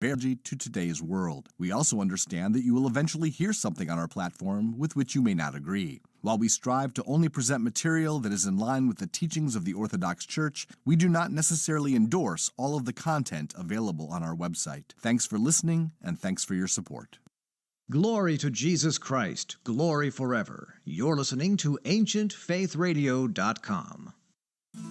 to today's world. We also understand that you will eventually hear something on our platform with which you may not agree. While we strive to only present material that is in line with the teachings of the Orthodox Church, we do not necessarily endorse all of the content available on our website. Thanks for listening, and thanks for your support. Glory to Jesus Christ, glory forever. You're listening to AncientFaithRadio.com.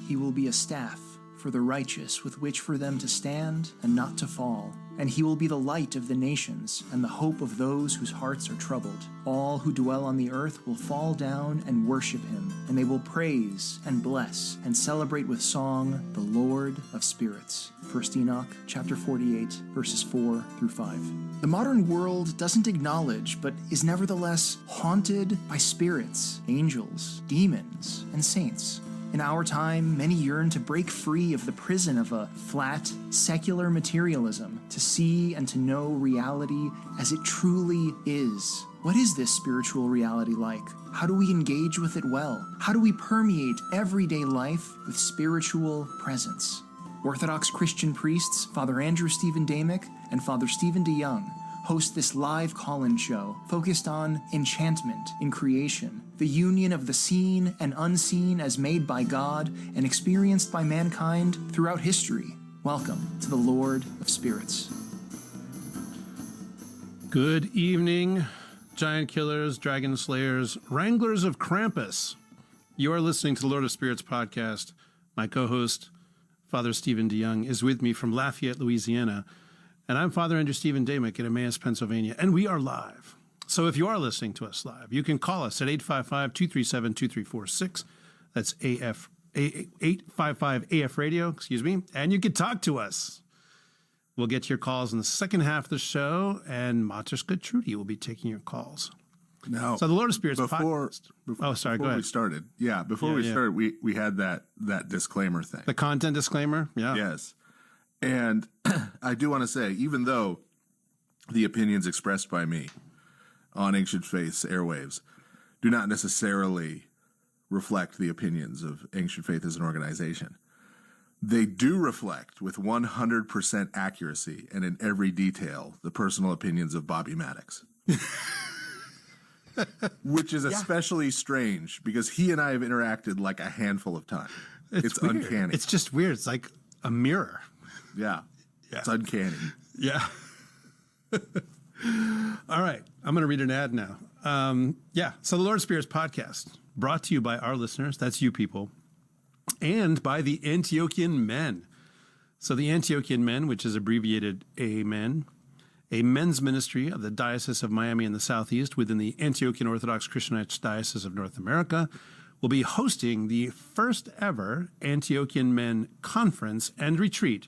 He will be a staff for the righteous with which for them to stand and not to fall. And he will be the light of the nations and the hope of those whose hearts are troubled. All who dwell on the earth will fall down and worship him, and they will praise and bless and celebrate with song the Lord of spirits. 1 Enoch chapter 48, verses 4 through 5. The modern world doesn't acknowledge, but is nevertheless haunted by spirits, angels, demons, and saints. In our time, many yearn to break free of the prison of a flat, secular materialism, to see and to know reality as it truly is. What is this spiritual reality like? How do we engage with it well? How do we permeate everyday life with spiritual presence? Orthodox Christian priests Father Andrew Stephen Damick and Father Stephen DeYoung host this live call-in show focused on enchantment in creation, the union of the seen and unseen as made by God and experienced by mankind throughout history. Welcome to the Lord of Spirits. Good evening, giant killers, dragon slayers, wranglers of Krampus. You are listening to the Lord of Spirits podcast. My co-host, Father Stephen DeYoung, is with me from Lafayette, Louisiana. And I'm Father Andrew Stephen Damick in Emmaus, Pennsylvania, and we are live. So if you are listening to us live, you can call us at 855-237-2346. That's 855-AF radio, and you can talk to us. We'll get your calls in the second half of the show, and Mater Trudy will be taking your calls. Now, so the Lord of Spirits before go ahead. We started, we had that disclaimer thing. The content disclaimer, yeah. Yes. And I do want to say, even though the opinions expressed by me on Ancient Faith's airwaves do not necessarily reflect the opinions of Ancient Faith as an organization, they do reflect with 100% accuracy and in every detail the personal opinions of Bobby Maddox. Which is especially strange because he and I have interacted like a handful of times. It's uncanny. It's just weird. It's like a mirror. Yeah. It's uncanny. Yeah. All right. I'm going to read an ad now. So the Lord of Spirits podcast brought to you by our listeners. That's you people. And by the Antiochian men. So the Antiochian men, which is abbreviated AMEN, a men's ministry of the Diocese of Miami in the Southeast within the Antiochian Orthodox Christian Diocese of North America, will be hosting the first ever Antiochian Men Conference and Retreat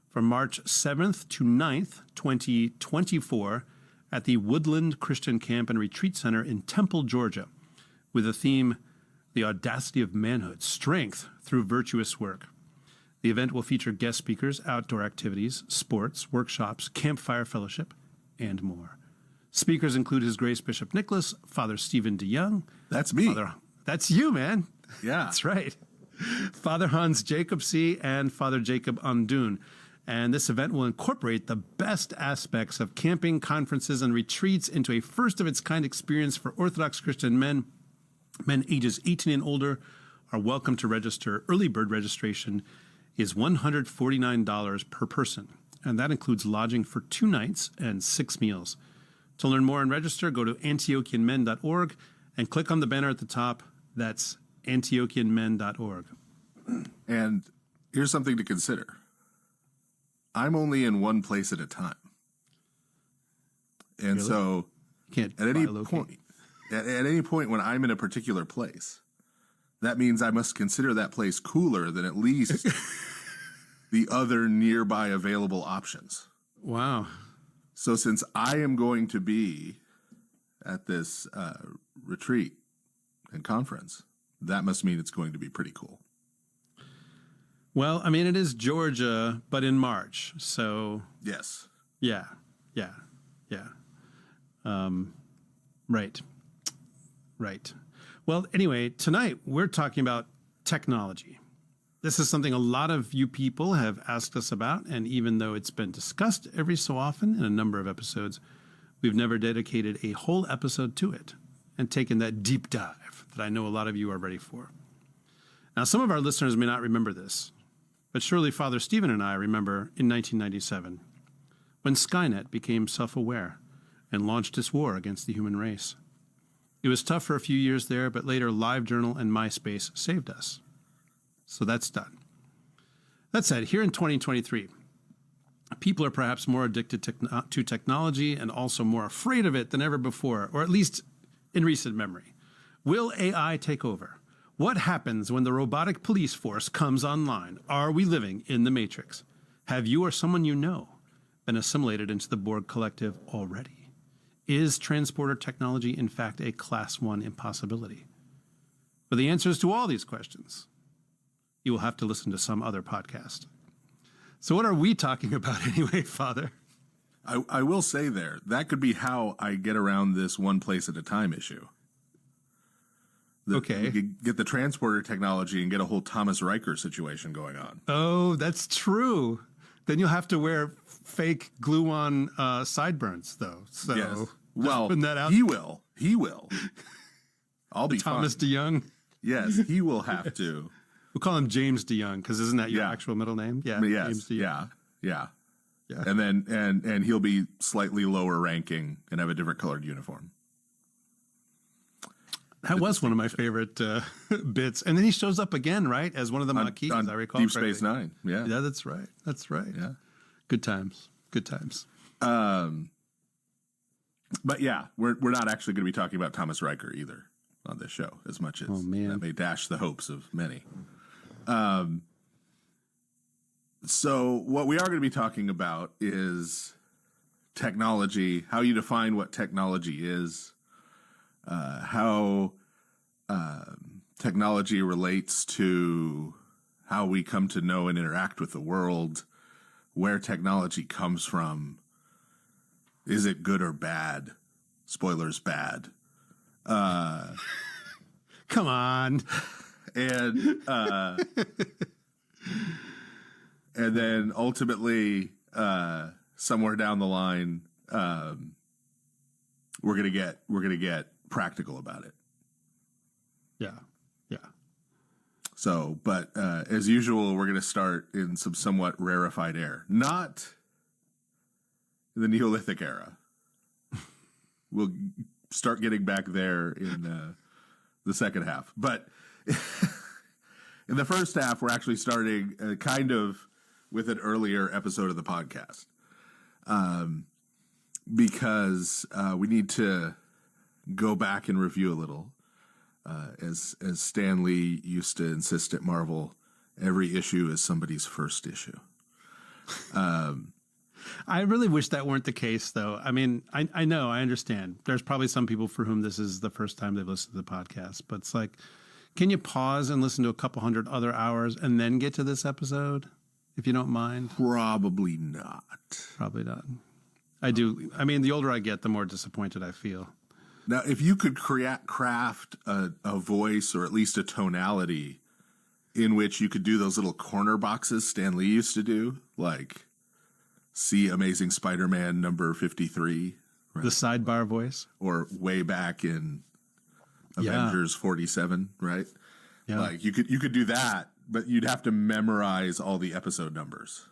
from March 7th to 9th, 2024 at the Woodland Christian Camp and Retreat Center in Temple, Georgia, with the theme, The Audacity of Manhood, Strength Through Virtuous Work. The event will feature guest speakers, outdoor activities, sports, workshops, campfire fellowship, and more. Speakers include His Grace Bishop Nicholas, Father Stephen DeYoung. That's me. That's you, man. Yeah. That's right. Father Hans Jacob C. and Father Jacob Undun. And this event will incorporate the best aspects of camping, conferences, and retreats into a first-of-its-kind experience for Orthodox Christian men. Men ages 18 and older are welcome to register. Early bird registration is $149 per person, and that includes lodging for 2 nights and 6 meals. To learn more and register, go to antiochianmen.org and click on the banner at the top. That's antiochianmen.org. And here's something to consider. I'm only in one place at a time. And really? So at any point when I'm in a particular place, that means I must consider that place cooler than at least the other nearby available options. Wow. So since I am going to be at this retreat and conference, that must mean it's going to be pretty cool. Well, I mean, it is Georgia, but in March. So yes. Yeah. Right. Well, anyway, tonight we're talking about technology. This is something a lot of you people have asked us about, and even though it's been discussed every so often in a number of episodes, we've never dedicated a whole episode to it and taken that deep dive that I know a lot of you are ready for. Now, some of our listeners may not remember this, but surely Father Stephen and I remember in 1997, when Skynet became self-aware and launched its war against the human race. It was tough for a few years there, but later LiveJournal and MySpace saved us. So that's done. That said, here in 2023, people are perhaps more addicted to technology and also more afraid of it than ever before, or at least in recent memory. Will AI take over? What happens when the robotic police force comes online? Are we living in the Matrix? Have you or someone you know been assimilated into the Borg collective already? Is transporter technology in fact a Class 1 impossibility? For the answers to all these questions, you will have to listen to some other podcast. So what are we talking about anyway, Father? I will say that could be how I get around this one place at a time issue. Okay. You could get the transporter technology and get a whole Thomas Riker situation going on. Oh, that's true. Then you'll have to wear fake glue-on sideburns, though. So, yes. Well, that out. He will. I'll be Thomas fine. DeYoung. Yes, he will have to. We'll call him James DeYoung, because isn't that your actual middle name? Yeah, yes, James DeYoung. Yeah. And then and he'll be slightly lower ranking and have a different colored uniform. That was one of my favorite bits. And then he shows up again, right, as one of the Maquis, as I recall. Deep Space Nine. Yeah. Yeah, that's right. Yeah. Good times. But yeah, we're not actually going to be talking about Thomas Riker either on this show, as much as that may dash the hopes of many. So what we are going to be talking about is technology, how you define what technology is, how technology relates to how we come to know and interact with the world, where technology comes from. Is it good or bad? Spoilers, bad. Come on. And then ultimately, somewhere down the line, we're gonna get practical about it. Yeah. So, but as usual, we're gonna start in some somewhat rarefied air, not the Neolithic era. We'll start getting back there in the second half, but in the first half, we're actually starting kind of with an earlier episode of the podcast, because we need to go back and review a little. As Stan Lee used to insist at Marvel, every issue is somebody's first issue. I really wish that weren't the case, though. I mean, I know, I understand. There's probably some people for whom this is the first time they've listened to the podcast, but it's like, can you pause and listen to a couple hundred other hours and then get to this episode, if you don't mind? Probably not. Probably not. I do. I mean, the older I get, the more disappointed I feel. Now, if you could craft a voice or at least a tonality in which you could do those little corner boxes Stan Lee used to do, like see Amazing Spider-Man number 53. Right? The sidebar voice. Or way back in Avengers 47, right? Yeah. Like you could do that, but you'd have to memorize all the episode numbers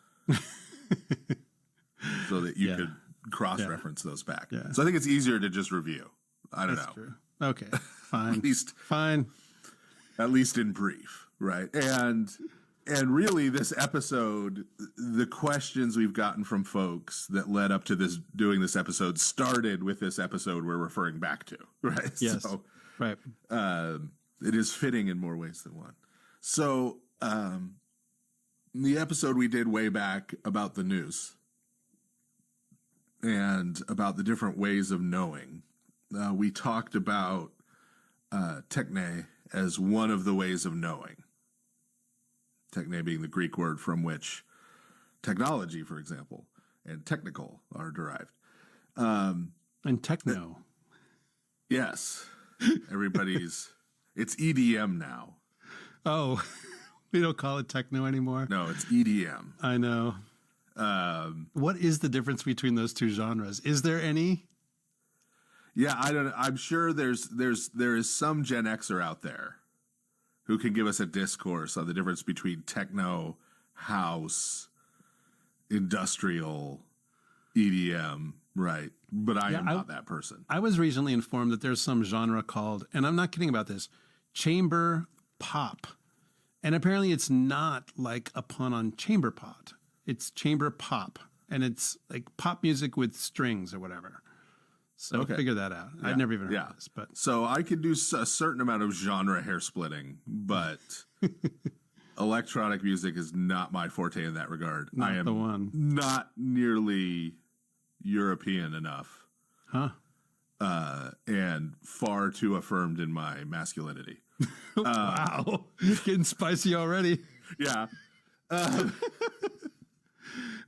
so that you could cross-reference those back. Yeah. So I think it's easier to just review. I don't know. True. Okay, fine. At least fine. At least in brief, right? And really, this episode, the questions we've gotten from folks that led up to doing this episode started with this episode we're referring back to, right? Yes. So, right. It is fitting in more ways than one. So, the episode we did way back about the news and about the different ways of knowing, we talked about techne as one of the ways of knowing. Techne being the Greek word from which technology, for example, and technical are derived. And techno. Yes. Everybody's... It's EDM now. Oh, We don't call it techno anymore. No, it's EDM. I know. What is the difference between those two genres? Is there any? Yeah, I don't. I'm sure there is some Gen Xer out there who can give us a discourse on the difference between techno, house, industrial, EDM, right? But I am not that person. I was recently informed that there's some genre called, and I'm not kidding about this, chamber pop. And apparently it's not like a pun on chamber pot. It's chamber pop. And it's like pop music with strings or whatever. So figure that out. Yeah. I'd never even heard of this. But so I could do a certain amount of genre hair splitting, but electronic music is not my forte in that regard. Not I am the one. Not nearly European enough. Huh? And far too affirmed in my masculinity. Wow. Getting spicy already. Yeah.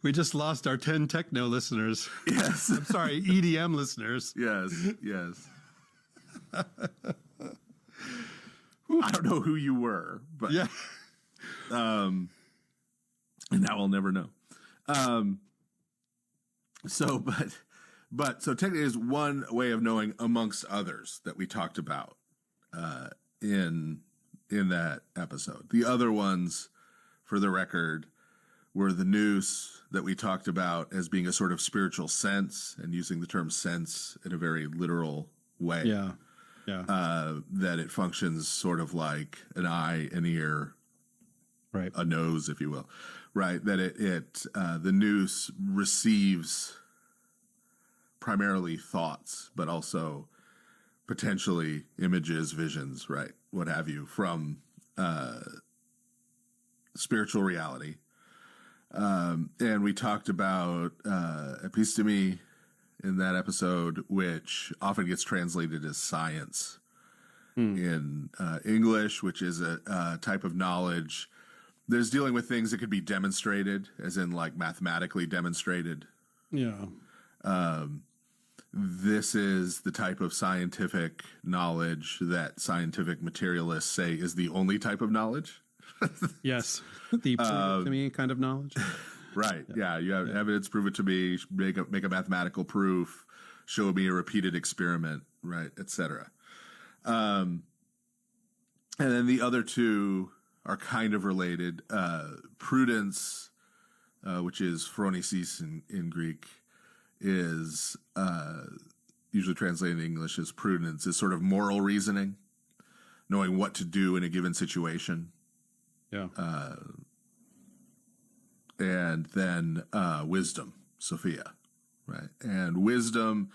We just lost our 10 techno listeners. Yes. I'm sorry, EDM listeners. Yes. I don't know who you were, but yeah. And now I'll never know. So technically is one way of knowing amongst others that we talked about in that episode. The other ones, for the record, were the nous that we talked about as being a sort of spiritual sense and using the term sense in a very literal way. Yeah. That it functions sort of like an eye, an ear, right, a nose, if you will, right? That the nous receives primarily thoughts, but also potentially images, visions, right, what have you, from spiritual reality. And we talked about episteme in that episode, which often gets translated as science in English, which is a type of knowledge. There's dealing with things that could be demonstrated, as in like mathematically demonstrated. Yeah. This is the type of scientific knowledge that scientific materialists say is the only type of knowledge. Yes. The prove it to me kind of knowledge. Right. Yeah. You have evidence, prove it to me, make a mathematical proof, show me a repeated experiment, right, etc. And then the other two are kind of related. Prudence, which is phronesis in Greek, is usually translated in English as prudence, is sort of moral reasoning, knowing what to do in a given situation. Yeah. And then wisdom, Sophia, right? And wisdom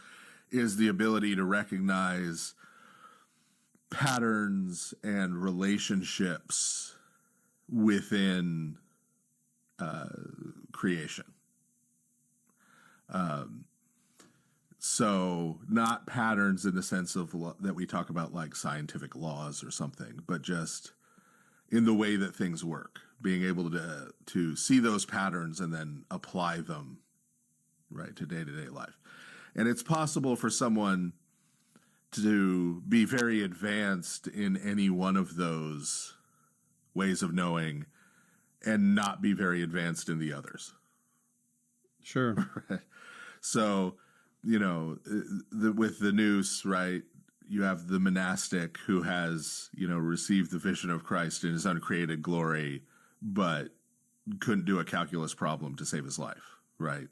is the ability to recognize patterns and relationships within creation. So not patterns in the sense of that we talk about like scientific laws or something, but just in the way that things work, being able to see those patterns and then apply them, right, to day-to-day life. And it's possible for someone to be very advanced in any one of those ways of knowing and not be very advanced in the others. Sure. So, with the nous, right, you have the monastic who has, received the vision of Christ in his uncreated glory, but couldn't do a calculus problem to save his life, right?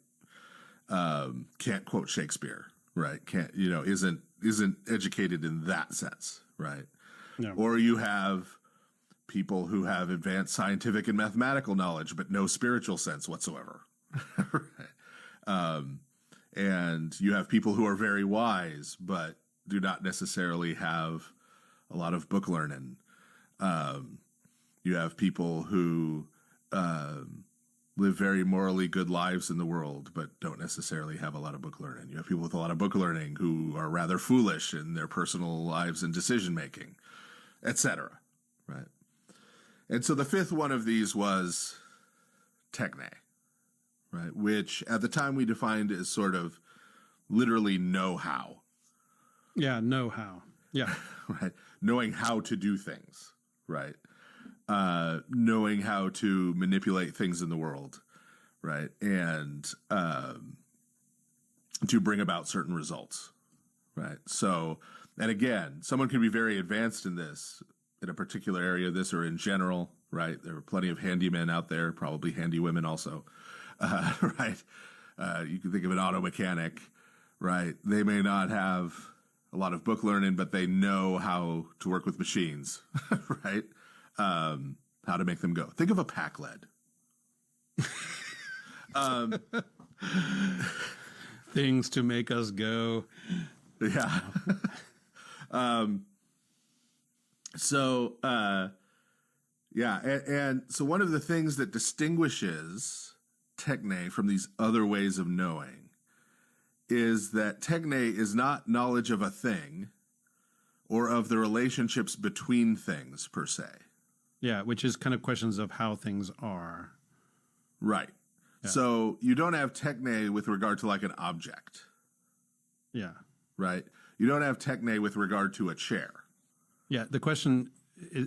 Can't quote Shakespeare, right? Isn't educated in that sense, right? Yeah. Or you have people who have advanced scientific and mathematical knowledge, but no spiritual sense whatsoever. Right? And you have people who are very wise, but do not necessarily have a lot of book learning. You have people who live very morally good lives in the world, but don't necessarily have a lot of book learning. You have people with a lot of book learning who are rather foolish in their personal lives and decision making, etc. Right? And so the fifth one of these was techne, right? Which at the time we defined as sort of literally know-how. Yeah, know-how. Yeah. Right. Knowing how to do things, right? knowing how to manipulate things in the world, right? And to bring about certain results, right? So, and again, someone can be very advanced in this, in a particular area, this or in general, right? There are plenty of handymen out there, probably handy women also, right? You can think of an auto mechanic, right? They may not have a lot of book learning, but they know how to work with machines, right? How to make them go. Think of a pack lead. Things to make us go. Yeah. And so one of the things that distinguishes techne from these other ways of knowing is that techne is not knowledge of a thing or of the relationships between things per se. Yeah, which is kind of questions of how things are. Right. Yeah. So you don't have techne with regard to like an object. Yeah. Right. You don't have techne with regard to a chair. Yeah. The question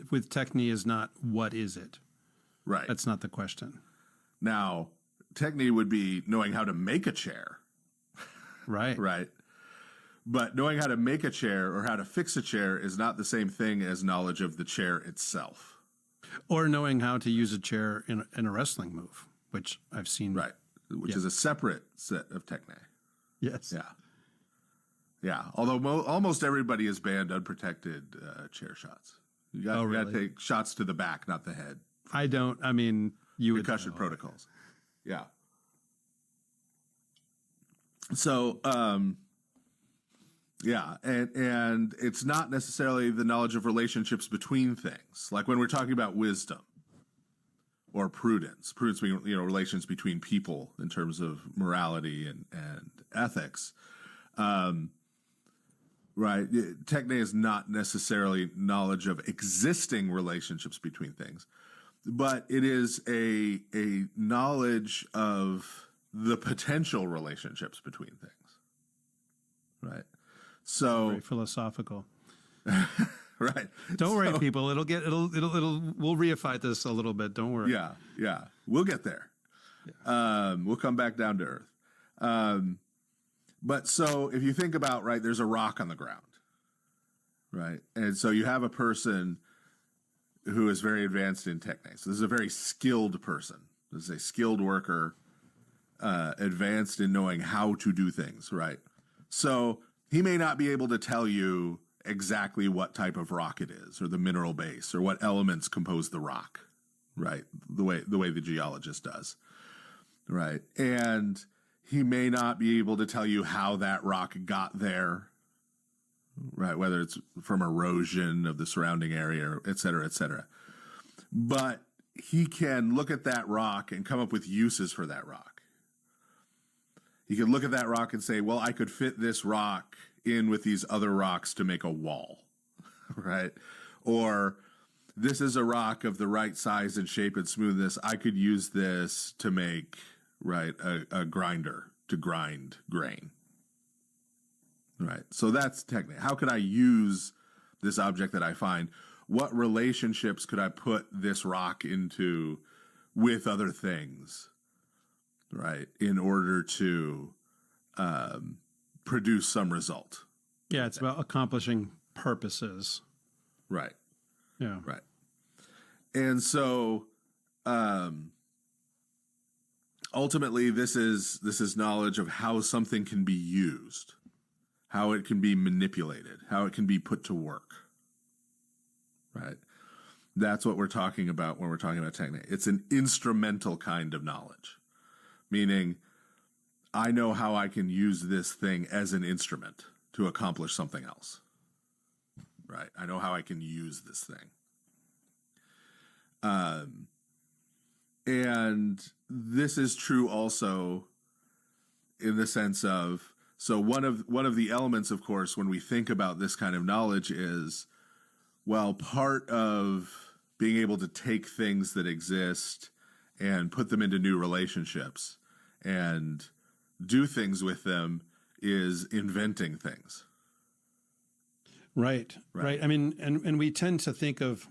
with techne is not what is it? Right. That's not the question. Now, techne would be knowing how to make a chair. Right. Right. But knowing how to make a chair or how to fix a chair is not the same thing as knowledge of the chair itself. Or knowing how to use a chair in a wrestling move, which I've seen. Right. Which is a separate set of techne. Yes. Yeah. Yeah. Although almost everybody has banned unprotected chair shots. You got to take shots to the back, not the head. I mean, you would concussion protocols. Yeah. So, and it's not necessarily the knowledge of relationships between things. Like when we're talking about wisdom or prudence being, relations between people in terms of morality and ethics. Right. Techne is not necessarily knowledge of existing relationships between things, but it is a knowledge of the potential relationships between things. Right. So very philosophical. Right. Don't worry, people. We'll reify this a little bit. Don't worry. Yeah. Yeah. We'll get there. Yeah. We'll come back down to earth. But so if you think about, right, there's a rock on the ground, right? And so you have a person who is very advanced in techne. So this is a very skilled person. This is a skilled worker, advanced in knowing how to do things, right? So he may not be able to tell you exactly what type of rock it is or the mineral base or what elements compose the rock, right? The way the geologist does, right? And he may not be able to tell you how that rock got there, right? Whether it's from erosion of the surrounding area, et cetera, et cetera. But he can look at that rock and come up with uses for that rock. He can look at that rock and say, well, I could fit this rock in with these other rocks to make a wall, right? Or this is a rock of the right size and shape and smoothness. I could use this to make, right, a grinder to grind grain, right? So that's technique. How could I use this object that I find? What relationships could I put this rock into with other things, right, in order to produce some result? Yeah, it's about accomplishing purposes. Right. Yeah. Right. And so ultimately this is knowledge of how something can be used, how it can be manipulated, how it can be put to work. Right? That's what we're talking about when we're talking about technique. It's an instrumental kind of knowledge, meaning I know how I can use this thing as an instrument to accomplish something else. Right? I know how I can use this thing. And this is true also in the sense of, so one of the elements, of course, when we think about this kind of knowledge is, well, part of being able to take things that exist and put them into new relationships and do things with them is inventing things. Right. I mean, and we tend to think of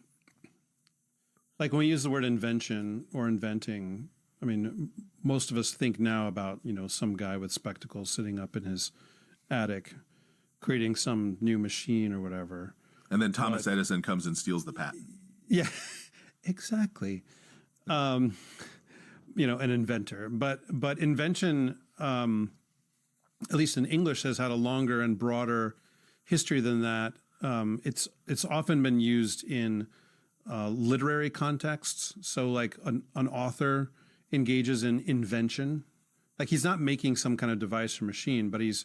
Like when we use the word invention or inventing, I mean, most of us think now about, some guy with spectacles sitting up in his attic creating some new machine or whatever. And then Thomas Edison comes and steals the patent. Yeah, exactly. An inventor. But invention, at least in English, has had a longer and broader history than that. It's often been used in literary contexts. So like an author engages in invention. Like he's not making some kind of device or machine, but he's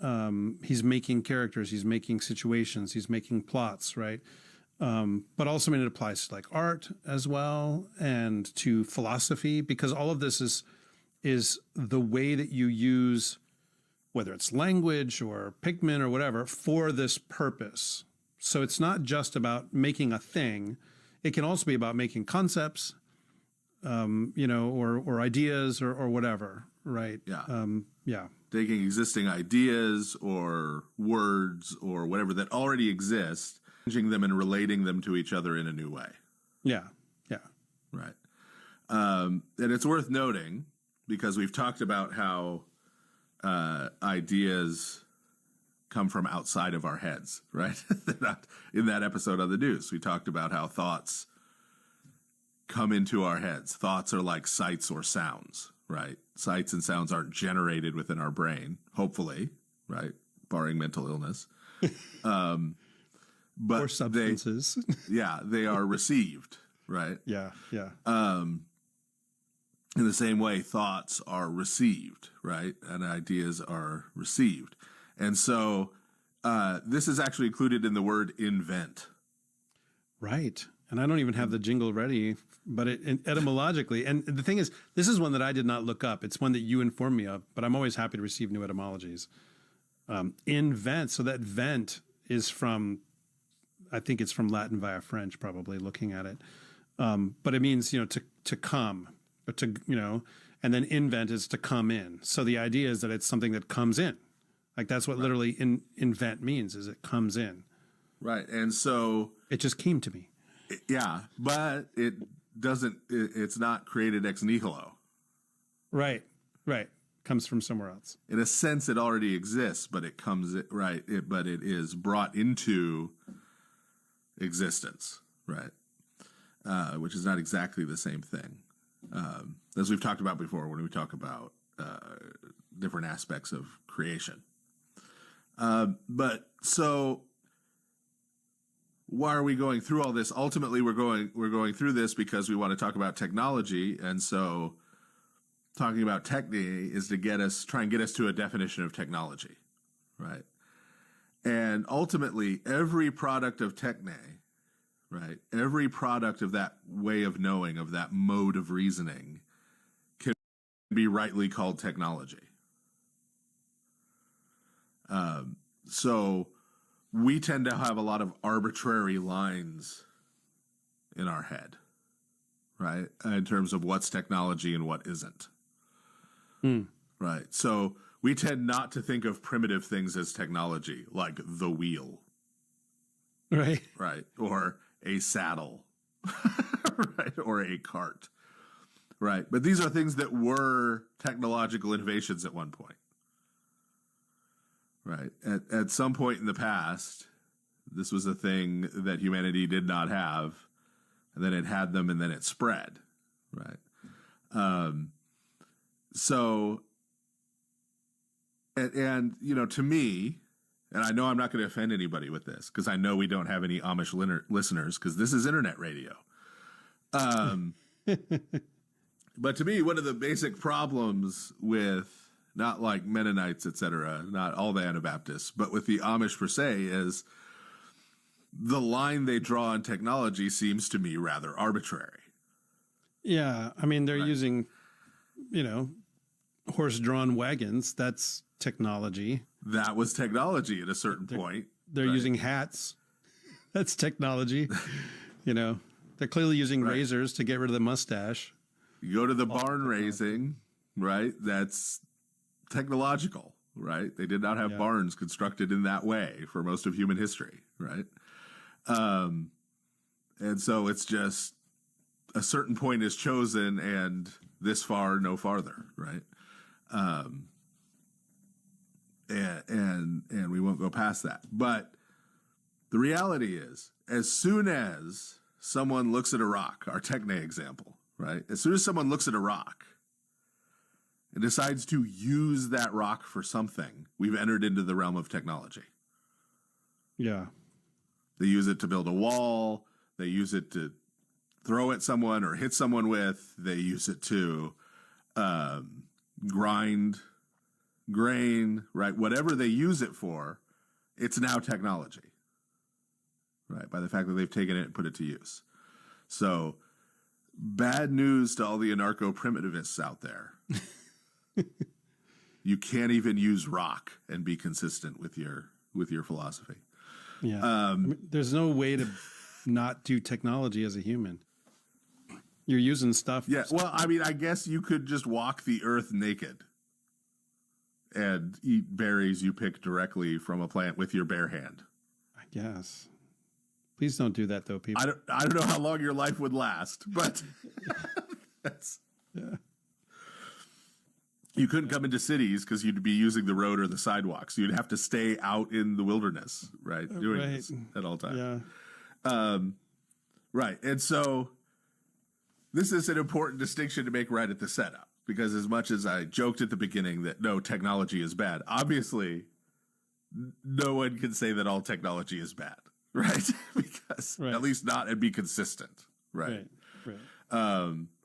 making characters, he's making situations, he's making plots, right? But also, it applies to like art as well and to philosophy, because all of this is the way that you use, whether it's language or pigment or whatever, for this purpose. So it's not just about making a thing. It can also be about making concepts, or ideas or whatever, right? Yeah. Taking existing ideas or words or whatever that already exist, changing them and relating them to each other in a new way. Yeah. Right. And it's worth noting, because we've talked about how ideas come from outside of our heads, right? In that episode on the news, we talked about how thoughts come into our heads. Thoughts are like sights or sounds, right? Sights and sounds aren't generated within our brain, hopefully, right? Barring mental illness. But or substances. They are received, right? Yeah. In the same way, thoughts are received, right? And ideas are received. And so this is actually included in the word invent. Right. And I don't even have the jingle ready, but etymologically, and the thing is, this is one that I did not look up. It's one that you informed me of, but I'm always happy to receive new etymologies. Invent, so that vent is from, I think it's from Latin via French, probably looking at it. But it means, to come, or and then invent is to come in. So the idea is that it's something that comes in. Like that's what literally invent means, is it comes in. Right. And so it just came to me. Yeah, but it doesn't, it's not created ex nihilo. Right. Comes from somewhere else. In a sense, it already exists, but it comes, but it is brought into existence, right? Which is not exactly the same thing. As we've talked about before when we talk about different aspects of creation. But so why are we going through all this? Ultimately, we're going through this because we want to talk about technology, and so talking about techne is to try and get us to a definition of technology, right? And ultimately, every product of techne, right? Every product of that way of knowing, of that mode of reasoning, can be rightly called technology. So we tend to have a lot of arbitrary lines in our head, right? In terms of what's technology and what isn't. Right. So we tend not to think of primitive things as technology, like the wheel. Right. Right. Or a saddle. Right. Or a cart. Right. But these are things that were technological innovations at one point. Right. At some point in the past, this was a thing that humanity did not have, and then it had them, and then it spread. Right. So, and to me, and I know I'm not going to offend anybody with this, because I know we don't have any Amish listeners, because this is internet radio. But to me, one of the basic problems with not like Mennonites, etc., not all the Anabaptists, but with the Amish per se, is the line they draw on technology seems to me rather arbitrary. Yeah, I mean, they're using, horse-drawn wagons. That's technology. That was technology at a certain point. They're using hats. That's technology. They're clearly using razors to get rid of the mustache. You go to the barn raising, right? That's technological, right? They did not have barns constructed in that way for most of human history, right? And so it's just a certain point is chosen and this far, no farther, right? And we won't go past that. But the reality is, as soon as someone looks at a rock, our Techne example, right? As soon as someone looks at a rock and decides to use that rock for something, we've entered into the realm of technology. Yeah. They use it to build a wall. They use it to throw at someone or hit someone with. They use it to grind grain, right? Whatever they use it for, it's now technology, right? By the fact that they've taken it and put it to use. So bad news to all the anarcho-primitivists out there. You can't even use rock and be consistent with your philosophy. Yeah. There's no way to not do technology as a human. You're using stuff. Yeah. Well, I mean, I guess you could just walk the earth naked and eat berries you pick directly from a plant with your bare hand. I guess. Please don't do that, though, people. I don't know how long your life would last, but that's. Yeah. You couldn't come into cities because you'd be using the road or the sidewalks. You'd have to stay out in the wilderness, right? Doing this at all times. Yeah. Right. And so this is an important distinction to make right at the setup, because as much as I joked at the beginning that no, technology is bad, obviously no one can say that all technology is bad, right? Because at least not and be consistent, right?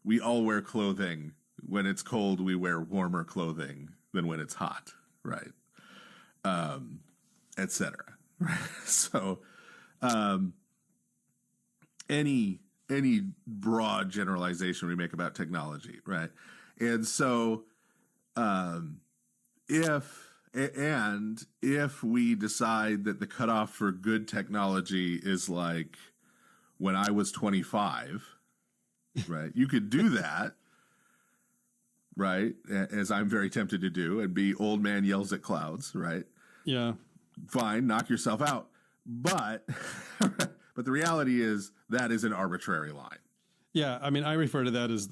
We all wear clothing. When it's cold, we wear warmer clothing than when it's hot, right? Et cetera. Right? So any broad generalization we make about technology, right? And so if we decide that the cutoff for good technology is like when I was 25, right? You could do that. Right, as I'm very tempted to do, and be old man yells at clouds, right? Yeah. Fine, knock yourself out. But the reality is that is an arbitrary line. Yeah, I mean, I refer to that as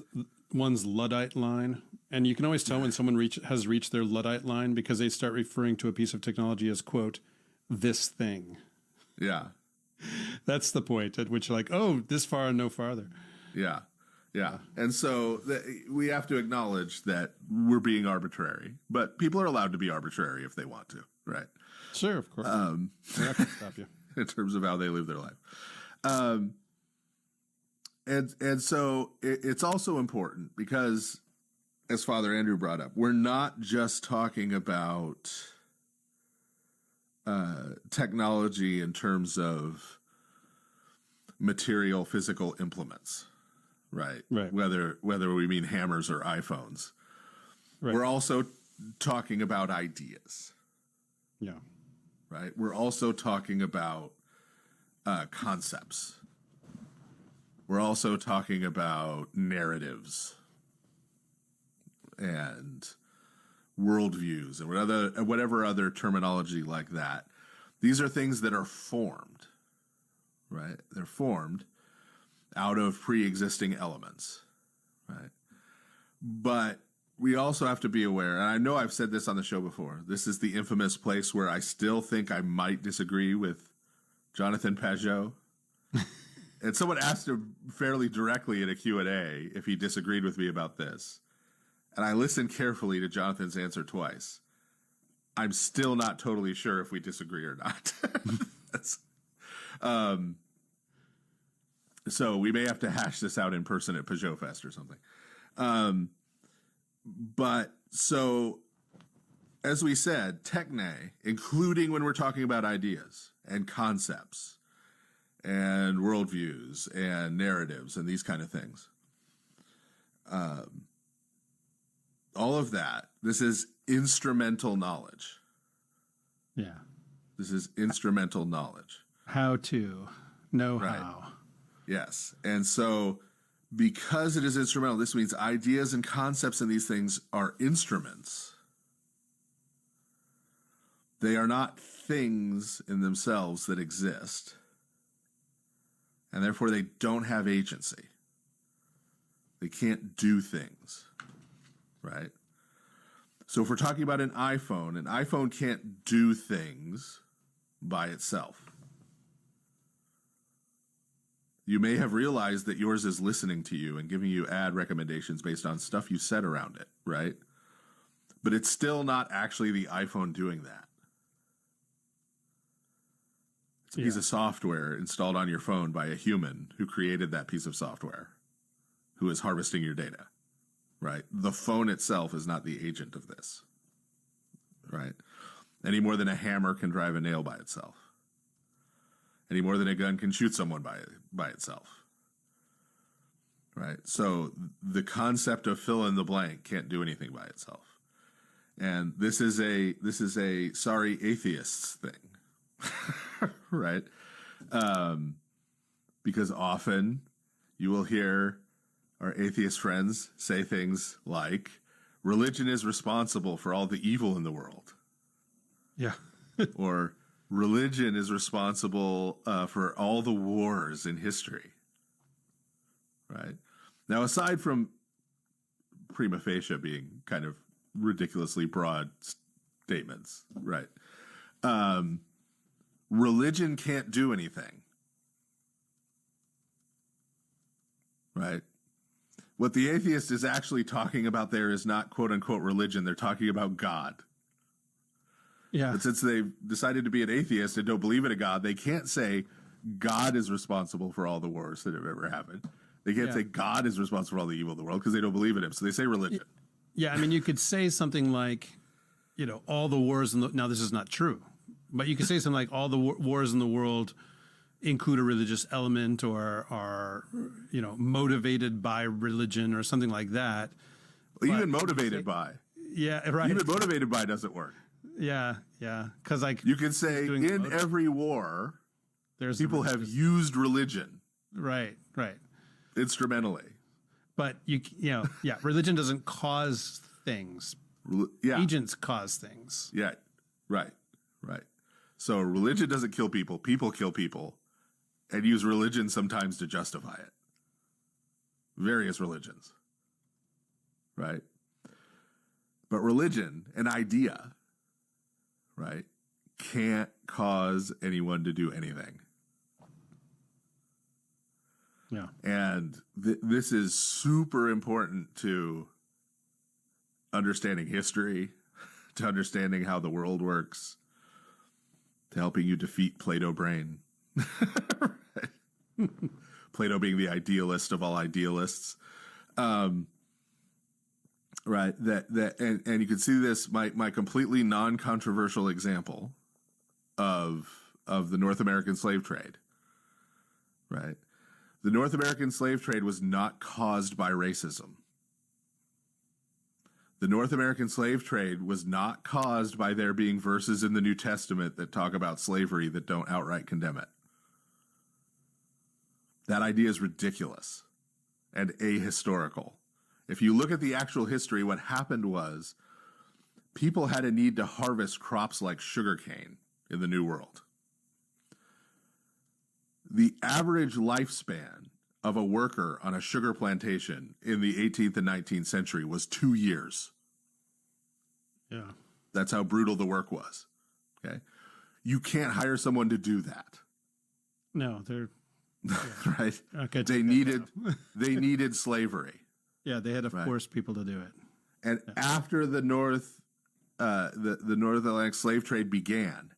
one's Luddite line. And you can always tell when someone has reached their Luddite line because they start referring to a piece of technology as, quote, this thing. Yeah. That's the point at which you're like, oh, this far and no farther. Yeah. Yeah. And so we have to acknowledge that we're being arbitrary, but people are allowed to be arbitrary if they want to, right? Sure, of course. We're not going to stop you. In terms of how they live their life. And so it's also important because, as Father Andrew brought up, we're not just talking about technology in terms of material, physical implements. Right. Whether we mean hammers or iPhones. Right. We're also talking about ideas. Yeah. Right. We're also talking about concepts. We're also talking about narratives and worldviews and whatever other terminology like that. These are things that are formed. Right. They're formed out of pre-existing elements, right? But we also have to be aware, and I know I've said this on the show before, this is the infamous place where I still think I might disagree with Jonathan Pajot. And someone asked him fairly directly in a Q&A if he disagreed with me about this. And I listened carefully to Jonathan's answer twice. I'm still not totally sure if we disagree or not. So we may have to hash this out in person at Peugeot Fest or something. But so, as we said, techne, including when we're talking about ideas and concepts and worldviews and narratives and these kind of things, all of that, this is instrumental knowledge. Yeah. This is instrumental knowledge. How to know how. Yes. And so because it is instrumental, this means ideas and concepts and these things are instruments. They are not things in themselves that exist. and therefore they don't have agency. They can't do things, right? So if we're talking about an iPhone can't do things by itself. You may have realized that yours is listening to you and giving you ad recommendations based on stuff you said around it, right? But it's still not actually the iPhone doing that. It's a piece of software installed on your phone by a human who created that piece of software, who is harvesting your data, right? The phone itself is not the agent of this, right? Any more than a hammer can drive a nail by itself. Any more than a gun can shoot someone by itself, right? So the concept of fill in the blank can't do anything by itself. And this is a sorry atheists thing, right? Because often you will hear our atheist friends say things like, religion is responsible for all the evil in the world. Yeah. Or religion is responsible for all the wars in history, right? Now, aside from prima facie being kind of ridiculously broad statements, right? Religion can't do anything, right? What the atheist is actually talking about there is not quote unquote religion. They're talking about God. Yeah. But since they've decided to be an atheist and don't believe in a God, they can't say God is responsible for all the wars that have ever happened. They can't say God is responsible for all the evil in the world because they don't believe in him. So they say religion. Yeah, I mean, you could say something like, all the wars in the, now this is not true, but you could say something like all the wars in the world include a religious element or are, motivated by religion or something like that. Well, even motivated by. Yeah, right. Even motivated by doesn't work. Yeah. Because you can say in every war, people have used religion. Right. Instrumentally. But religion doesn't cause things. Agents cause things. Yeah. Right. So religion doesn't kill people. People kill people and use religion sometimes to justify it. Various religions. Right. But religion, an idea, right, can't cause anyone to do anything. Yeah. And this is super important to understanding history, to understanding how the world works, to helping you defeat Plato brain. Right? Plato being the idealist of all idealists. Right. And you can see this, my completely non-controversial example of the North American slave trade. Right. The North American slave trade was not caused by racism. The North American slave trade was not caused by there being verses in the New Testament that talk about slavery that don't outright condemn it. That idea is ridiculous and ahistorical. If you look at the actual history, what happened was people had a need to harvest crops like sugarcane in the New World. The average lifespan of a worker on a sugar plantation in the 18th and 19th century was 2 years. Yeah. That's how brutal the work was. Okay. You can't hire someone to do that. No, they're right. Okay. They needed slavery. Yeah, they had to force people to do it. And after the North Atlantic slave trade began,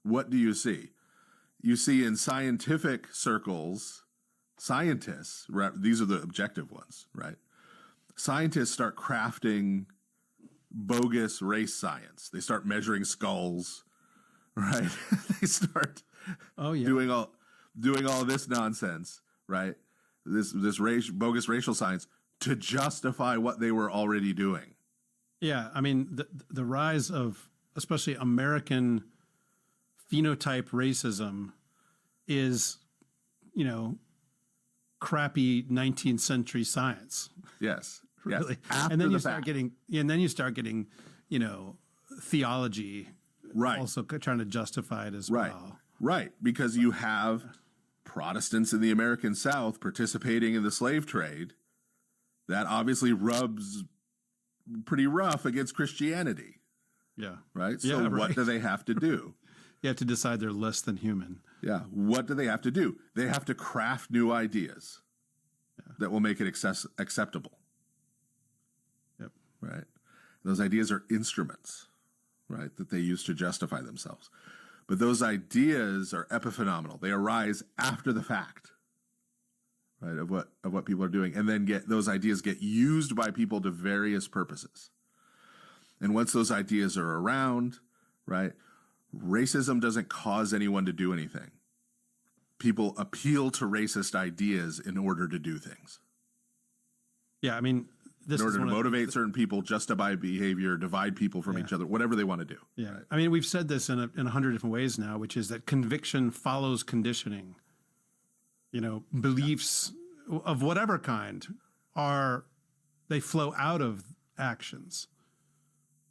what do you see? You see in scientific circles, scientists, these are the objective ones, right? Scientists start crafting bogus race science. They start measuring skulls, right? They start doing all this nonsense, right? This bogus racial science to justify what they were already doing. Yeah, I mean the rise of especially American phenotype racism is, crappy 19th century science. Yes, really. After and then you start getting, theology, right? Also trying to justify it as right. well, right? Because you have Protestants in the American South participating in the slave trade, that obviously rubs pretty rough against Christianity. Yeah. Right? So Yeah, what right. do they have to do? You have to decide they're less than human. Yeah. What do they have to do? They have to craft new ideas that will make it acceptable. Yep. Right? Those ideas are instruments, right, that they use to justify themselves. But those ideas are epiphenomenal. They arise after the fact, right, of what people are doing, and then those ideas get used by people to various purposes. And once those ideas are around, right, racism doesn't cause anyone to do anything. People appeal to racist ideas in order to do things. Yeah, I mean, in order to motivate certain people, justify behavior, divide people from each other, whatever they want to do. Yeah. Right? I mean, we've said this in 100 different ways now, which is that conviction follows conditioning. You know, beliefs of whatever kind they flow out of actions,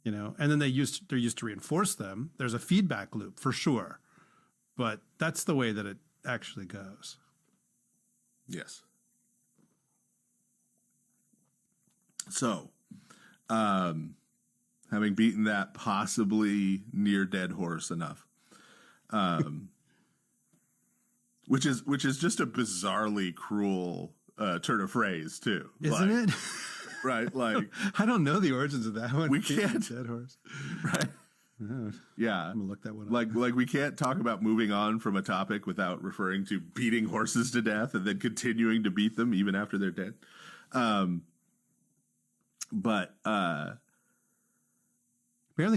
you know, and then they're used to reinforce them. There's a feedback loop for sure, but that's the way that it actually goes. Yes. So, having beaten that possibly near dead horse enough, which is just a bizarrely cruel turn of phrase too, isn't it? Right? Like, I don't know the origins of that one. We can't. Dead horse. Right? Yeah. I'm gonna look that one up. Like we can't talk about moving on from a topic without referring to beating horses to death and then continuing to beat them even after they're dead. But apparently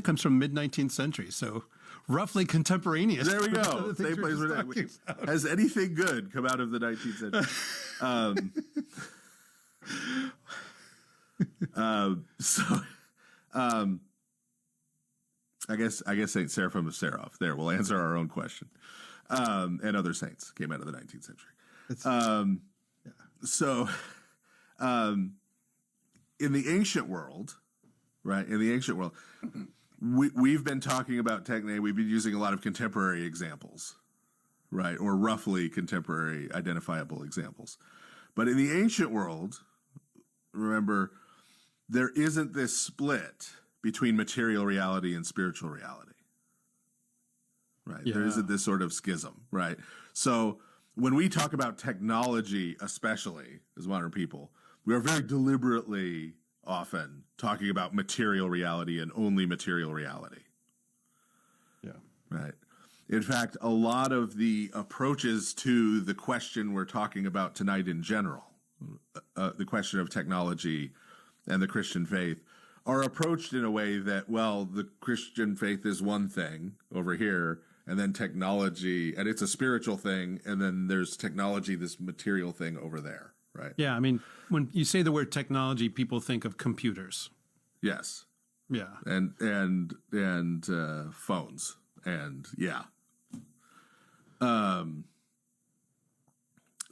comes from mid-19th century, so roughly contemporaneous. There we with go. other things Same we place were where talking about. Has anything good come out of the 19th century? I guess Saint Seraphim of Seraph. There, we'll answer our own question. And other saints came out of the 19th century. So, in the ancient world, right? In the ancient world, we've been talking about techne. We've been using a lot of contemporary examples, right? Or roughly contemporary identifiable examples. But in the ancient world, remember, there isn't this split between material reality and spiritual reality, right? Yeah. There isn't this sort of schism, right? So when we talk about technology, especially as modern people, we are very deliberately often talking about material reality and only material reality. Yeah. Right. In fact, a lot of the approaches to the question we're talking about tonight in general, the question of technology and the Christian faith, are approached in a way that, well, the Christian faith is one thing over here, and then technology, and it's a spiritual thing, and then there's technology, this material thing over there, right? Yeah, I mean, when you say the word technology, people think of computers. Yes. Yeah. And phones, and yeah.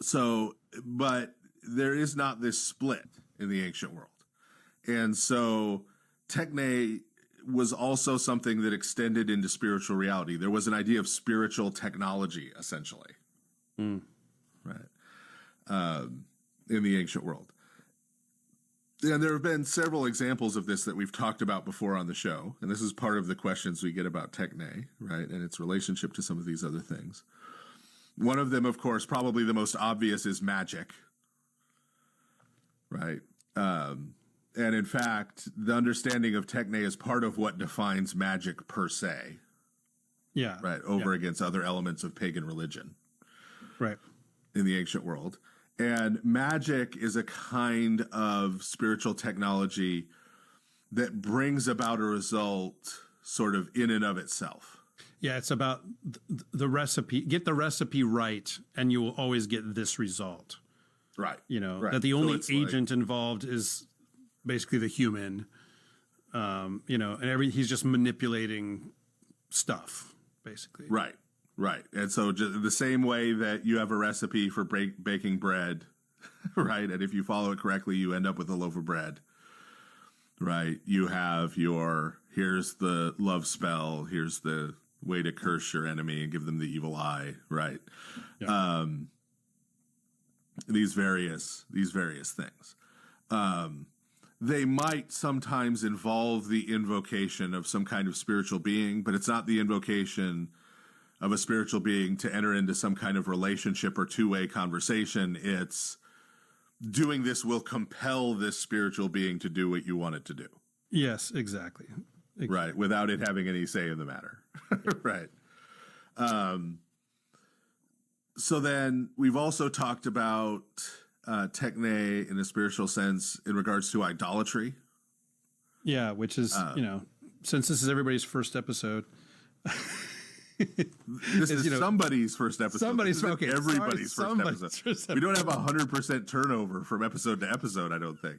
So, but there is not this split in the ancient world. And so techne was also something that extended into spiritual reality. There was an idea of spiritual technology, essentially, right, in the ancient world. And there have been several examples of this that we've talked about before on the show. And this is part of the questions we get about techne, right, and its relationship to some of these other things. One of them, of course, probably the most obvious, is magic, right? And in fact, the understanding of techne is part of what defines magic per se, Yeah. right, over against other elements of pagan religion, Right. in the ancient world. And magic is a kind of spiritual technology that brings about a result sort of in and of itself. Yeah, it's about the recipe. Get the recipe right, and you will always get this result. Right. You know, right. that the So only it's agent involved is basically the human, you know, and he's just manipulating stuff, basically. Right. Right. And so just the same way that you have a recipe for baking bread, right? And if you follow it correctly, you end up with a loaf of bread, right? You have here's the love spell, here's the way to curse your enemy and give them the evil eye, right? Yeah. these various things. They might sometimes involve the invocation of some kind of spiritual being, but it's not the invocation of a spiritual being to enter into some kind of relationship or two-way conversation. It's doing this will compel this spiritual being to do what you want it to do. Yes, exactly. Right, without it having any say in the matter. Right. So then we've also talked about techne in a spiritual sense in regards to idolatry. Yeah, which is, since this is everybody's first episode. This is somebody's first episode. Everybody's first episode. We don't have 100% turnover from episode to episode, I don't think.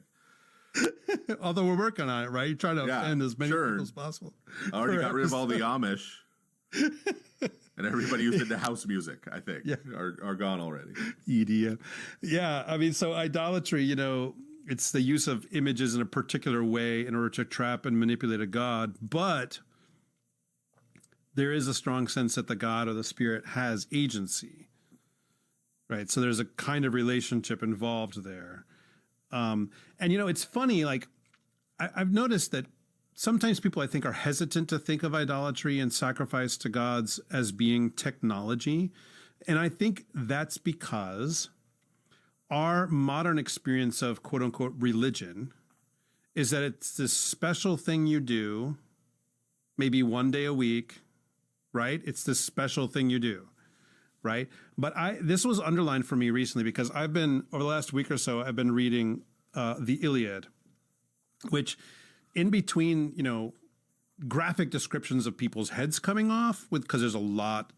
Although we're working on it, right? You're trying to offend as many people as possible. I already got rid of all the Amish. And everybody who's into house music, I think, are gone already. EDM. Yeah, I mean, so idolatry, it's the use of images in a particular way in order to trap and manipulate a god. But there is a strong sense that the god or the spirit has agency, right? So there's a kind of relationship involved there. And, it's funny, like, I've noticed that sometimes people, I think, are hesitant to think of idolatry and sacrifice to gods as being technology. And I think that's because our modern experience of quote unquote religion is that it's this special thing you do maybe one day a week, right? It's this special thing you do, right? But this was underlined for me recently because I've been, over the last week or so, I've been reading the Iliad, which in between, graphic descriptions of people's heads coming off because there's a lot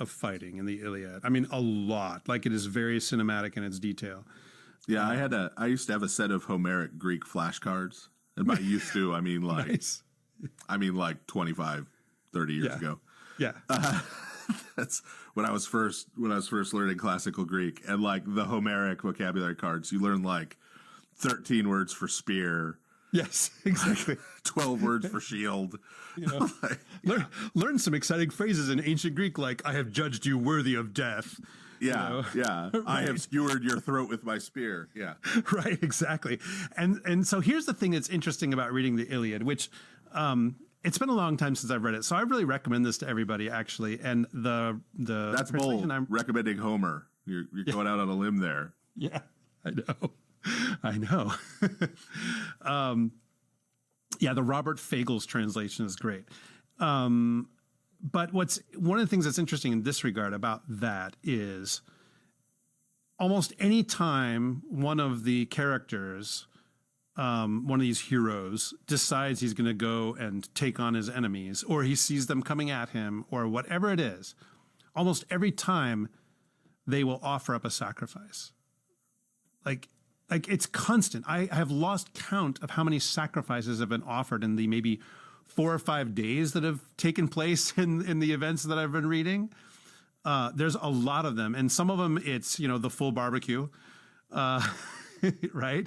of fighting in the Iliad. I mean, a lot. Like, it is very cinematic in its detail. Yeah, I used to have a set of Homeric Greek flashcards. And by used to, I mean like, nice. like 25, 30 years ago. Yeah. That's when I was first learning classical Greek, and like the Homeric vocabulary cards, you learn like 13 words for spear. Yes, exactly. 12 words for shield. Learn some exciting phrases in ancient Greek, like "I have judged you worthy of death." Yeah, yeah. Right. I have skewered your throat with my spear. Yeah, right. Exactly. And so here's the thing that's interesting about reading the Iliad, which it's been a long time since I've read it, so I really recommend this to everybody. Actually, and that's bold. I'm recommending Homer. You're going out on a limb there. Yeah, I know. The Robert Fagel's translation is great. But one of the things that's interesting in this regard about that is almost any time one of the characters, one of these heroes, decides he's going to go and take on his enemies, or he sees them coming at him, or whatever it is, almost every time they will offer up a sacrifice. Like it's constant. I have lost count of how many sacrifices have been offered in the maybe 4 or 5 days that have taken place in the events that I've been reading. There's a lot of them. And some of them, it's, the full barbecue, right?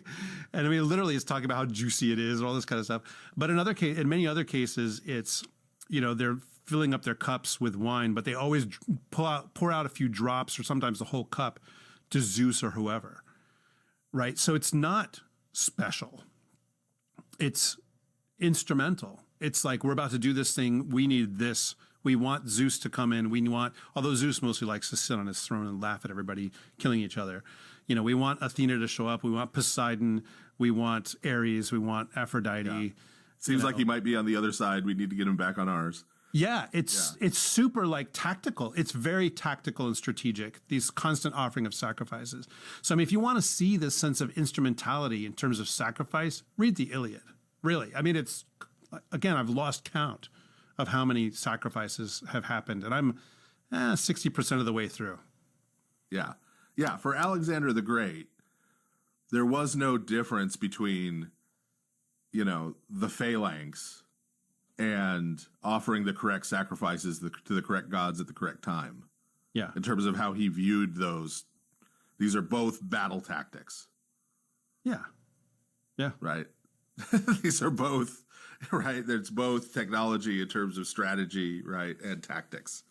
And I mean, literally it's talking about how juicy it is and all this kind of stuff. But in many other cases, it's, they're filling up their cups with wine, but they always pour out a few drops or sometimes the whole cup to Zeus or whoever. Right. So it's not special. It's instrumental. It's like, we're about to do this thing. We need this. We want Zeus to come in. Although Zeus mostly likes to sit on his throne and laugh at everybody killing each other. We want Athena to show up. We want Poseidon. We want Ares. We want Aphrodite. Yeah. Seems like he might be on the other side. We need to get him back on ours. Yeah, it's super tactical. It's very tactical and strategic, these constant offering of sacrifices. So, I mean, if you want to see this sense of instrumentality in terms of sacrifice, read the Iliad. Really. I mean, it's, again, I've lost count of how many sacrifices have happened, and I'm 60% of the way through. Yeah. Yeah, for Alexander the Great, there was no difference between, the phalanx and offering the correct sacrifices to the correct gods at the correct time. Yeah. In terms of how he viewed those. These are both battle tactics. Yeah. Yeah. Right. These are both, right? It's both technology in terms of strategy, right? And tactics.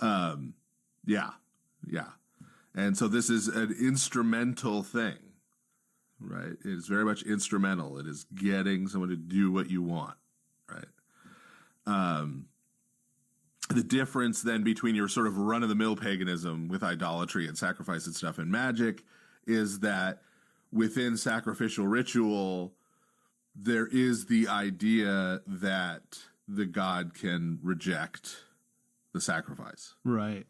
Yeah. And so this is an instrumental thing, right? It is very much instrumental. It is getting someone to do what you want, right? The difference then between your sort of run-of-the-mill paganism with idolatry and sacrifice and stuff and magic is that within sacrificial ritual, there is the idea that the god can reject the sacrifice. Right.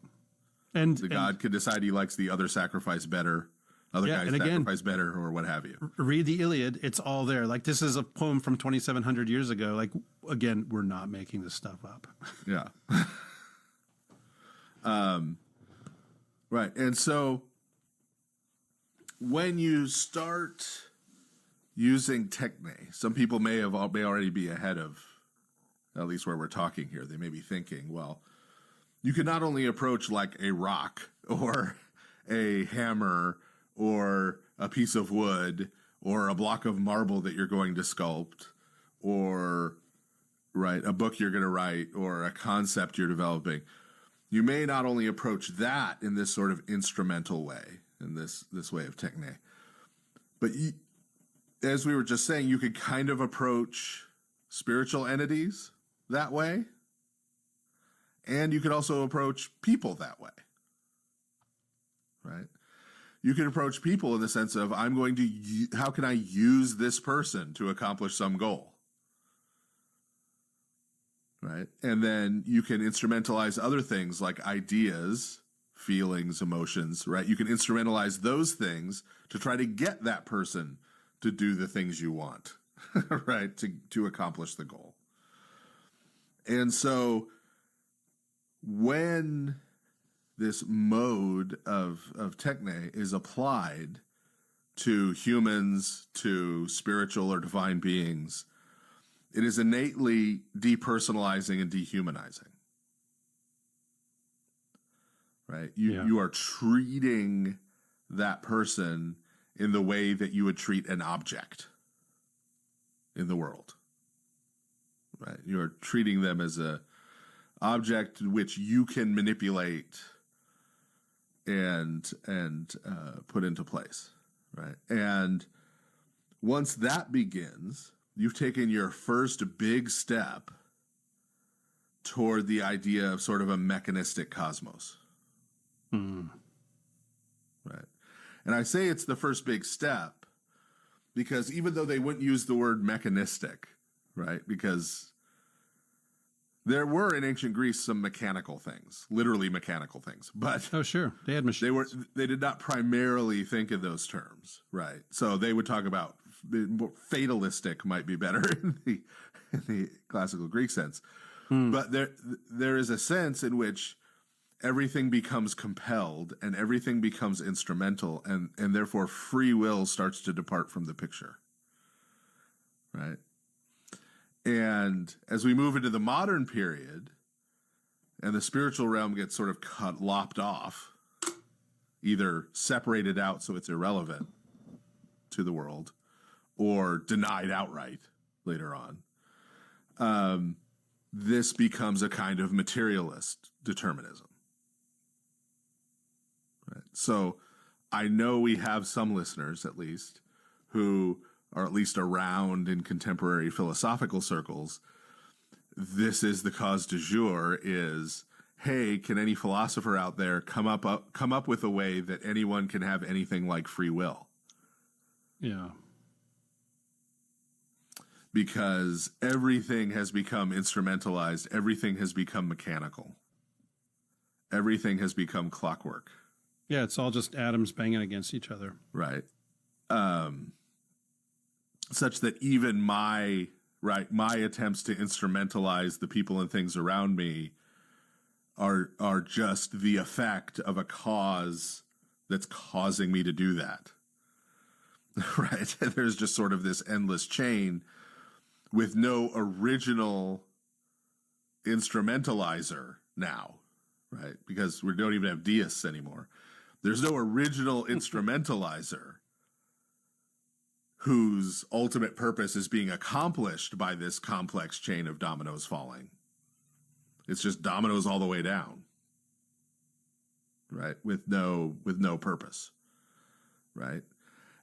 And the god can decide he likes the other sacrifice better, other guys sacrifice better, or what have you. Read the Iliad. It's all there. Like, this is a poem from 2,700 years ago. Like, again, we're not making this stuff up. Yeah. Right. And so when you start using techne, some people may already be ahead of at least where we're talking here. They may be thinking, well, you can not only approach like a rock or a hammer or a piece of wood or a block of marble that you're going to sculpt or a book you're going to write or a concept you're developing. You may not only approach that in this sort of instrumental way, in this way of techne, but as we were just saying, you could kind of approach spiritual entities that way, and you could also approach people that way, right? You can approach people in the sense of, how can I use this person to accomplish some goal? Right. And then you can instrumentalize other things like ideas, feelings, emotions, right? You can instrumentalize those things to try to get that person to do the things you want, right? To accomplish the goal. And so when this mode of techne is applied to humans, to spiritual or divine beings, it is innately depersonalizing and dehumanizing, right? You are treating that person in the way that you would treat an object in the world, right? You are treating them as a object which you can manipulate and put into place, right? And once that begins, you've taken your first big step toward the idea of sort of a mechanistic cosmos. Mm. Right. And I say it's the first big step because even though they wouldn't use the word mechanistic, right? Because there were in ancient Greece some mechanical things, literally mechanical things, but oh, sure, they had machines. They did not primarily think in those terms, right? So they would talk about fatalistic might be better in the classical Greek sense, but there is a sense in which everything becomes compelled and everything becomes instrumental, and therefore free will starts to depart from the picture, right? And as we move into the modern period and the spiritual realm gets sort of lopped off, either separated out so it's irrelevant to the world or denied outright later on, this becomes a kind of materialist determinism. Right? So I know we have some listeners, at least, who are at least around in contemporary philosophical circles. This is the cause du jour is, hey, can any philosopher out there come up with a way that anyone can have anything like free will? Yeah. Because everything has become instrumentalized. Everything has become mechanical. Everything has become clockwork. Yeah, it's all just atoms banging against each other. Right. Such that even my attempts to instrumentalize the people and things around me are just the effect of a cause that's causing me to do that. Right. And there's just sort of this endless chain with no original instrumentalizer now, right? Because we don't even have deists anymore. There's no original instrumentalizer whose ultimate purpose is being accomplished by this complex chain of dominoes falling. It's just dominoes all the way down. right? With no purpose, right?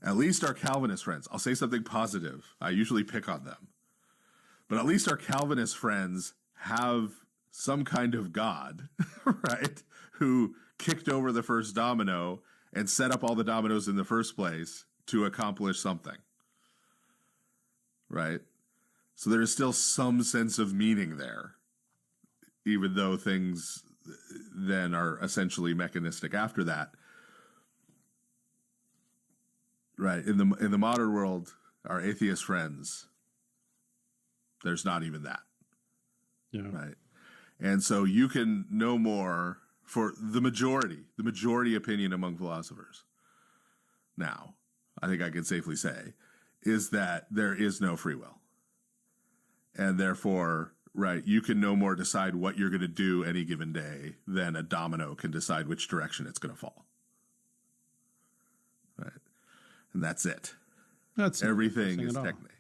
At least our Calvinist friends, I'll say something positive. I usually pick on them. But at least our Calvinist friends have some kind of God, right? Who kicked over the first domino and set up all the dominoes in the first place to accomplish something, right? So there is still some sense of meaning there, even though things then are essentially mechanistic after that. Right. In the modern world, our atheist friends, there's not even that. Yeah. Right. And so you can no more for the majority opinion among philosophers. Now, I think I can safely say is that there is no free will. And therefore, right, you can no more decide what you're going to do any given day than a domino can decide which direction it's going to fall. Right. And that's it. That's everything is techne,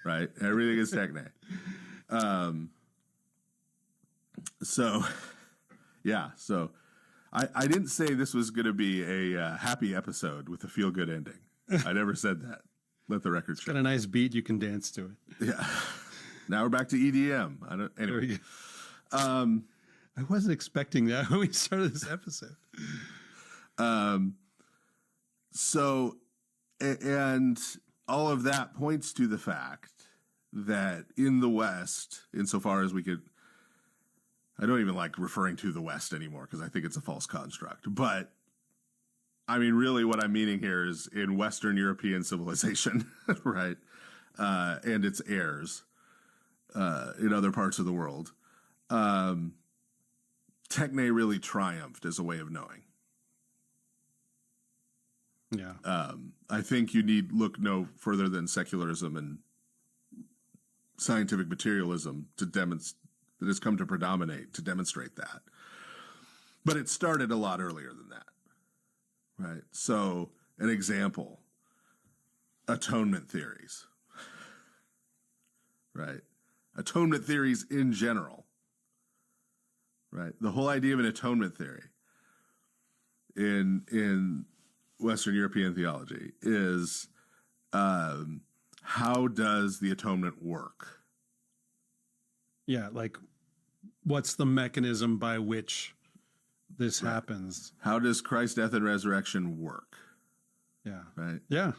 right? Everything is techne. So, yeah. So, I didn't say this was going to be a happy episode with a feel-good ending. I never said that. Let the record show. Got a nice beat. You can dance to it. Yeah. Now we're back to EDM. Anyway. I wasn't expecting that when we started this episode. So, and all of that points to the fact that in the West, insofar as we could, I don't even like referring to the West anymore because I think it's a false construct. But I mean, really what I'm meaning here is in Western European civilization, right? And its heirs in other parts of the world. Techne really triumphed as a way of knowing. Yeah. I think you need look no further than secularism and scientific materialism to demonstrate that has come to predominate to demonstrate that. But it started a lot earlier than that, right? So an example, atonement theories, right? Atonement theories in general, right? The whole idea of an atonement theory in Western European theology is how does the atonement work? Yeah, like what's the mechanism by which this happens? How does Christ's death and resurrection work? Yeah. Right? Yeah.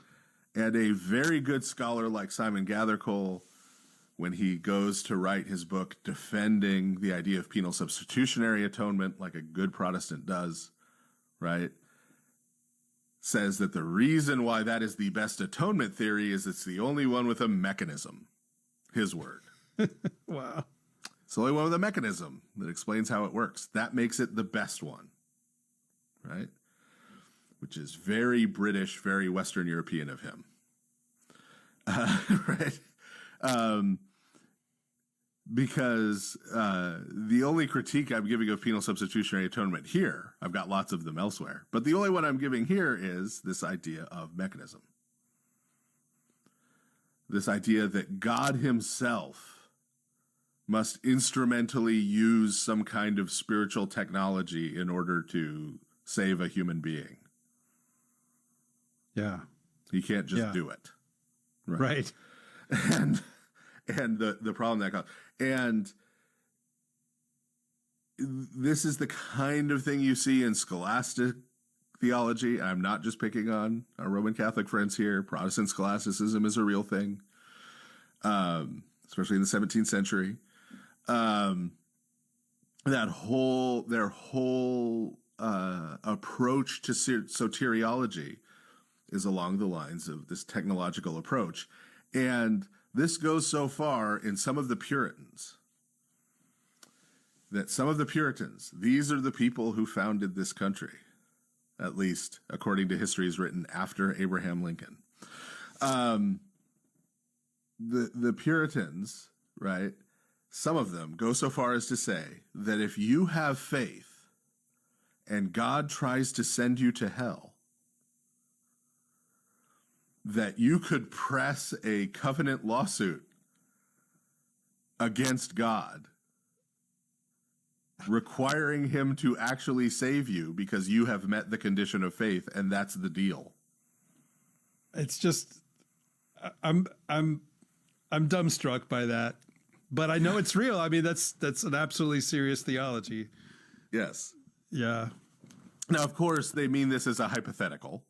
And a very good scholar like Simon Gathercole, when he goes to write his book defending the idea of penal substitutionary atonement, like a good Protestant does, right, says that the reason why that is the best atonement theory is it's the only one with a mechanism. His word. Wow. It's the only one with a mechanism that explains how it works. That makes it the best one, right? Which is very British, very Western European of him. Right? Because the only critique I'm giving of penal substitutionary atonement here, I've got lots of them elsewhere, but the only one I'm giving here is this idea of mechanism. This idea that God himself must instrumentally use some kind of spiritual technology in order to save a human being. Yeah. He can't just do it. Right. And the problem that comes. And this is the kind of thing you see in scholastic theology. I'm not just picking on our Roman Catholic friends here. Protestant scholasticism is a real thing, especially in the 17th century. Their whole approach to soteriology is along the lines of this technological approach. And this goes so far in some of the Puritans that these are the people who founded this country, at least according to histories written after Abraham Lincoln. The Puritans, right? Some of them go so far as to say that if you have faith and God tries to send you to hell, that you could press a covenant lawsuit against God requiring him to actually save you because you have met the condition of faith, and that's the deal. It's just, I'm dumbstruck by that, but I know it's real. I mean, that's an absolutely serious theology. Yes. Yeah. Now, of course, they mean this as a hypothetical.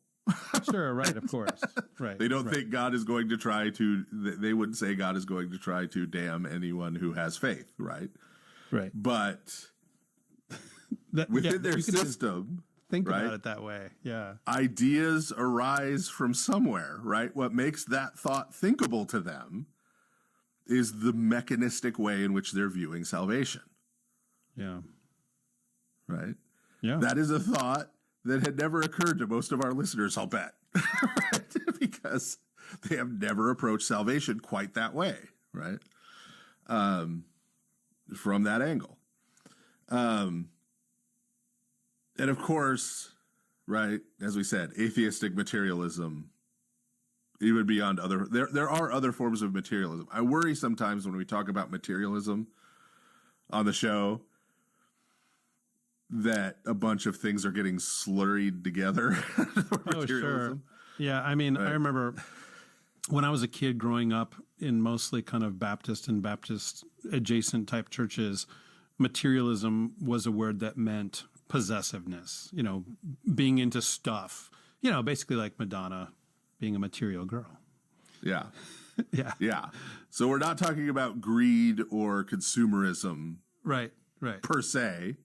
Sure, right, of course. Right. They don't think God is going to try to, they wouldn't say God is going to try to damn anyone who has faith, right? Right. But within their system, think about it that way. Yeah. Ideas arise from somewhere, right? What makes that thought thinkable to them is the mechanistic way in which they're viewing salvation. Yeah. Right? Yeah. That is a thought that had never occurred to most of our listeners, I'll bet. Right? Because they have never approached salvation quite that way, right? From that angle. And of course, right, as we said, atheistic materialism, even beyond other, there are other forms of materialism. I worry sometimes when we talk about materialism on the show that a bunch of things are getting slurried together. Oh, sure. Yeah, I mean, right. I remember when I was a kid growing up in mostly kind of Baptist and Baptist adjacent type churches, materialism was a word that meant possessiveness, you know, being into stuff, you know, basically like Madonna being a material girl. Yeah. Yeah. Yeah. So we're not talking about greed or consumerism. Right. Per se.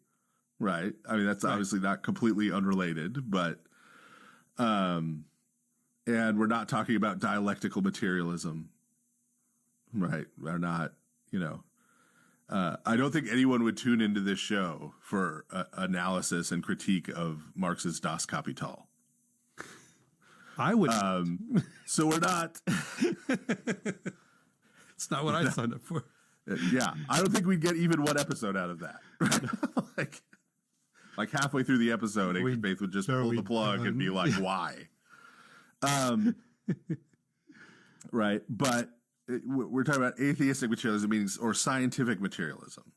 Right. I mean, that's obviously not completely unrelated, but, and we're not talking about dialectical materialism. Right. We're not, you know, I don't think anyone would tune into this show for analysis and critique of Marx's Das Kapital. I would. So we're not. It's not what I signed up for. Yeah, I don't think we'd get even one episode out of that. like halfway through the episode, Ancient Faith would just pull the plug and be like, "Why?" Right, but we're talking about atheistic materialism, means or scientific materialism.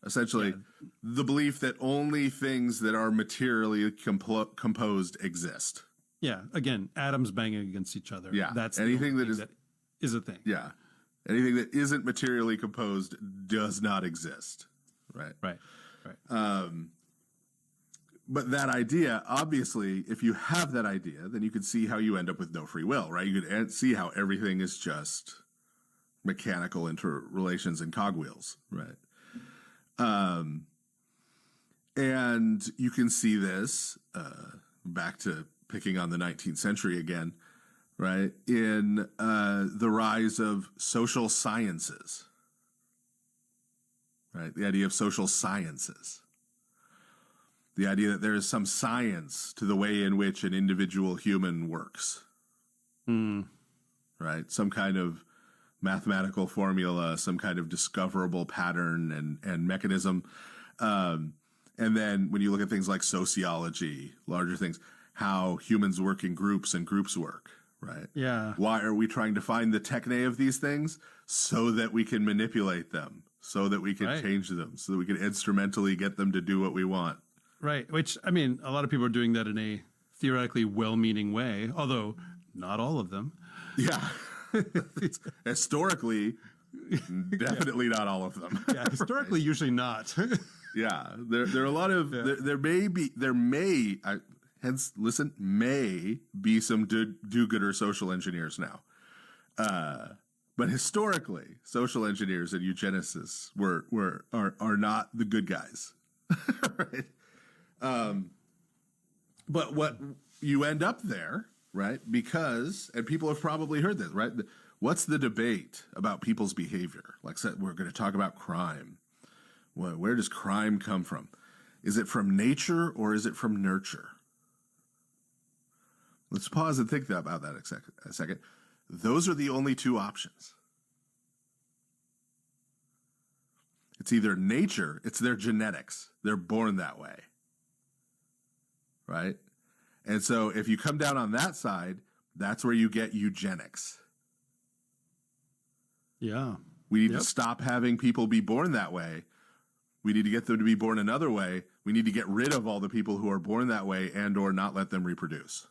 Essentially, the belief that only things that are materially composed exist. Yeah. Again, atoms banging against each other. Yeah. That's anything that is a thing. Yeah. Anything that isn't materially composed does not exist. Right. Right. But that idea, obviously, if you have that idea, then you can see how you end up with no free will, right? You could see how everything is just mechanical interrelations and cogwheels, right? And you can see this, back to picking on the 19th century again, right? In the rise of social sciences, right? The idea of social sciences. The idea that there is some science to the way in which an individual human works, right? Some kind of mathematical formula, some kind of discoverable pattern and mechanism. And then when you look at things like sociology, larger things, how humans work in groups and groups work, right? Yeah. Why are we trying to find the techne of these things? So that we can manipulate them, so that we can change them, so that we can instrumentally get them to do what we want. Right. Which, I mean, a lot of people are doing that in a theoretically well-meaning way, although not all of them. Yeah. Historically, definitely not all of them. Yeah, historically, usually not. Yeah. There are a lot of, there may be some do-gooder social engineers now. But historically, social engineers and eugenicists are not the good guys. Right. But what you end up there, right? Because, and people have probably heard this, right? What's the debate about people's behavior? Like I said, we're going to talk about crime. Where does crime come from? Is it from nature or is it from nurture? Let's pause and think about that a second. Those are the only two options. It's either nature, it's their genetics. They're born that way. Right? And so if you come down on that side, that's where you get eugenics. Yeah. We need to stop having people be born that way. We need to get them to be born another way. We need to get rid of all the people who are born that way and or not let them reproduce.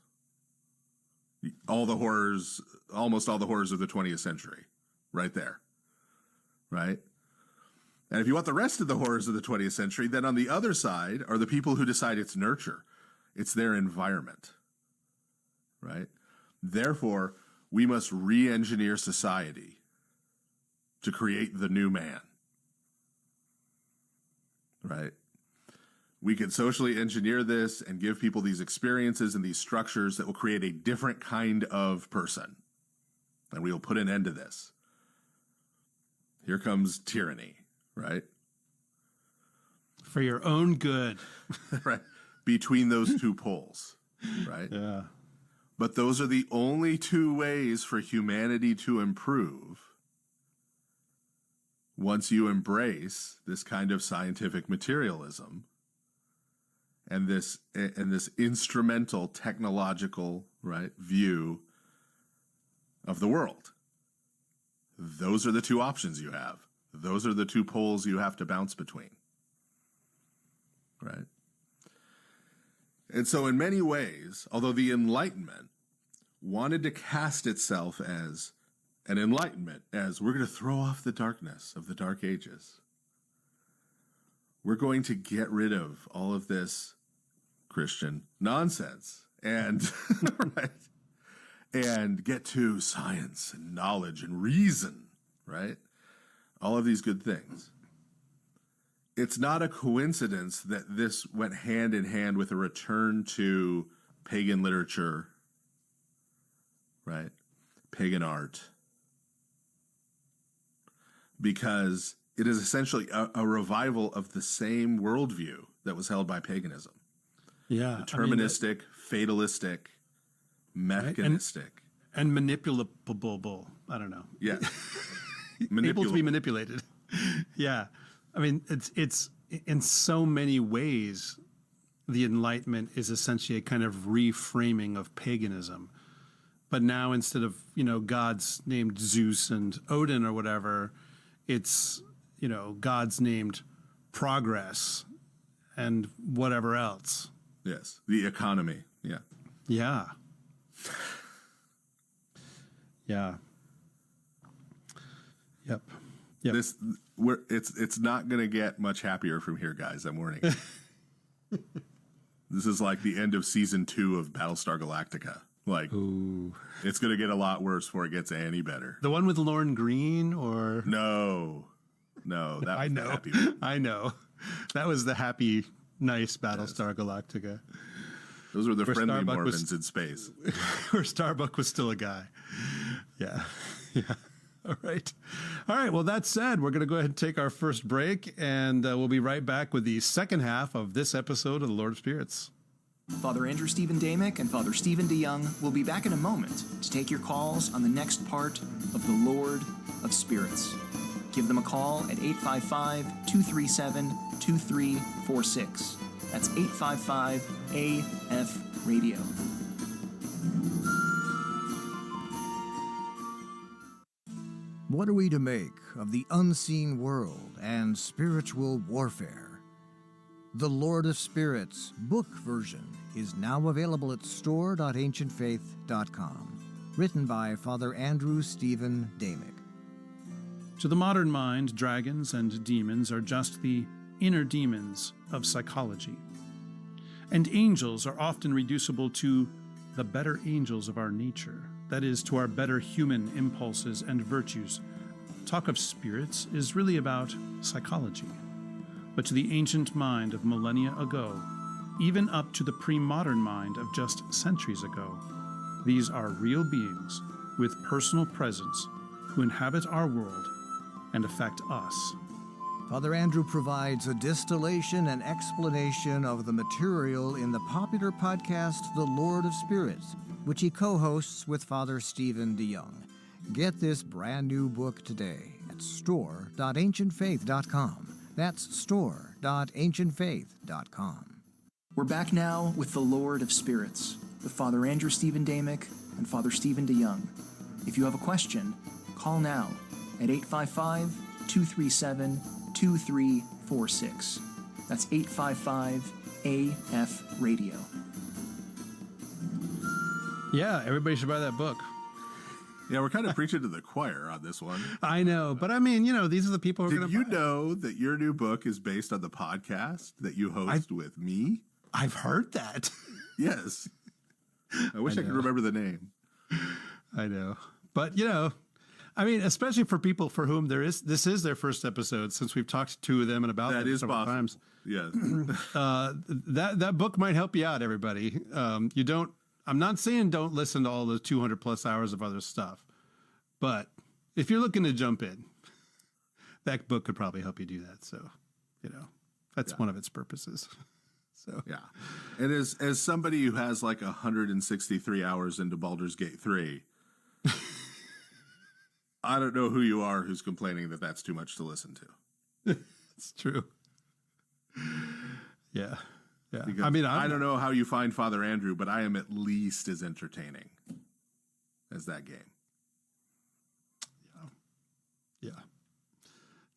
Almost all the horrors of the 20th century, right there, right? And if you want the rest of the horrors of the 20th century, then on the other side are the people who decide it's nurture. It's their environment, right? Therefore, we must re-engineer society to create the new man, right? We can socially engineer this and give people these experiences and these structures that will create a different kind of person. And we will put an end to this. Here comes tyranny, right? For your own good. Right. Between those two poles, right? Yeah. But those are the only two ways for humanity to improve once you embrace this kind of scientific materialism and this instrumental technological, right, view of the world. Those are the two options you have. Those are the two poles you have to bounce between, right? And so in many ways, although the Enlightenment wanted to cast itself as an enlightenment, as we're going to throw off the darkness of the Dark Ages, we're going to get rid of all of this Christian nonsense and right, and get to science and knowledge and reason, right? All of these good things. It's not a coincidence that this went hand in hand with a return to pagan literature, right? Pagan art. Because it is essentially a revival of the same worldview that was held by paganism. Yeah. Deterministic, fatalistic, mechanistic. Right? And manipulable. I don't know. Yeah. Able to be manipulated. Yeah. I mean, it's in so many ways, the Enlightenment is essentially a kind of reframing of paganism. But now instead of, gods named Zeus and Odin or whatever, it's, gods named progress and whatever else. Yes. The economy. Yeah. Yeah. Yeah. Yep. Yep. It's not going to get much happier from here, guys. I'm warning you. This is like the end of season 2 of Battlestar Galactica. Like, ooh. It's going to get a lot worse before it gets any better. The one with Lorne Greene, or no, that was the happy one. I know, that was the happy, nice Battlestar Galactica. Those were the where friendly Starbuck Mormons in space. Where Starbuck was still a guy. Yeah. All right. Well, that said, we're going to go ahead and take our first break, and we'll be right back with the second half of this episode of the Lord of Spirits. Father Andrew Stephen Damick and Father Stephen DeYoung will be back in a moment to take your calls on the next part of the Lord of Spirits. Give them a call at 855-237-2346. That's 855-AF-RADIO. What are we to make of the unseen world and spiritual warfare? The Lord of Spirits book version is now available at store.ancientfaith.com. Written by Father Andrew Stephen Damick. To the modern mind, dragons and demons are just the inner demons of psychology. And angels are often reducible to the better angels of our nature, that is, to our better human impulses and virtues. Talk of spirits is really about psychology. But to the ancient mind of millennia ago, even up to the pre-modern mind of just centuries ago, these are real beings with personal presence who inhabit our world and affect us. Father Andrew provides a distillation and explanation of the material in the popular podcast, The Lord of Spirits, which he co-hosts with Father Stephen DeYoung. Get this brand new book today at store.ancientfaith.com. That's store.ancientfaith.com. We're back now with the Lord of Spirits, with Father Andrew Stephen Damick and Father Stephen DeYoung. If you have a question, call now at 855-237-2346. 855-2346. That's 855-AF-RADIO. Yeah, everybody should buy that book. Yeah, we're kind of preaching to the choir on this one. I know, but I mean, these are the people who are going to Did you know that your new book is based on the podcast that you host with me? I've heard that. Yes. I wish I could remember the name. I know. But, I mean, especially for people for whom this is their first episode, since we've talked to two of them and about that them is several possible. times. Yes. That book might help you out, everybody. I'm not saying don't listen to all the 200 plus hours of other stuff, but if you're looking to jump in, that book could probably help you do that. So, that's one of its purposes. So, yeah. And as somebody who has like 163 hours into Baldur's Gate 3, I don't know who you are who's complaining that that's too much to listen to. It's true. Yeah. Yeah. Because I don't know how you find Father Andrew, but I am at least as entertaining as that game. Yeah.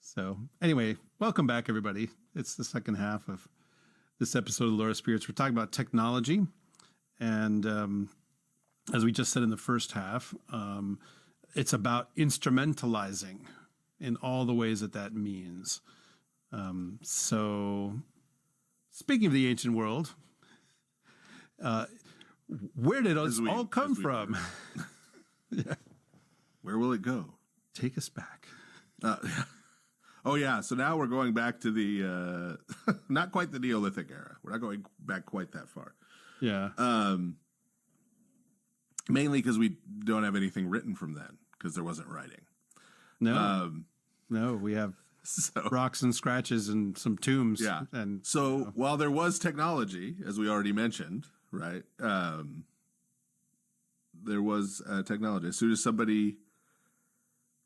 So anyway, welcome back, everybody. It's the second half of this episode of the Lord of Spirits. We're talking about technology. And as we just said in the first half, it's about instrumentalizing in all the ways that means. So speaking of the ancient world, where did it all come from? Yeah. Where will it go? Take us back. Oh, yeah. So now we're going back to the, not quite the Neolithic era. We're not going back quite that far. Yeah. Mainly because we don't have anything written from then, because there wasn't writing. No. No, we have rocks and scratches and some tombs. Yeah. And so while there was technology, as we already mentioned, right, there was technology. As soon as somebody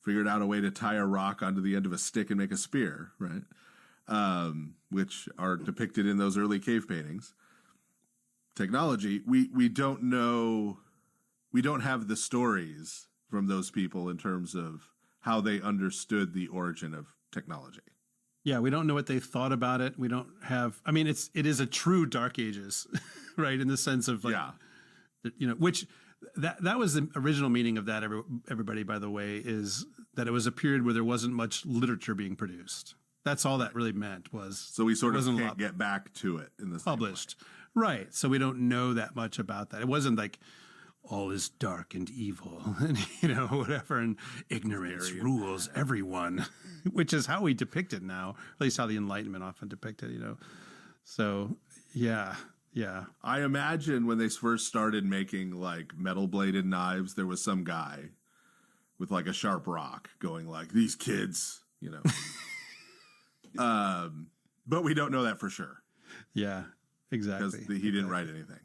figured out a way to tie a rock onto the end of a stick and make a spear, right, which are depicted in those early cave paintings, technology, we don't know, we don't have the stories from those people in terms of how they understood the origin of technology. Yeah, we don't know what they thought about it. We don't have, I mean, it is a true Dark Ages, right? In the sense of like, which that was the original meaning of that, everybody, by the way, is that it was a period where there wasn't much literature being produced. That's all that really meant was. So we sort of can't get back to it in the published. Right. So we don't know that much about that. It wasn't like all is dark and evil and, whatever, and ignorance rules everyone, which is how we depict it now, at least how the Enlightenment often depicted, So, yeah. Yeah. I imagine when they first started making like metal bladed knives, there was some guy with like a sharp rock going like, these kids, but we don't know that for sure. Yeah, exactly. Because he didn't write anything.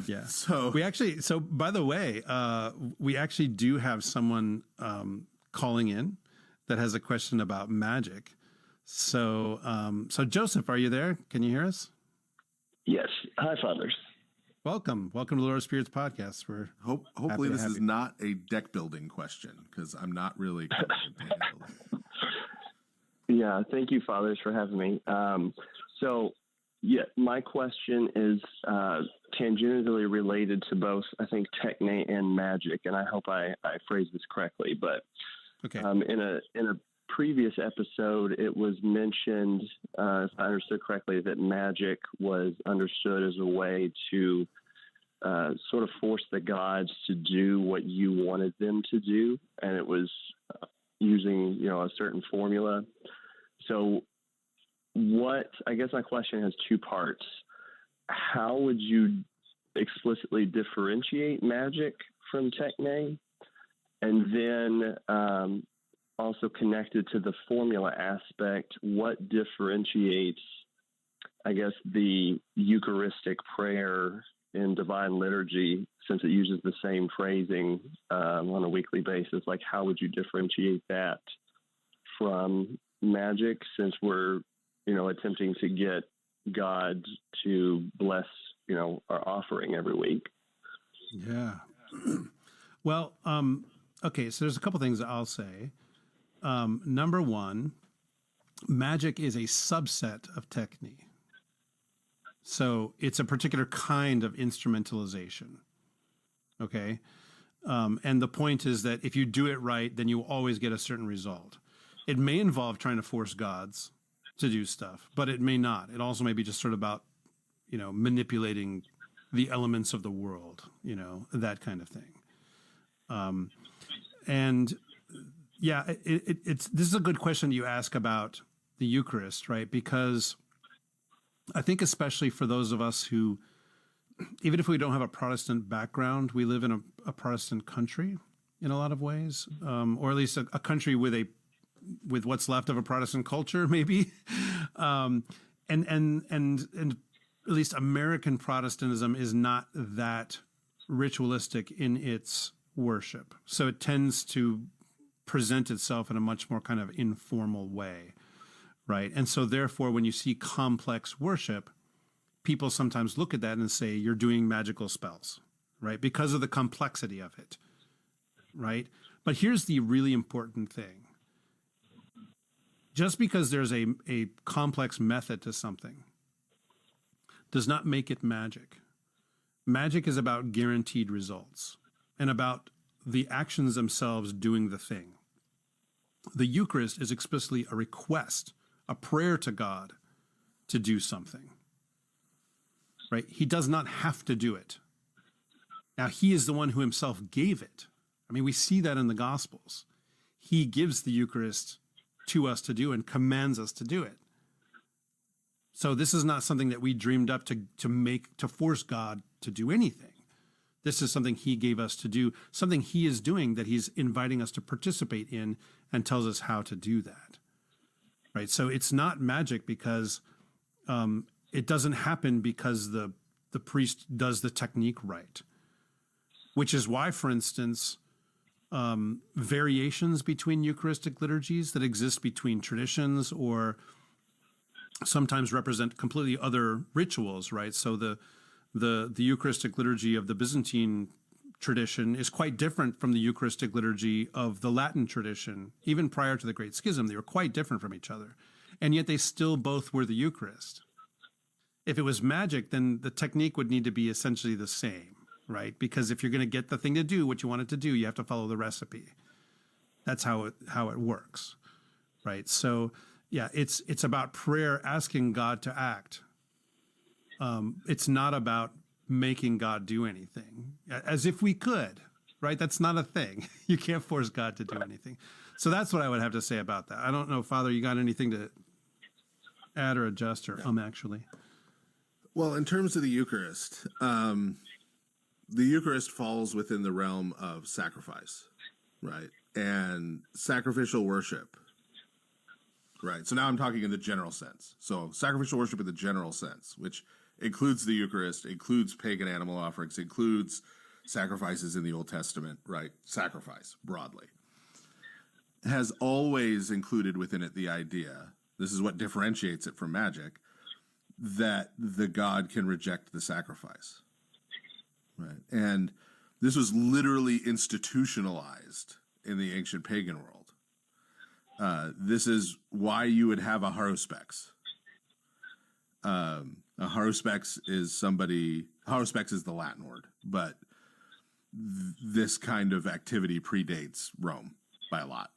Yeah. So by the way, we actually do have someone calling in that has a question about magic. So Joseph, are you there? Can you hear us? Yes. Hi, fathers. Welcome to the Lord of Spirits podcast. We're hopefully this is not a deck building question, because I'm not really. Yeah. Thank you, fathers, for having me. My question is tangentially related to both, I think, techne and magic, and I hope I phrase this correctly. But okay. In a previous episode, it was mentioned, if I understood correctly, that magic was understood as a way to sort of force the gods to do what you wanted them to do, and it was using a certain formula. So I guess my question has two parts. How would you explicitly differentiate magic from techne? And then also connected to the formula aspect, what differentiates, I guess, the Eucharistic prayer in Divine Liturgy, since it uses the same phrasing on a weekly basis? Like, how would you differentiate that from magic, since we're attempting to get God to bless, our offering every week? Yeah. Well, okay. So there's a couple things I'll say. Number one, magic is a subset of techne. So it's a particular kind of instrumentalization. Okay? And the point is that if you do it right, then you will always get a certain result. It may involve trying to force gods to do stuff, but it may not. It also may be just sort of about, manipulating the elements of the world, that kind of thing. This is a good question you ask about the Eucharist, right? Because I think especially for those of us who, even if we don't have a Protestant background, we live in a Protestant country in a lot of ways, or at least a country with what's left of a Protestant culture, maybe, and at least American Protestantism is not that ritualistic in its worship, so it tends to present itself in a much more kind of informal way, right? And so therefore, when you see complex worship, people sometimes look at that and say, you're doing magical spells, right? Because of the complexity of it, right? But here's the really important thing. Just because there's a complex method to something does not make it magic. Magic is about guaranteed results and about the actions themselves doing the thing. The Eucharist is explicitly a request, a prayer to God to do something. Right? He does not have to do it. Now, he is the one who himself gave it. I mean, we see that in the Gospels. He gives the Eucharist to us to do and commands us to do it. So this is not something that we dreamed up to force God to do anything. This is something he gave us to do, something he is doing that he's inviting us to participate in and tells us how to do that. Right? So it's not magic because it doesn't happen because the priest does the technique right, which is why, for instance, variations between Eucharistic liturgies that exist between traditions or sometimes represent completely other rituals, right? So the Eucharistic liturgy of the Byzantine tradition is quite different from the Eucharistic liturgy of the Latin tradition. Even prior to the Great Schism, they were quite different from each other. And yet they still both were the Eucharist. If it was magic, then the technique would need to be essentially the same, right? Because if you're going to get the thing to do what you want it to do, you have to follow the recipe. That's how it works, right? So yeah, it's about prayer, asking God to act. It's not about making God do anything, as if we could, right? That's not a thing. You can't force God to do anything. So that's what I would have to say about that. I don't know, Father, you got anything to add or adjust or actually? Well, in terms of the Eucharist, the Eucharist falls within the realm of sacrifice, right? And sacrificial worship, right? So now I'm talking in the general sense. So sacrificial worship in the general sense, which includes the Eucharist, includes pagan animal offerings, includes sacrifices in the Old Testament, right? Sacrifice, broadly, has always included within it the idea, this is what differentiates it from magic, that the God can reject the sacrifice, right? And this was literally institutionalized in the ancient pagan world. This is why you would have a haruspex. A haruspex is haruspex is the Latin word, but this kind of activity predates Rome by a lot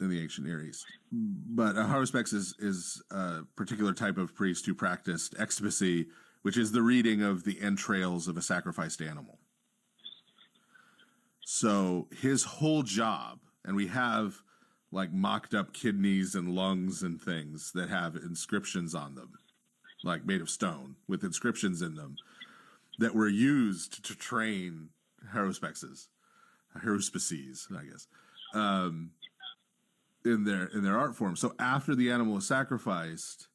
in the ancient Near East. But a haruspex is a particular type of priest who practiced extimacy, which is the reading of the entrails of a sacrificed animal. So his whole job, and we have like mocked up kidneys and lungs and things that have inscriptions on them, like made of stone with inscriptions in them that were used to train haruspices, I guess, in their art form. So after the animal was sacrificed,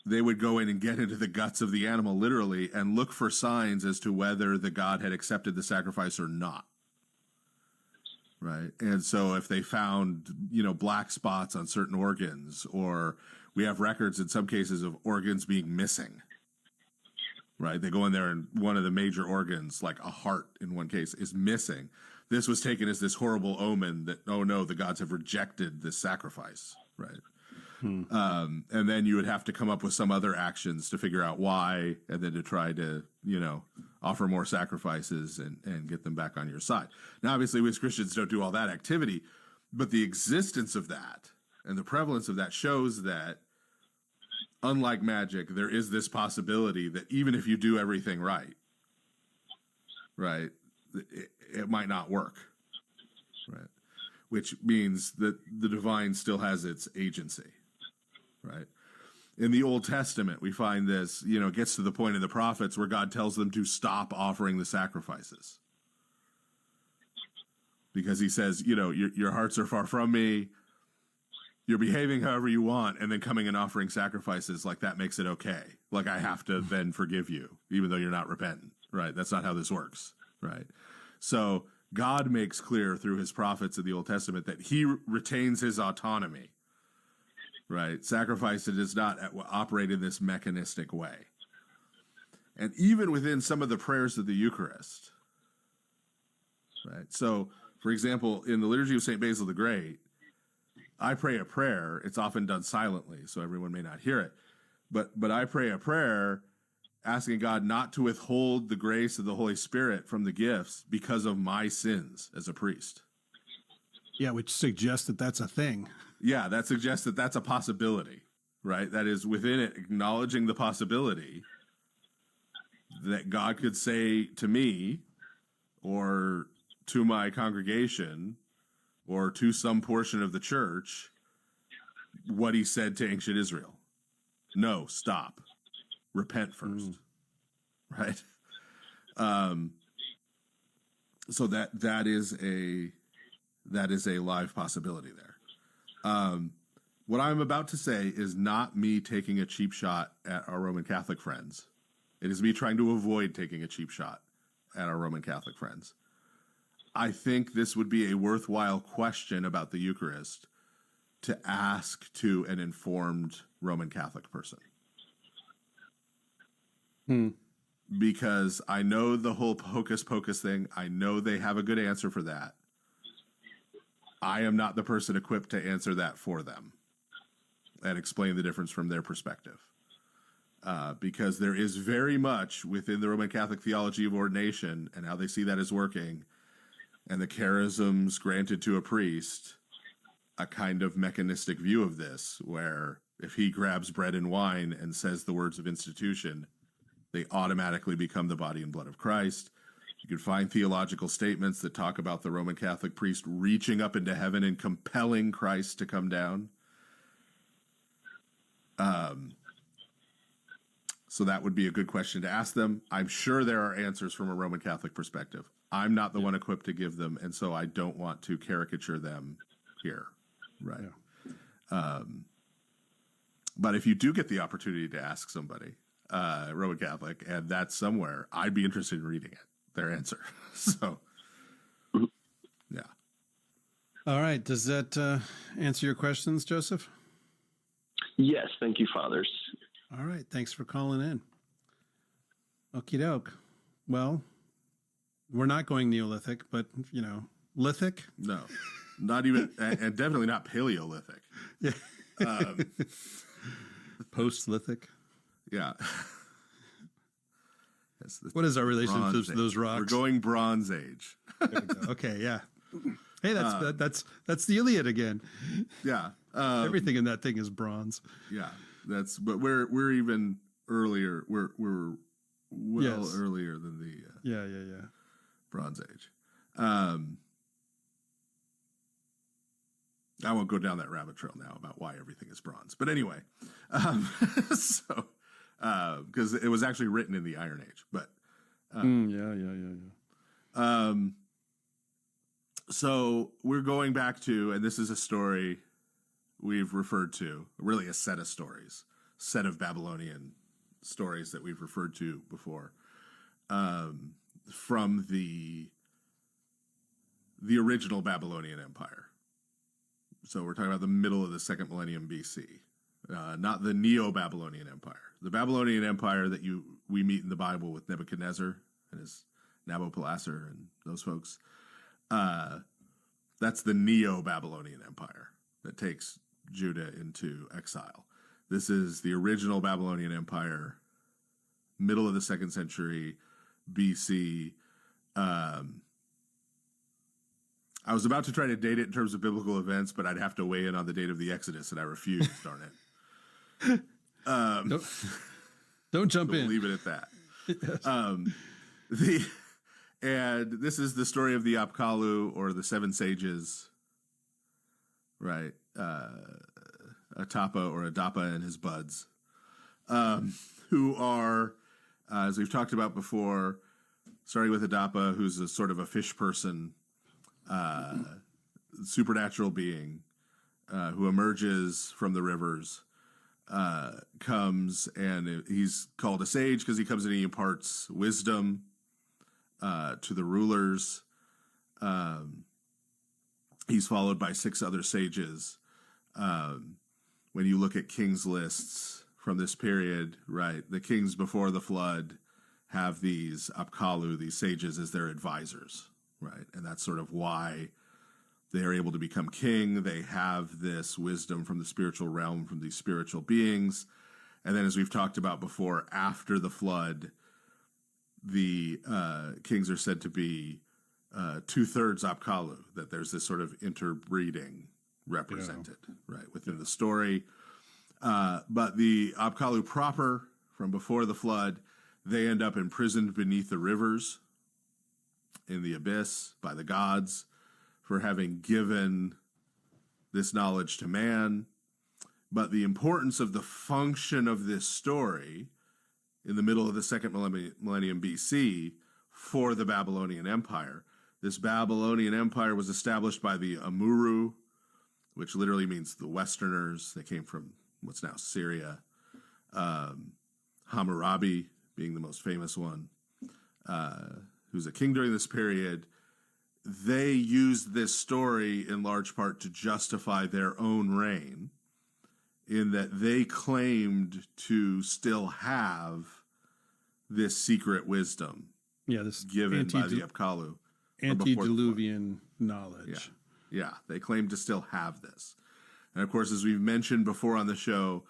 they would go in and get into the guts of the animal literally and look for signs as to whether the god had accepted the sacrifice or not. Right. And so if they found, black spots on certain organs, or we have records in some cases of organs being missing, right? They go in there and one of the major organs, like a heart in one case, is missing. this was taken as this horrible omen that, oh no, the gods have rejected this sacrifice, right? And then you would have to come up with some other actions to figure out why, and then to try to, offer more sacrifices and get them back on your side. Now, obviously, we as Christians don't do all that activity, but the existence of that and the prevalence of that shows that, unlike magic, there is this possibility that even if you do everything right, it might not work, right? Which means that the divine still has its agency, right? In the Old Testament, we find this, it gets to the point in the prophets where God tells them to stop offering the sacrifices. Because he says, your hearts are far from me, you're behaving however you want, and then coming and offering sacrifices, like that makes it okay. Like I have to then forgive you, even though you're not repentant, right? That's not how this works, right? So God makes clear through his prophets in the Old Testament that he retains his autonomy, right? Sacrifice does not operate in this mechanistic way. And even within some of the prayers of the Eucharist, right? So, for example, in the Liturgy of St. Basil the Great, I pray a prayer. It's often done silently, so everyone may not hear it. But I pray a prayer asking God not to withhold the grace of the Holy Spirit from the gifts because of my sins as a priest. Yeah, which suggests that that's a thing. Yeah, that suggests that that's a possibility, right? That is within it acknowledging the possibility that God could say to me or to my congregation or to some portion of the church what he said to ancient Israel. No, stop. Repent first. Right? So that is a live possibility there. What I'm about to say is not me taking a cheap shot at our Roman Catholic friends. It is me trying to avoid taking a cheap shot at our Roman Catholic friends. I think this would be a worthwhile question about the Eucharist to ask to an informed Roman Catholic person. Because I know the whole hocus pocus thing. I know they have a good answer for that. I am not the person equipped to answer that for them and explain the difference from their perspective. Because there is very much within the Roman Catholic theology of ordination and how they see that as working, and the charisms granted to a priest, a kind of mechanistic view of this, where if he grabs bread and wine and says the words of institution, they automatically become the body and blood of Christ. You can find theological statements that talk about the Roman Catholic priest reaching up into heaven and compelling Christ to come down. So that would be a good question to ask them. I'm sure there are answers from a Roman Catholic perspective. I'm not the one equipped to give them, and so I don't want to caricature them here. Right. Yeah. But if you do get the opportunity to ask somebody, Roman Catholic, and that's somewhere, I'd be interested in reading it, their answer. So, yeah. All right. Does that answer your questions, Joseph? Yes. Thank you, fathers. All right. Thanks for calling in. Okie doke. Well, we're not going Neolithic, but, lithic? No, not even, and definitely not Paleolithic. Yeah. Post-lithic? Yeah. What is our relationship to those rocks? We're going Bronze Age. Okay, yeah. Hey, that's the Iliad again. Yeah. Everything in that thing is bronze. Yeah. But we're even earlier. We're earlier than the yeah. Bronze Age. I won't go down that rabbit trail now about why everything is bronze. But anyway, because it was actually written in the Iron Age. But so we're going back to, and this is a story we've referred to, really a set of stories, set of Babylonian stories that we've referred to before, from the original Babylonian Empire. So we're talking about the middle of the second millennium BC, not the Neo-Babylonian Empire. The Babylonian Empire that we meet in the Bible with Nebuchadnezzar and his Nabopolassar and those folks, That's the Neo-Babylonian Empire that takes Judah into exile. This is the original Babylonian Empire, middle of the 2nd century BC. I was about to try to date it in terms of biblical events, but I'd have to weigh in on the date of the Exodus, and I refused, darn it. Don't jump We'll in. leave it at that. Yes. And this is the story of the Apkallu, or the 7 sages, right? Atapa or Adapa and his buds, who are, as we've talked about before, starting with Adapa, who's a sort of a fish person, supernatural being, who emerges from the rivers, comes, and he's called a sage because he comes and he imparts wisdom to the rulers. He's followed by 6 other sages. When you look at kings lists from this period, right, the kings before the flood have these Apkallu, these sages, as their advisors, right? And that's sort of why they are able to become king. They have this wisdom from the spiritual realm, from these spiritual beings. And then, as we've talked about before, after the flood, the kings are said to be 2/3 Apkallu, that there's this sort of interbreeding represented, right, within the story. But the Apkallu proper, from before the flood, they end up imprisoned beneath the rivers in the abyss by the gods for having given this knowledge to man. But the importance of the function of this story in the middle of the 2nd millennium BC for the Babylonian Empire. This Babylonian Empire was established by the Amurru, which literally means the Westerners. They came from what's now Syria. Hammurabi being the most famous one, who's a king during this period. They used this story in large part to justify their own reign, in that they claimed to still have this secret wisdom, this given by the Apkallu. Antediluvian knowledge. Yeah, they claim to still have this. And of course, as we've mentioned before on the show,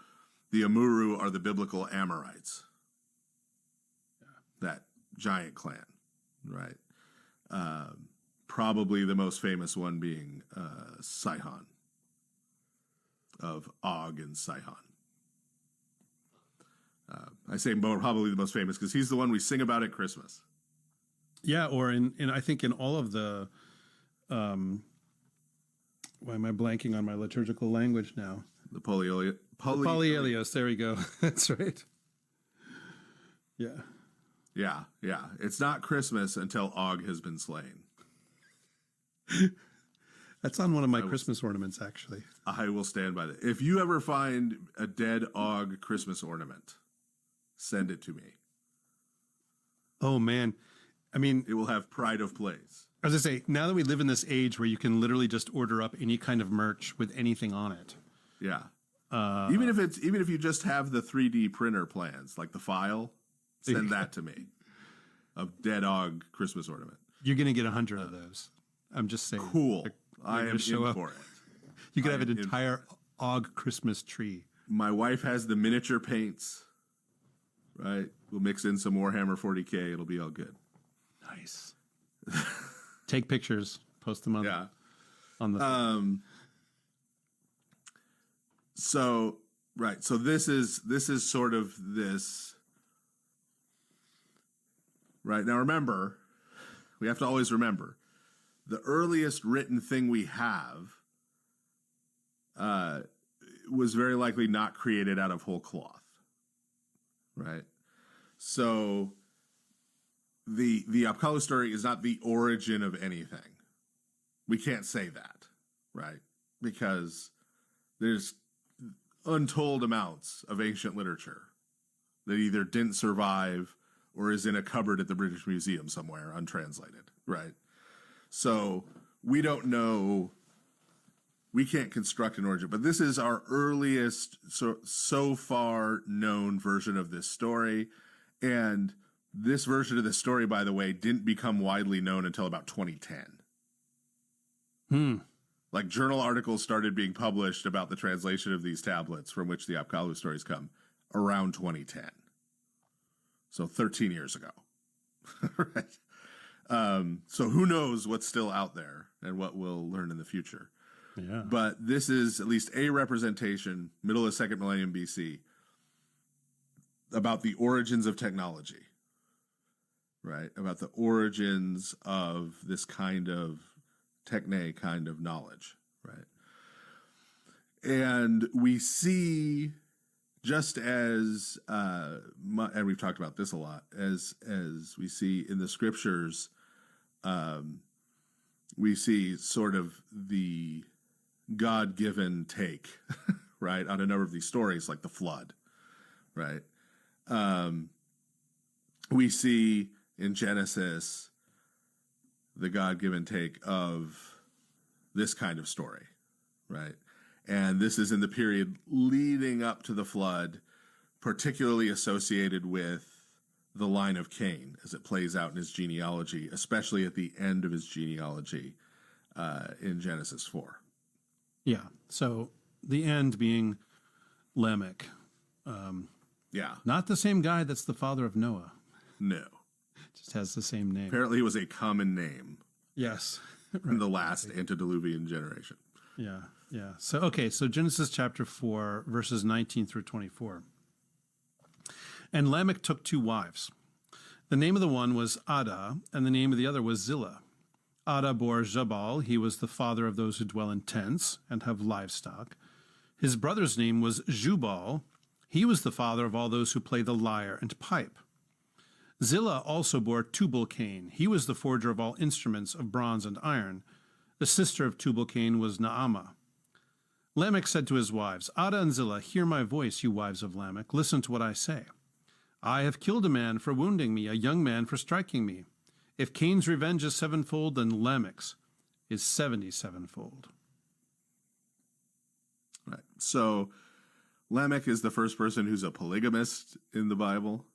the Amurru are the biblical Amorites. That giant clan, right? Probably the most famous one being Sihon, of Og and Sihon. I say probably the most famous because he's the one we sing about at Christmas. Yeah, or in I think in all of the, why am I blanking on my liturgical language now? The Polyelios. Polyelios, there we go. That's right. Yeah. Yeah. It's not Christmas until Og has been slain. That's on one of my Christmas ornaments, actually. I will stand by that. If you ever find a dead Og Christmas ornament, send it to me. Oh, man. I mean, it will have pride of place. As I say, now that we live in this age where you can literally just order up any kind of merch with anything on it. Yeah. Even if you just have the 3D printer plans, like the file, send that to me. A dead Og Christmas ornament. You're going to get 100 of those. I'm just saying. Cool. I am in for it. You could have an entire Og Christmas tree. My wife has the miniature paints, right? We'll mix in some Warhammer 40K. It'll be all good. Nice. Take pictures. Post them on the So right. So this is sort of this. Right. Now remember, we have to always remember, the earliest written thing we have was very likely not created out of whole cloth. Right. So the Apkallu story is not the origin of anything. We can't say that, right? Because there's untold amounts of ancient literature that either didn't survive or is in a cupboard at the British Museum somewhere, untranslated, right? So we don't know, we can't construct an origin, but this is our earliest so far known version of this story. And this version of the story, by the way, didn't become widely known until about 2010. Like journal articles started being published about the translation of these tablets from which the Apkallu stories come around 2010. So 13 years ago. Right. So who knows what's still out there and what we'll learn in the future. Yeah. But this is at least a representation, middle of second millennium BC, about the origins of technology, right? About the origins of this kind of techne kind of knowledge, right? And we see, just as, and we've talked about this a lot, as we see in the scriptures, we see sort of the God-given take, right, on a number of these stories, like the flood, right? We see in Genesis the God-given take of this kind of story, right? And this is in the period leading up to the flood, particularly associated with the line of Cain as it plays out in his genealogy, especially at the end of his genealogy in Genesis 4. Yeah. So the end being Lamech. Yeah. Not the same guy that's the father of Noah. No. Just has the same name. Apparently it was a common name Yes. in the last antediluvian generation. Yeah. Yeah. So, okay. So Genesis chapter 4, verses 19 through 24. And Lamech took 2 wives. The name of the one was Ada, and the name of the other was Zillah. Ada bore Jabal. He was the father of those who dwell in tents and have livestock. His brother's name was Jubal. He was the father of all those who play the lyre and pipe. Zillah also bore Tubal-Cain. He was the forger of all instruments of bronze and iron. The sister of Tubal-Cain was Naamah. Lamech said to his wives, Ada and Zillah, hear my voice, you wives of Lamech. Listen to what I say. I have killed a man for wounding me, a young man for striking me. If Cain's revenge is 7-fold, then Lamech's is 77-fold. Right. So Lamech is the first person who's a polygamist in the Bible.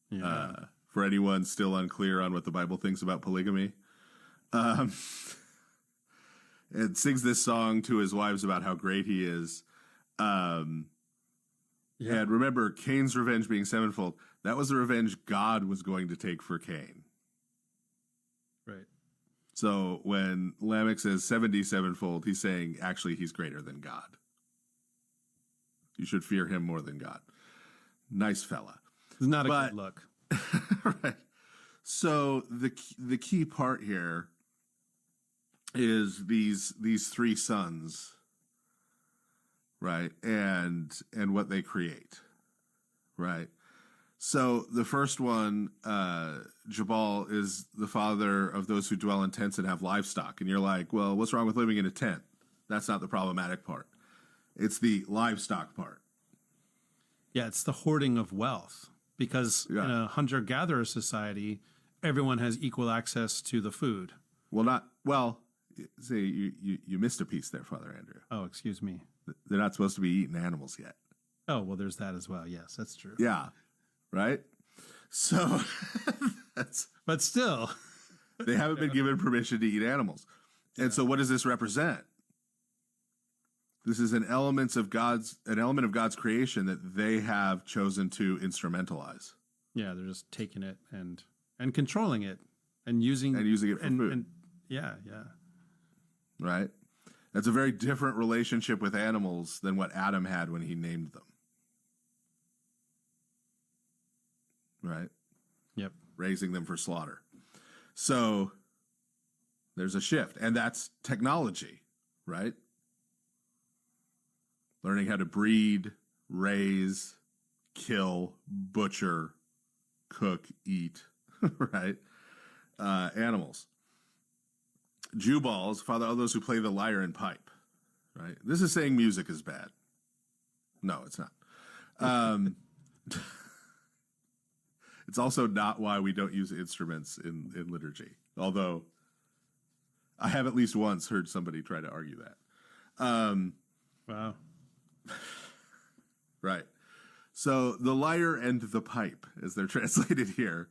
Yeah. For anyone still unclear on what the Bible thinks about polygamy. And sings this song to his wives about how great he is. And remember, Cain's revenge being 7-fold, that was the revenge God was going to take for Cain. Right. So when Lamech says 77-fold, he's saying actually he's greater than God. You should fear him more than God. Nice fella. It's not a good look. Right. So the key part here is these 3 sons, right? And what they create, right? So the first one, Jabal, is the father of those who dwell in tents and have livestock. And you're like, well, what's wrong with living in a tent? That's not the problematic part. It's the livestock part. Yeah, it's the hoarding of wealth. Because in a hunter-gatherer society, everyone has equal access to the food. See, you missed a piece there, Father Andrew. Oh, excuse me. They're not supposed to be eating animals yet. Oh, well, there's that as well. Yes, that's true. Yeah, right? So, But still. they haven't been given permission to eat animals. And so what does this represent? This is an element of God's creation that they have chosen to instrumentalize. Yeah, they're just taking it and controlling it and using it for food. Yeah. Right? That's a very different relationship with animals than what Adam had when he named them. Right? Yep. Raising them for slaughter. So there's a shift, and that's technology, right? Learning how to breed, raise, kill, butcher, cook, eat, right? Animals. Jubal is father of those who play the lyre and pipe, right? This is saying music is bad. No, it's not. It's also not why we don't use instruments in liturgy, although I have at least once heard somebody try to argue that. Wow. Right. So the lyre and the pipe, as they're translated here,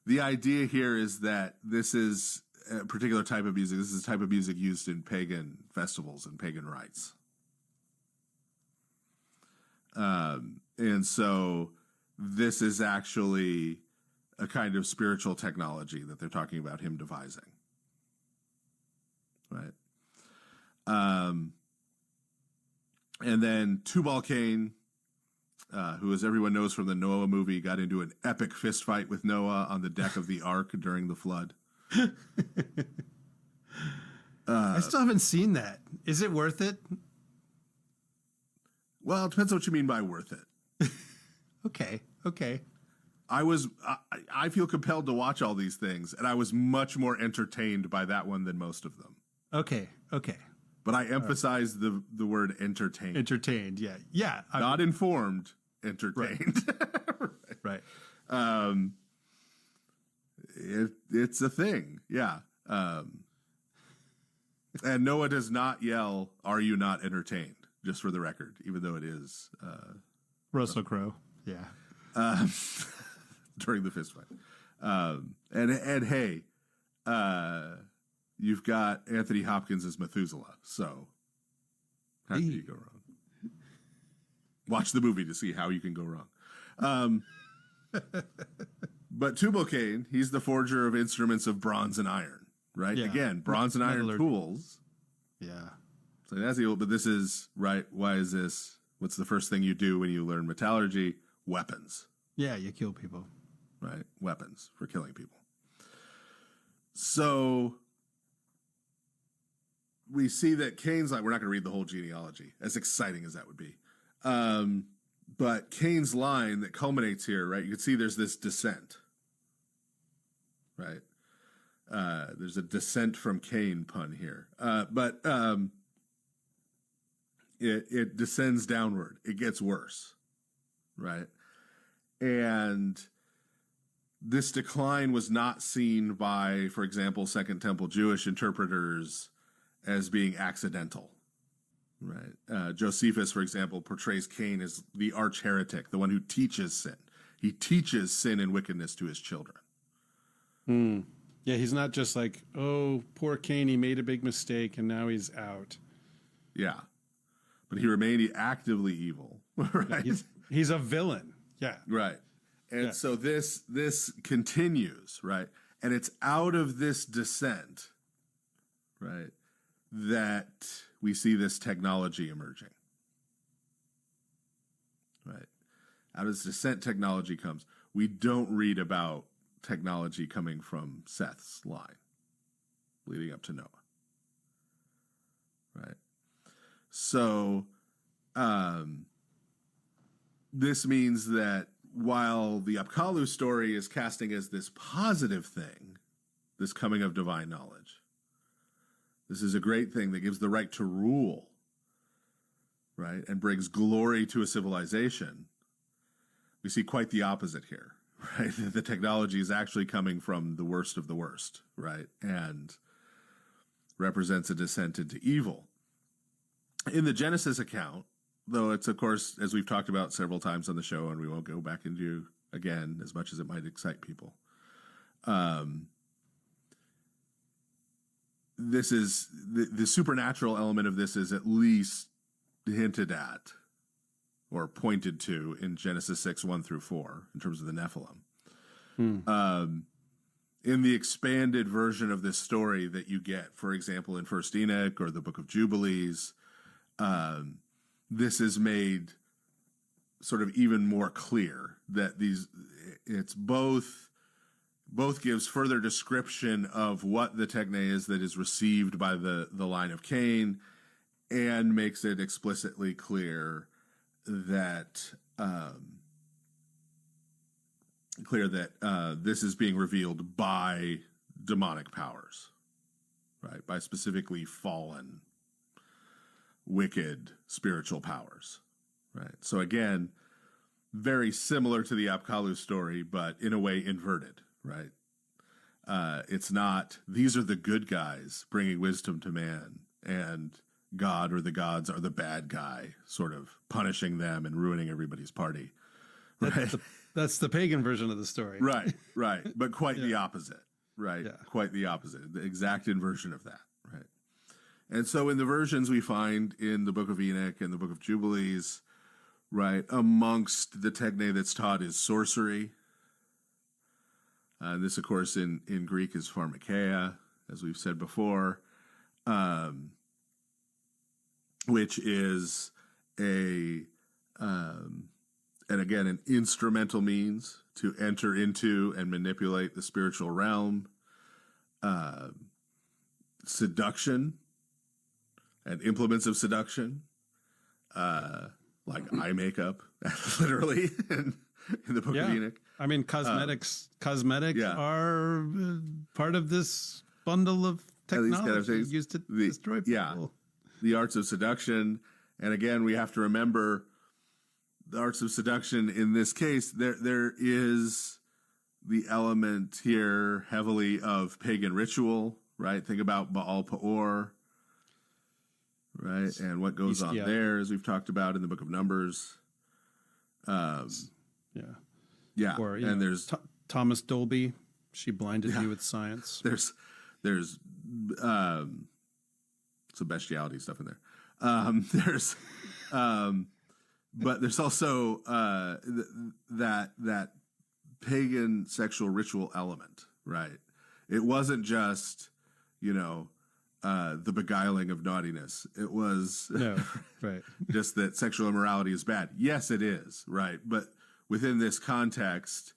the idea here is that this is a particular type of music. This is a type of music used in pagan festivals and pagan rites. And so this is actually a kind of spiritual technology that they're talking about him devising. Right. And then Tubal-Cain, who, as everyone knows from the Noah movie, got into an epic fist fight with Noah on the deck of the ark during the flood. I still haven't seen that. Is it worth it? Well, it depends on what you mean by worth it. Okay. I feel compelled to watch all these things, and I was much more entertained by that one than most of them. Okay. But I emphasize the word entertained. Entertained, yeah. Not informed, entertained. Right. It's a thing, yeah. And Noah does not yell, "Are you not entertained?" Just for the record, even though it is Russell Crowe, yeah. During the fist fight. And hey, you've got Anthony Hopkins as Methuselah, so how can you go wrong? Watch the movie to see how you can go wrong. But Tubal-Cain, he's the forger of instruments of bronze and iron, right? Yeah. Again, bronze and iron tools. Yeah. So that's evil, but this is, right, why is this? What's the first thing you do when you learn metallurgy? Weapons. Yeah, you kill people. Right? Weapons for killing people. So we see that Cain's line, we're not going to read the whole genealogy, as exciting as that would be. But Cain's line that culminates here, right? You can see there's this descent, right? There's a descent from Cain pun here. But it descends downward. It gets worse, right? And this decline was not seen by, for example, Second Temple Jewish interpreters as being accidental, right? Josephus, for example, portrays Cain as the arch heretic, the one who teaches sin. He teaches sin and wickedness to his children. Yeah, he's not just like, oh, poor Cain, he made a big mistake and now he's out. Yeah. But he remained actively evil, right? Yeah, he's a villain. Yeah. Right. And so this continues, right? And it's out of this descent, right, that we see this technology emerging. Right. Out of this descent, technology comes. We don't read about technology coming from Seth's line, leading up to Noah. Right. So this means that while the Apkallu story is casting as this positive thing, this coming of divine knowledge, this is a great thing that gives the right to rule, right, and brings glory to a civilization. We see quite the opposite here, right? The technology is actually coming from the worst of the worst, right, and represents a descent into evil. In the Genesis account, though it's, of course, as we've talked about several times on the show, and we won't go back into again as much as it might excite people, this is the supernatural element of this is at least hinted at or pointed to in Genesis 6:1-4 in terms of the Nephilim. In the expanded version of this story that you get, for example, in First Enoch or the Book of Jubilees, this is made sort of even more clear that it's both gives further description of what the techne is that is received by the line of Cain, and makes it explicitly clear that this is being revealed by demonic powers, right? By specifically fallen, wicked spiritual powers, right? So again, very similar to the Apkallu story, but in a way inverted, right? It's not, these are the good guys bringing wisdom to man, and God or the gods are the bad guy, sort of punishing them and ruining everybody's party. Right? That's the pagan version of the story. Right. But quite the opposite. right? Yeah. Quite the opposite, the exact inversion of that, right? And so in the versions we find in the Book of Enoch and the Book of Jubilees, right, amongst the techne that's taught is sorcery. This, of course, in Greek is pharmakeia, as we've said before, which is and again, an instrumental means to enter into and manipulate the spiritual realm. Seduction and implements of seduction, like eye makeup, literally, in the Book of Enoch. I mean, cosmetics are part of this bundle of technology kind of things. used to destroy people. Yeah, the arts of seduction. And again, we have to remember the arts of seduction in this case, there is the element here heavily of pagan ritual, right? Think about Baal Peor, right? And what goes on there, as we've talked about in the Book of Numbers. Yeah. Or, and there's Thomas Dolby. She blinded me with science. There's some bestiality stuff in there. But there's also that pagan sexual ritual element, right? It wasn't just, the beguiling of naughtiness. It was right. just that sexual immorality is bad. Yes, it is, right? But within this context,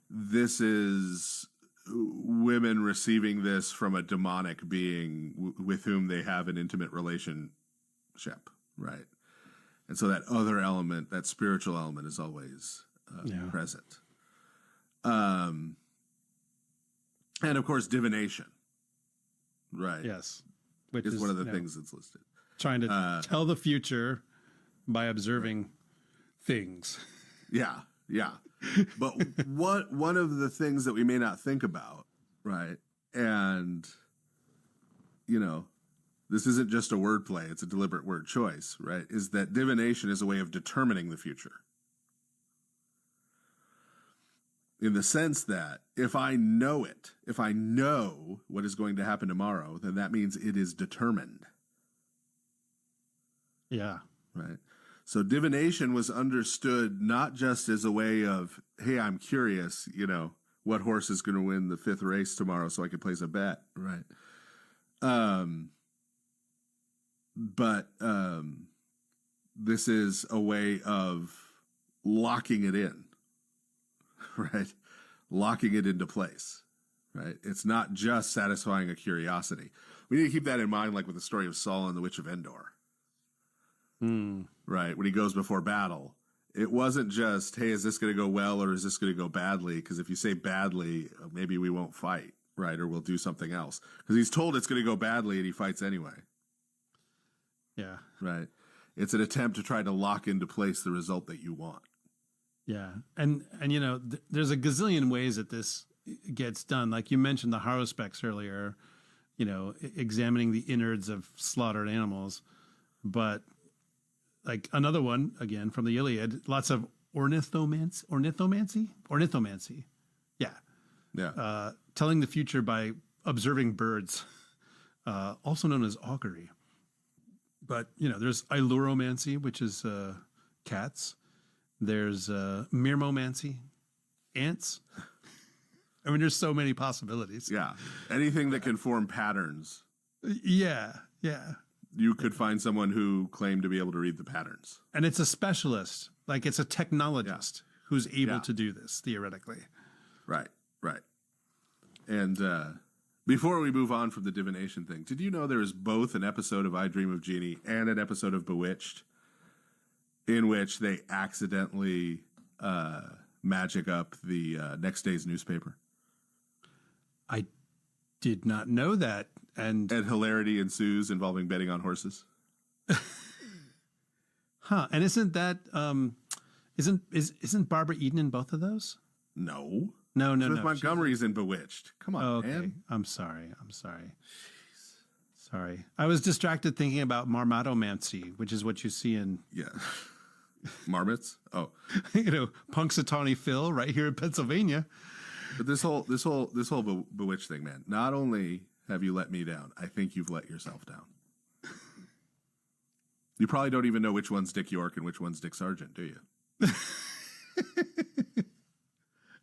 this is women receiving this from a demonic being with whom they have an intimate relationship, right? And so that other element, that spiritual element, is always present. And of course, divination, right? Yes, which is one of the things that's listed. Trying to tell the future by observing things. Yeah. But one of the things that we may not think about, right? And, this isn't just a word play, it's a deliberate word choice, right? Is that divination is a way of determining the future. In the sense that if I know what is going to happen tomorrow, then that means it is determined. Yeah. Right. So divination was understood not just as a way of, hey, I'm curious, what horse is going to win the 5th race tomorrow so I can place a bet, right? But this is a way of locking it in, right? Locking it into place, right? It's not just satisfying a curiosity. We need to keep that in mind, like with the story of Saul and the Witch of Endor. Right, when he goes before battle, it wasn't just, hey, is this going to go well or is this going to go badly? Because if you say badly, maybe we won't fight, right? Or we'll do something else. Because he's told it's going to go badly and he fights anyway. Yeah. Right. It's an attempt to try to lock into place the result that you want. Yeah. And there's a gazillion ways that this gets done. Like you mentioned the haruspex earlier, examining the innards of slaughtered animals. But like another one, again, from the Iliad, lots of ornithomancy. Yeah. Telling the future by observing birds, also known as augury. But, there's ailuromancy, which is cats. There's myrmomancy, ants. I mean, there's so many possibilities. Yeah. Anything that can form patterns. Yeah. You could find someone who claimed to be able to read the patterns. And it's a specialist, like it's a technologist who's able to do this, theoretically. Right. And before we move on from the divination thing, did you know there is both an episode of I Dream of Jeannie and an episode of Bewitched in which they accidentally magic up the next day's newspaper? I did not know that. And hilarity ensues involving betting on horses. And isn't that isn't Barbara Eden in both of those? No. No. Montgomery's in Bewitched. Come on, okay. man. I'm sorry. Sorry. I was distracted thinking about marmotomancy, which is what you see in Marmots? Oh. Punxsutawney Phil right here in Pennsylvania. But this whole bewitched thing, man. Not only have you let me down, I think you've let yourself down. You probably don't even know which one's Dick York and which one's Dick Sargent, do you?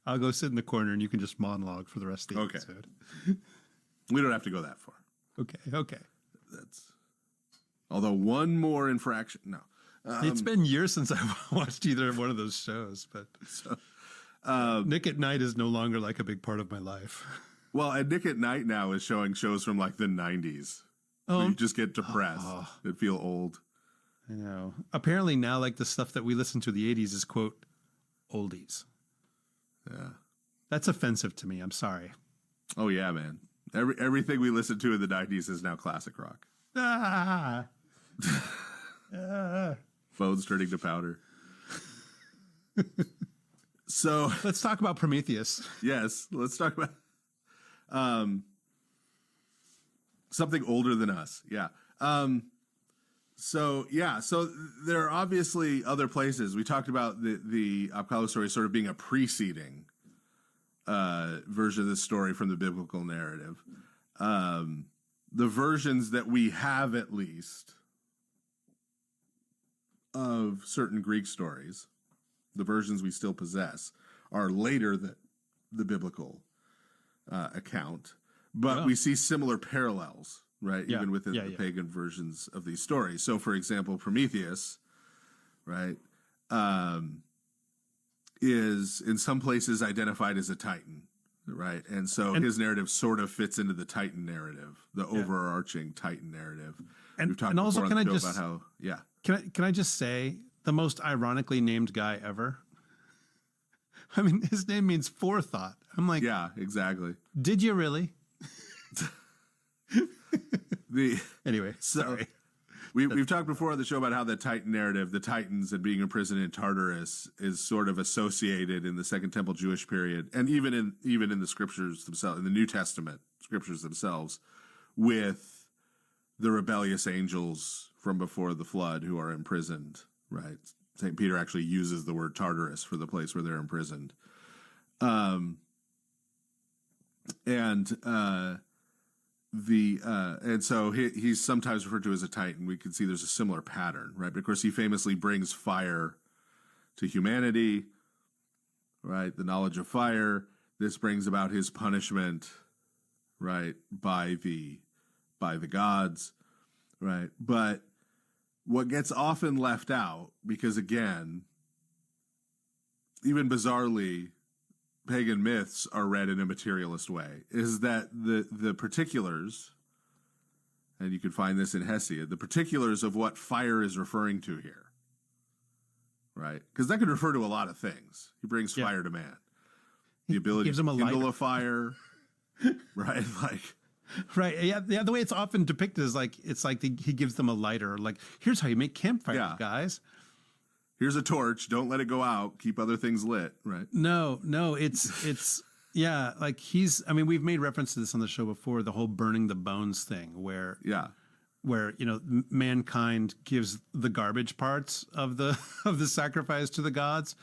I'll go sit in the corner and you can just monologue for the rest of the episode. We don't have to go that far. Okay. Although one more infraction. No. It's been years since I've watched either one of those shows, but Nick at Night is no longer like a big part of my life. Well, and Nick at Night now is showing shows from like the 90s. So you just get depressed and feel old. I know. Apparently now, like the stuff that we listen to in the 80s is, quote, oldies. Yeah. That's offensive to me. I'm sorry. Oh, yeah, man. Everything we listened to in the 90s is now classic rock. Phones turning to powder. So let's talk about Prometheus. Yes, let's talk about something older than us. Yeah. So there are obviously other places. We talked about the Apkallu story sort of being a preceding version of this story from the biblical narrative. The versions that we have, at least, of certain Greek stories, the versions we still possess, are later than the biblical account. But we see similar parallels, right? Yeah. Even within the pagan versions of these stories. So, for example, Prometheus, right, is in some places identified as a Titan, right? And so his narrative sort of fits into the Titan narrative, the overarching Titan narrative. We've talked before on the show about how, Can I just say, the most ironically named guy ever? I mean, his name means forethought. I'm like, yeah, exactly. Did you really? Anyway, so sorry. We've talked before on the show about how the Titan narrative, the Titans and being imprisoned in Tartarus, is sort of associated in the Second Temple Jewish period, and even in the scriptures themselves, in the New Testament scriptures themselves, with the rebellious angels from before the flood who are imprisoned. Right, St. Peter actually uses the word Tartarus for the place where they're imprisoned, and so he's sometimes referred to as a Titan. We can see there's a similar pattern, right? But of course, he famously brings fire to humanity, right? The knowledge of fire. This brings about his punishment, right, by the gods, right? But what gets often left out, because again, even bizarrely, pagan myths are read in a materialist way, is that the particulars, and you can find this in Hesiod, the particulars of what fire is referring to here, right? Because that could refer to a lot of things. He brings fire to man. The ability to kindle a fire, right? Right. Yeah. The way it's often depicted is he gives them a lighter. Like, here's how you make campfires, guys. Here's a torch. Don't let it go out. Keep other things lit. Right. No. It's like we've made reference to this on the show before, the whole burning the bones thing where mankind gives the garbage parts of the sacrifice to the gods.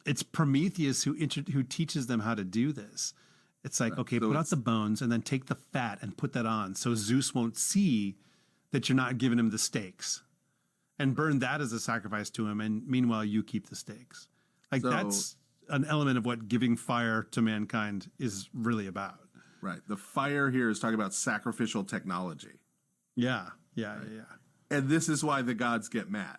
It's Prometheus who teaches them how to do this. It's like, okay, put out the bones and then take the fat and put that on so Zeus won't see that you're not giving him the steaks, and burn that as a sacrifice to him. And meanwhile, you keep the steaks. That's an element of what giving fire to mankind is really about. Right. The fire here is talking about sacrificial technology. Yeah. And this is why the gods get mad.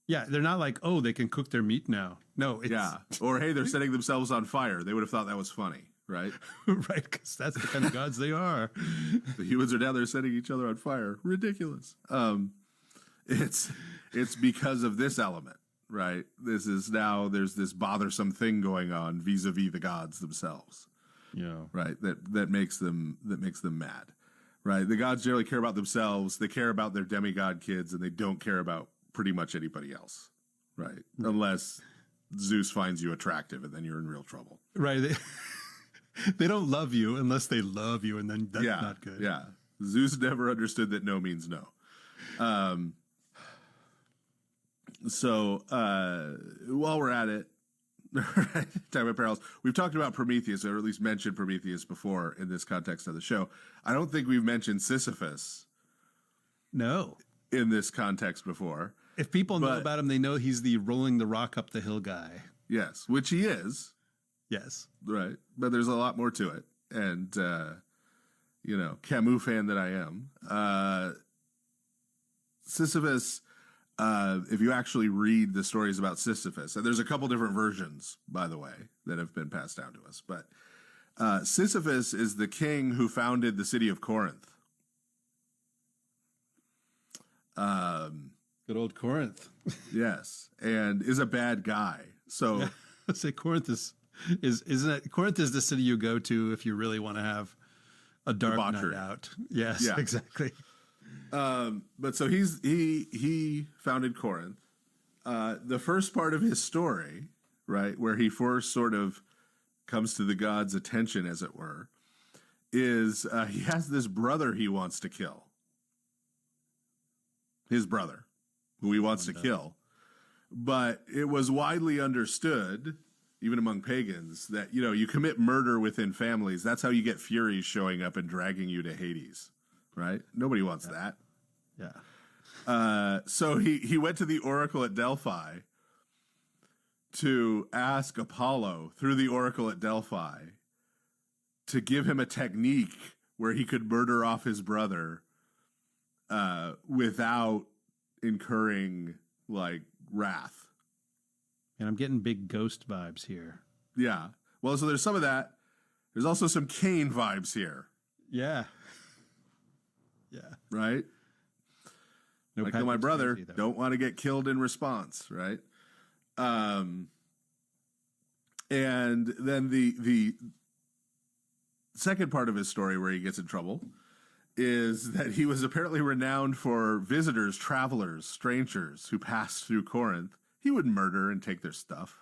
Yeah, they're not like, oh, they can cook their meat now. No, it's... Yeah, or hey, they're setting themselves on fire. They would have thought that was funny, right? Right, because that's the kind of gods they are. The humans are down there setting each other on fire. Ridiculous. It's because of this element, right? This is now, there's this bothersome thing going on vis-a-vis the gods themselves. Yeah. Right, that makes them mad. Right? The gods generally care about themselves. They care about their demigod kids, and they don't care about pretty much anybody else, right? Unless Zeus finds you attractive, and then you're in real trouble. Right. They don't love you unless they love you, and then that's not good. Yeah. Zeus never understood that no means no. So while we're at it, Right? Talking about parallels. We've talked about Prometheus, or at least mentioned Prometheus before in this context of the show. I don't think we've mentioned Sisyphus No. in this context before. If people know about him, they know he's the rolling the rock up the hill guy. Yes, which he is. Yes. Right. But there's a lot more to it. And, Camus fan that I am. Sisyphus, if you actually read the stories about Sisyphus, and there's a couple different versions, by the way, that have been passed down to us. But Sisyphus is the king who founded the city of Corinth. Good old Corinth. Yes. And is a bad guy. So I say Corinth isn't it? Corinth is the city you go to if you really want to have a dark debauchery. night out. Yes, Yeah. exactly. But so he founded Corinth. The first part of his story, right, where he first sort of comes to the gods' attention, as it were, is he has this brother he wants to kill. His brother, who he wants to kill. But it was widely understood, even among pagans, that, you commit murder within families. That's how you get Furies showing up and dragging you to Hades, right? Nobody wants that. Yeah. So he went to the oracle at Delphi to ask Apollo, through the oracle at Delphi, to give him a technique where he could murder off his brother without incurring, wrath. And I'm getting big ghost vibes here. Yeah. Well, so there's some of that. There's also some Cain vibes here. Yeah. Yeah. Right? No I kill my brother, Swayze, though. don't want to get killed in response, right? And then the second part of his story where he gets in trouble is that he was apparently renowned for visitors, travelers, strangers who passed through Corinth. He would murder and take their stuff.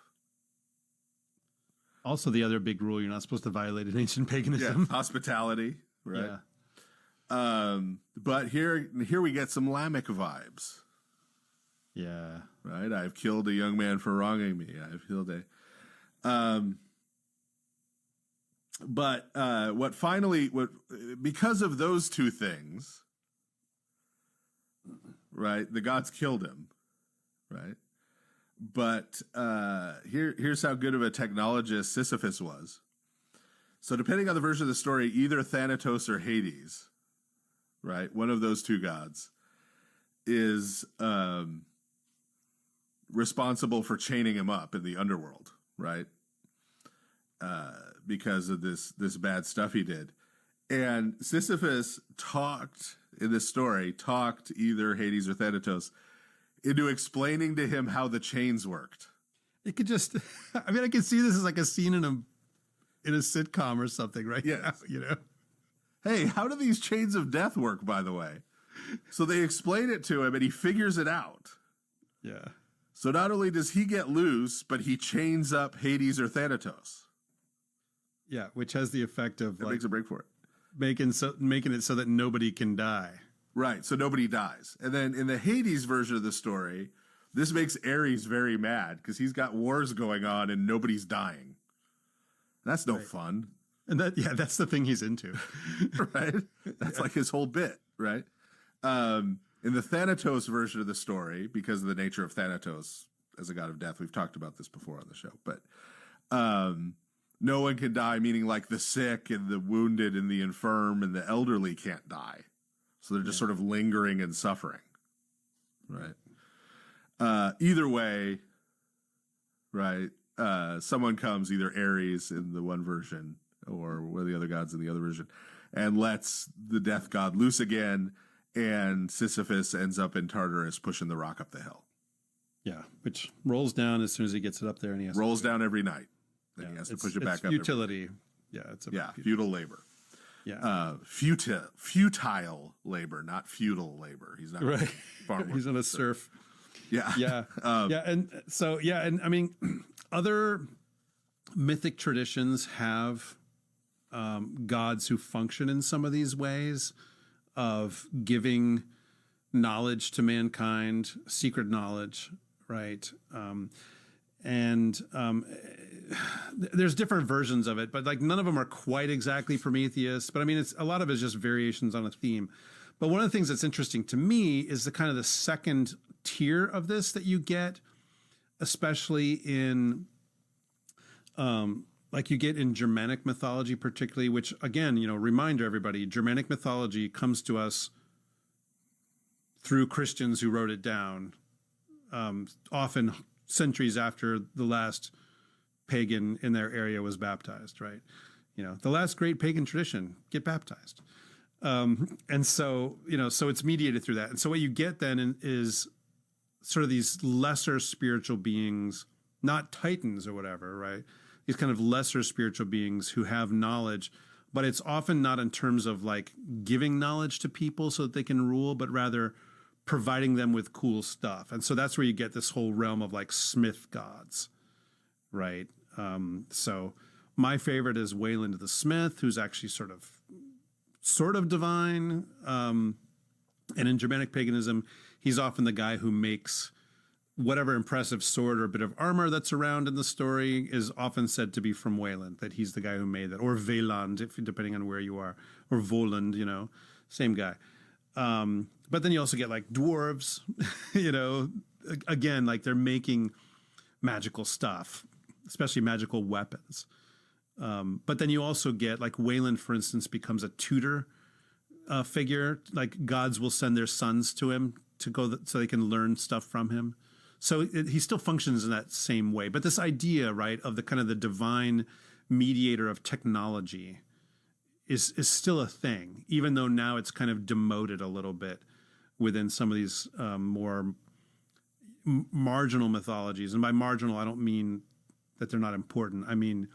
Also, the other big rule, you're not supposed to violate an ancient Yeah, paganism. hospitality, right? Yeah. But here we get some Lamech vibes. Yeah. Right? I've killed a young man for wronging me. I've killed because of those two things, right? The gods killed him, right? But here's how good of a technologist Sisyphus was. So depending on the version of the story, either Thanatos or Hades, right? One of those two gods is responsible for chaining him up in the underworld, right? Because of this bad stuff he did. And Sisyphus talked either Hades or Thanatos into explaining to him how the chains worked. It could just, I mean, I can see this as like a scene in a sitcom or something, right? Yes. Now, Hey, how do these chains of death work, by the way? So they explain it to him and he figures it out. Yeah. So not only does he get loose, but he chains up Hades or Thanatos. Yeah, which has the effect of That makes a break for it. making it so that nobody can die. Right, so nobody dies. And then in the Hades version of the story, this makes Ares very mad because he's got wars going on and nobody's dying. That's no fun. And that's the thing he's into. Right? That's like his whole bit, right? In the Thanatos version of the story, because of the nature of Thanatos as a god of death, we've talked about this before on the show, but no one can die, meaning like the sick and the wounded and the infirm and the elderly can't die. So they're just sort of lingering and suffering, right? Either way, right, someone comes, either Ares in the one version or one of the other gods in the other version, and lets the death god loose again, and Sisyphus ends up in Tartarus pushing the rock up the hill. Yeah, which rolls down as soon as he gets it up there, and he has Rolls down every night. Then he has to push it back up. Futility. Yeah, it's futile labor. Yeah. Futile labor, not feudal labor. He's not Right. farm He's on a worker. surf. Yeah. Yeah. And I mean, other mythic traditions have gods who function in some of these ways of giving knowledge to mankind, secret knowledge, right? And there's different versions of it, but like none of them are quite exactly Prometheus. But I mean, a lot of it is just variations on a theme. But one of the things that's interesting to me is the kind of the second tier of this that you get, especially in, like you get in Germanic mythology, particularly, which again, reminder everybody, Germanic mythology comes to us through Christians who wrote it down, often centuries after the last pagan in their area was baptized, right? The last great pagan tradition, get baptized. And so, so it's mediated through that. And so what you get then is sort of these lesser spiritual beings, not titans or whatever, right? These kind of lesser spiritual beings who have knowledge, but it's often not in terms of like giving knowledge to people so that they can rule, but rather providing them with cool stuff. And so that's where you get this whole realm of like Smith gods, right? So my favorite is Wayland the Smith, who's actually sort of divine. And in Germanic paganism, he's often the guy who makes whatever impressive sword or bit of armor that's around in the story is often said to be from Wayland, that he's the guy who made that, or Wayland, depending on where you are, or Voland, same guy. But then you also get like dwarves, again, like they're making magical stuff, especially magical weapons. But then you also get like Wayland, for instance, becomes a tutor figure. Like gods will send their sons to him to go so they can learn stuff from him. So he still functions in that same way. But this idea, right, of the kind of the divine mediator of technology is still a thing, even though now it's kind of demoted a little bit within some of these more marginal mythologies. And by marginal, I don't mean that they're not important. I mean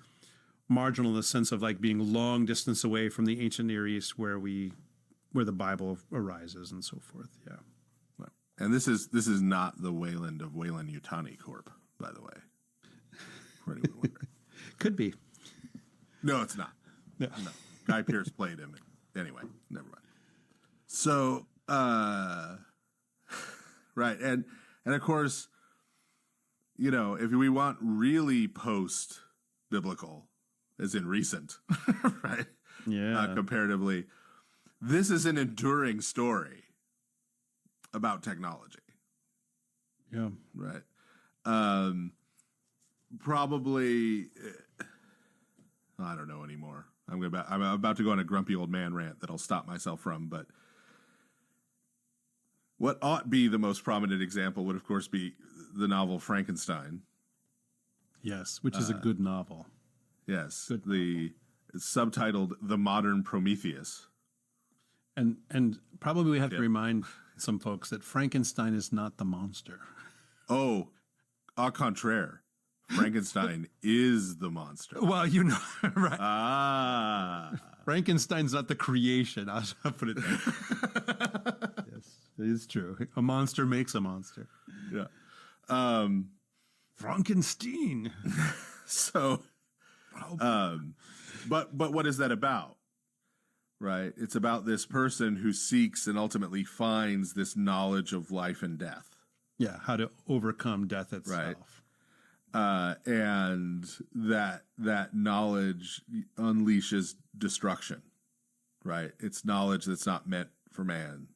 marginal in the sense of like being long distance away from the ancient Near East where the Bible arises and so forth. Yeah. Right. And this is not the Wayland of Wayland-Yutani Corp, by the way. For anyone wondering. Could be. No, it's not. No. Guy Pearce played him. Anyway, never mind. So, right. And of course, if we want really post-biblical, as in recent, right? Yeah. Comparatively, this is an enduring story about technology. Yeah. Right. Probably, I don't know anymore. I'm about to go on a grumpy old man rant that I'll stop myself from, but what ought be the most prominent example would, of course, be the novel Frankenstein. Yes, which is a good novel. Yes, Good it's subtitled "The Modern Prometheus." And probably we have to remind some folks that Frankenstein is not the monster. Oh, au contraire. Frankenstein is the monster. Well, right. Ah. Frankenstein's not the creation. I'll put it there. Yes, it is true. A monster makes a monster. Yeah. Frankenstein. So, but what is that about? Right? It's about this person who seeks and ultimately finds this knowledge of life and death. Yeah, how to overcome death itself. Right. And that knowledge unleashes destruction, right? It's knowledge that's not meant for man,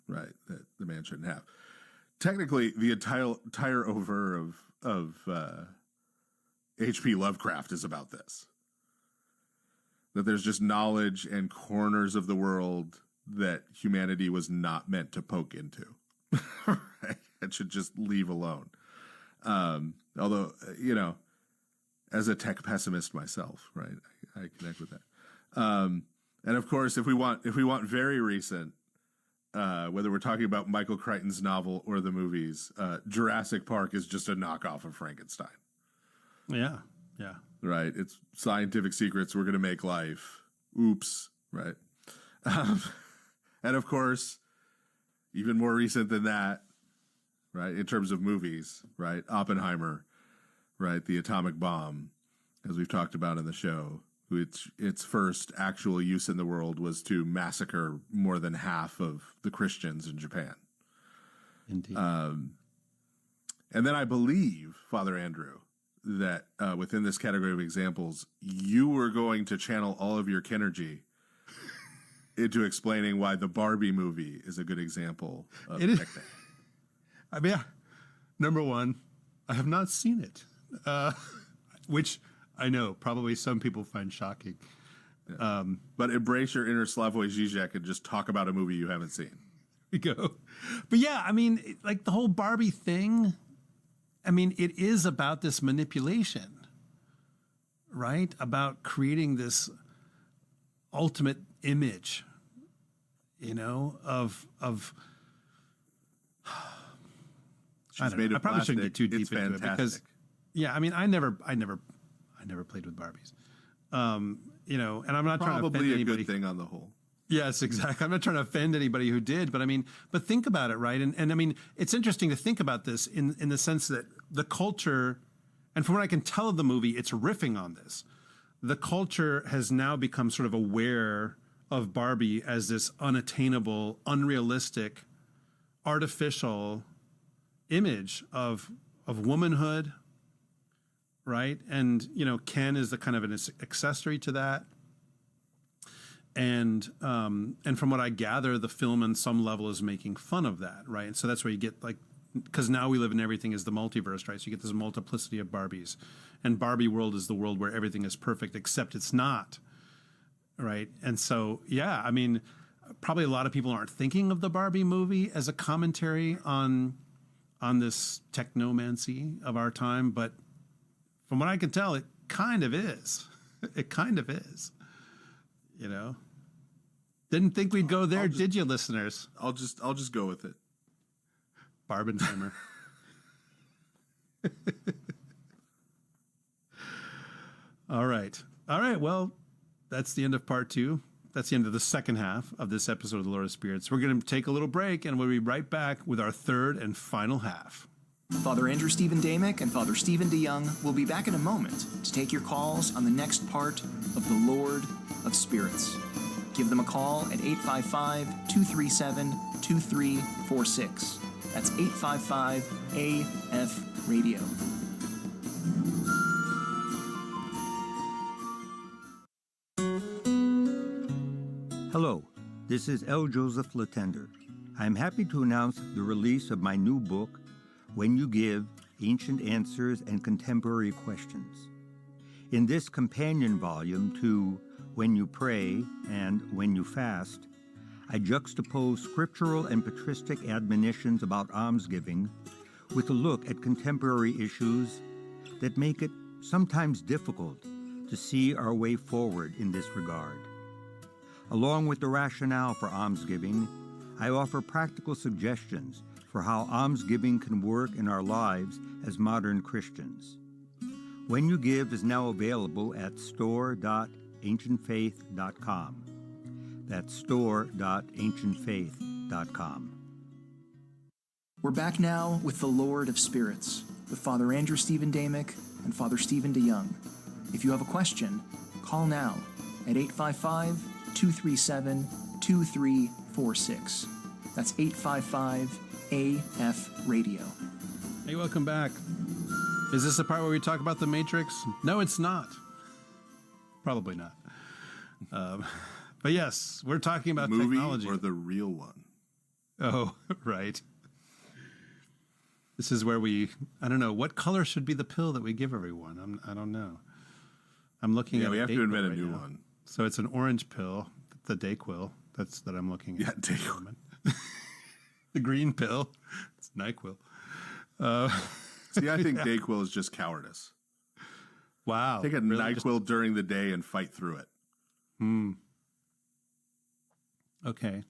right? That the man shouldn't have. Technically, the entire over of H.P. Lovecraft is about this. That there's just knowledge and corners of the world that humanity was not meant to poke into, right? It should just leave alone. Although, as a tech pessimist myself, right, I connect with that. And of course, if we want very recent, whether we're talking about Michael Crichton's novel or the movies, Jurassic Park is just a knockoff of Frankenstein. Yeah, yeah. Right. It's scientific secrets. We're going to make life. Oops. Right. And of course, even more recent than that, right, in terms of movies, right, Oppenheimer, right, the atomic bomb, as we've talked about in the show, its first actual use in the world was to massacre more than half of the Christians in Japan. Indeed. And then I believe, Father Andrew, that within this category of examples, you were going to channel all of your Kenergy into explaining why the Barbie movie is a good example of technique. I mean, number one, I have not seen it, which I know probably some people find shocking. Yeah. But embrace your inner Slavoj Žižek and just talk about a movie you haven't seen. We go. But yeah, I mean, like the whole Barbie thing, I mean, it is about this manipulation, right? About creating this ultimate image, you know, of She's made of I probably plastic. shouldn't get too deep It's into fantastic. it because, yeah, I mean, I never played with Barbies, you know, and I'm not trying to offend probably a anybody. good thing on the whole. Yes, exactly. I'm not trying to offend anybody who did, but I mean, but think about it, right? And I mean, it's interesting to think about this in the sense that the culture, and from what I can tell of the movie, it's riffing on this. The culture has now become sort of aware of Barbie as this unattainable, unrealistic, artificial image of womanhood, right? And, you know, Ken is the kind of an accessory to that. And from what I gather, the film on some level is making fun of that, right? And so that's where you get like, because now we live in everything is the multiverse, right? So you get this multiplicity of Barbies, and Barbie world is the world where everything is perfect, except it's not, right? And so, yeah, I mean, probably a lot of people aren't thinking of the Barbie movie as a commentary on this technomancy of our time, but from what I can tell, it kind of is. It kind of is. You know, didn't think we'd go there, did you, listeners? I'll just go with it. Barbenheimer. All right. Well, that's the end of part 2. That's the end of the second half of this episode of the Lord of Spirits. We're going to take a little break, and we'll be right back with our third and final half. Father Andrew Stephen Damick and Father Stephen DeYoung will be back in a moment to take your calls on the next part of the Lord of Spirits. Give them a call at 855-237-2346. That's 855-AF-RADIO. Hello, this is L. Joseph Latender. I am happy to announce the release of my new book, When You Give, Ancient Answers and Contemporary Questions. In this companion volume to When You Pray and When You Fast, I juxtapose scriptural and patristic admonitions about almsgiving with a look at contemporary issues that make it sometimes difficult to see our way forward in this regard. Along with the rationale for almsgiving, I offer practical suggestions for how almsgiving can work in our lives as modern Christians. When You Give is now available at store.ancientfaith.com. That's store.ancientfaith.com. We're back now with the Lord of Spirits, with Father Andrew Stephen Damick and Father Stephen DeYoung. If you have a question, call now at 855-237-2346. That's 855-AF-RADIO. Hey, welcome back. Is this the part where we talk about the Matrix? No, it's not. Probably not. But yes, we're talking about movie technology. Or the real one. Oh, right. This is where I don't know, what color should be the pill that we give everyone? I don't know. I'm looking at we a have to Dayquil invent a right new now. one. So it's an orange pill, the Dayquil. That's that I'm looking at. Yeah, Dayquil. The green pill. It's NyQuil. See, I think Dayquil is just cowardice. Wow. Take a NyQuil during the day and fight through it. Okay.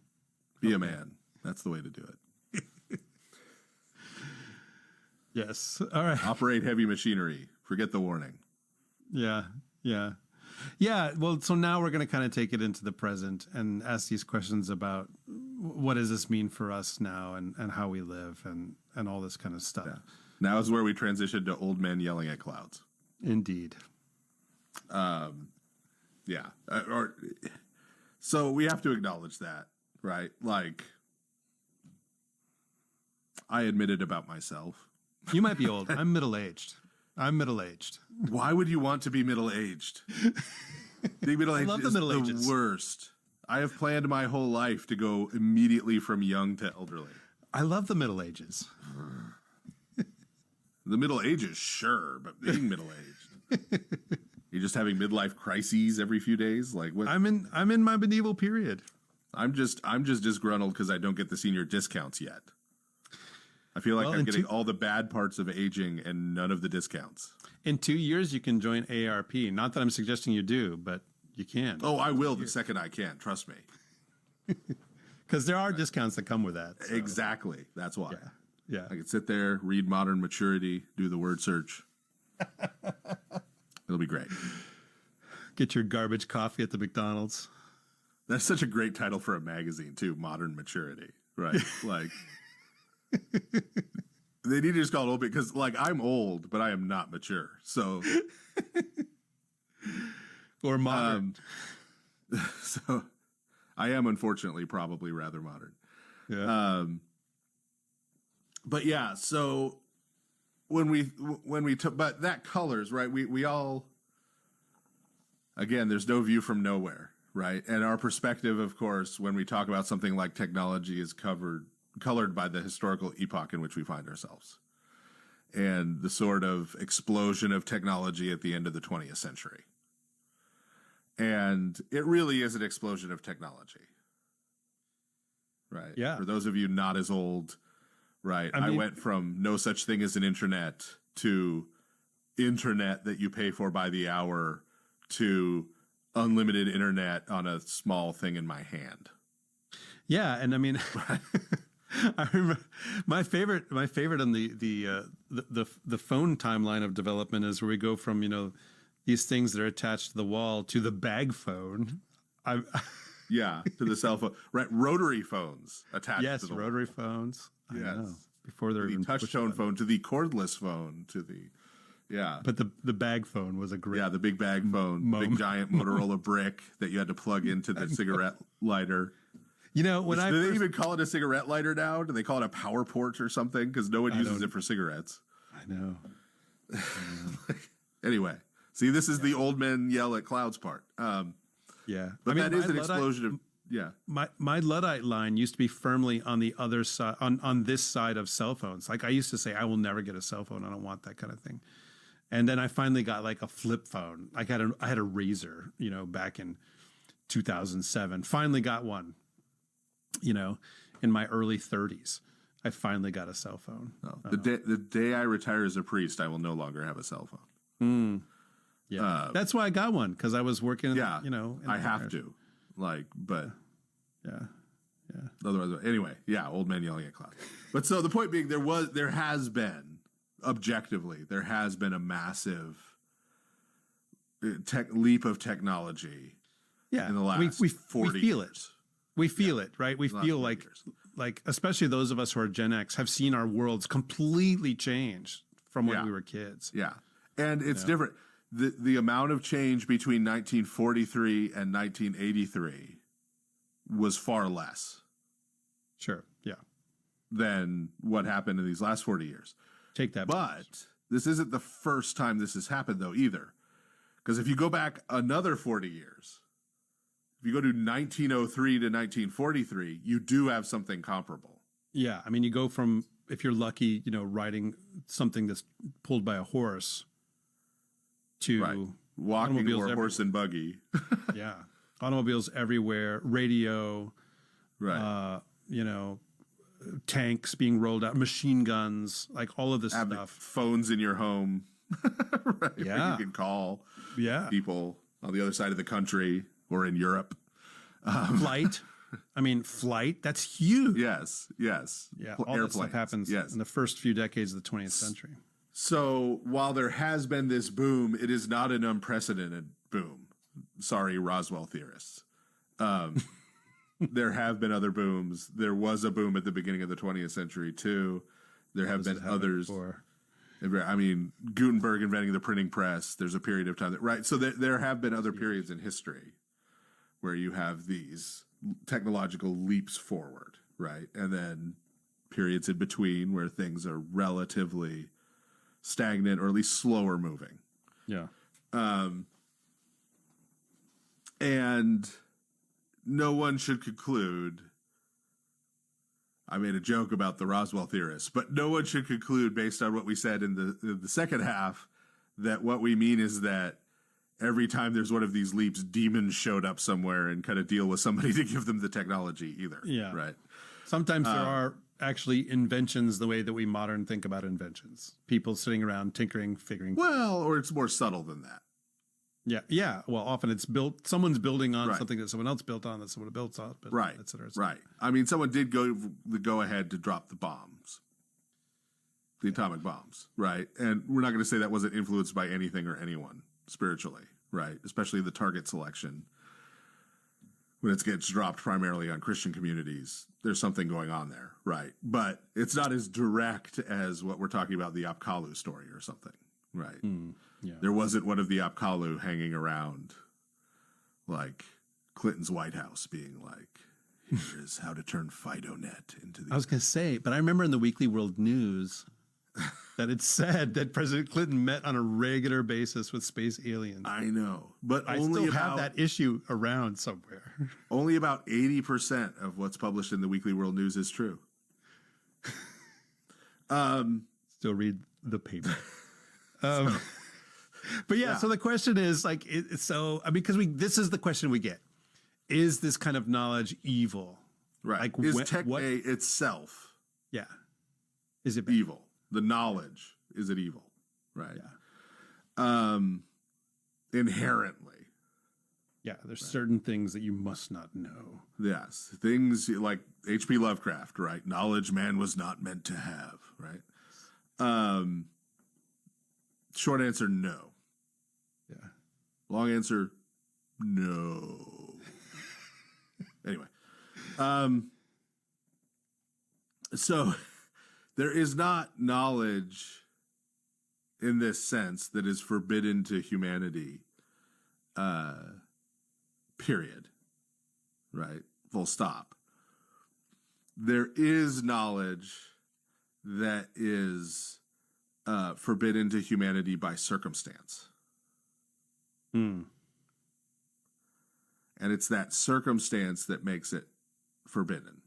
Be a man. That's the way to do it. Yes. All right. Operate heavy machinery. Forget the warning. Yeah. Well, so now we're going to kind of take it into the present and ask these questions about what does this mean for us now and how we live and all this kind of stuff. Yeah. Now is where we transition to old men yelling at clouds. Indeed. Yeah. So we have to acknowledge that, right? Like, I admitted about myself. You might be old. I'm middle-aged. I'm middle-aged. Why would you want to be middle-aged? Being middle-aged love the is Middle the Ages. worst. I have planned my whole life to go immediately from young to elderly. I love the Middle Ages. The Middle Ages, sure, but being middle-aged. You're just having midlife crises every few days? Like what? I'm in my medieval period. I'm just disgruntled because I don't get the senior discounts yet. I feel like Well, I'm in getting all the bad parts of aging and none of the discounts. In 2 years, you can join AARP. Not that I'm suggesting you do, but you can. Oh, I will the second I can. Trust me. Because there are discounts that come with that. So. Exactly. That's why. Yeah. I can sit there, read Modern Maturity, do the word search. It'll be great. Get your garbage coffee at the McDonald's. That's such a great title for a magazine, too. Modern Maturity. Right? Like, they need to just call it old because, like, I'm old, but I am not mature. So, Or modern. so I am unfortunately probably rather modern. Yeah. But yeah, so when we took, but that colors, right? We all, again, there's no view from nowhere, right? And our perspective, of course, when we talk about something like technology is colored by the historical epoch in which we find ourselves and the sort of explosion of technology at the end of the 20th century. And it really is an explosion of technology, right? Yeah. For those of you not as old, right? I went from no such thing as an internet to internet that you pay for by the hour to unlimited internet on a small thing in my hand. Yeah, and I mean, I remember my favorite on the phone timeline of development is where we go from these things that are attached to the wall to the bag phone. Yeah, to the cell phone, right? Rotary phones attached. Yes, to the rotary wall. Phones. Yes. I know. Before they're The even touch tone phone to the cordless phone to the But the bag phone was a great. the big bag phone, big giant Motorola brick that you had to plug into the cigarette lighter. When Do they even call it a cigarette lighter now? Do they call it a power port or something? Because no one uses it for cigarettes. I know. Anyway, see, this is the old men yell at clouds part. Yeah, But that is an explosion of My Luddite line used to be firmly on the other side, on this side of cell phones. Like I used to say, I will never get a cell phone. I don't want that kind of thing. And then I finally got like a flip phone. I had a Razor, back in 2007. Finally got one. In my early 30s, I finally got a cell phone. the day I retire as a priest, I will no longer have a cell phone. Yeah, that's why I got one because I was working. I have to. But yeah. Otherwise, anyway, old men yelling at clouds. But so the point being, there has been a massive leap of technology. Yeah, in the last 40 we feel years. We feel it, right? We feel like especially those of us who are Gen X have seen our worlds completely change from when we were kids. Yeah, and it's different. The amount of change between 1943 and 1983 was far less. Sure, yeah. Than what happened in these last 40 years. Take that. But this isn't the first time this has happened, though, either. Because if you go back another 40 years, if you go to 1903 to 1943, you do have something comparable. Yeah, I mean, you go from, if you're lucky, riding something that's pulled by a horse to walking or horse and buggy. Yeah, automobiles everywhere, radio, right? Tanks being rolled out, machine guns, like all of this stuff. Phones in your home, right? Yeah, you can call people on the other side of the country or in Europe. Flight. That's huge. Yes. Yeah, all that stuff happens in the first few decades of the 20th century. So while there has been this boom, it is not an unprecedented boom. Sorry, Roswell theorists. There have been other booms. There was a boom at the beginning of the 20th century, too. There have been others. Gutenberg inventing the printing press. There's a period of time right. So there have been other periods in history where you have these technological leaps forward, right? And then periods in between where things are relatively stagnant or at least slower moving. Yeah. And no one should conclude, I made a joke about the Roswell theorists, but no one should conclude based on what we said in the second half that what we mean is that every time there's one of these leaps, demons showed up somewhere and kind of deal with somebody to give them the technology either. Yeah. Right. Sometimes there are actually inventions the way that we modern think about inventions. People sitting around tinkering, figuring. Well, or it's more subtle than that. Yeah. Yeah. Well, often it's built, someone's building on Right. something that someone else built on, that someone built on, Right. et cetera, et cetera. Right. I mean, someone did go ahead to drop the bombs, the atomic bombs. Right. And we're not going to say that wasn't influenced by anything or anyone spiritually. Right. Especially the target selection. When it gets dropped primarily on Christian communities, there's something going on there. Right. But it's not as direct as what we're talking about, the Apkallu story or something. Right. Yeah. There wasn't one of the Apkallu hanging around like Clinton's White House being like, here's how to turn FidoNet into the... I was going to say, but I remember in the Weekly World News that it said that President Clinton met on a regular basis with space aliens. I know, but I only still have about, that issue around somewhere. only about 80% of what's published in the Weekly World News is true. Still read the paper. But yeah, so the question is like, because this is the question we get. Is this kind of knowledge evil? Right. Like, is Techne itself Yeah. Is it bad? evil? The knowledge, is it evil? Right. Yeah. Inherently. Yeah, there's certain things that you must not know. Yes. Things like H.P. Lovecraft, right? Knowledge man was not meant to have, right? Short answer, no. Yeah. Long answer, no. Anyway. So there is not knowledge in this sense that is forbidden to humanity, period. Right? Full stop. There is knowledge that is forbidden to humanity by circumstance. Hmm. And it's that circumstance that makes it forbidden.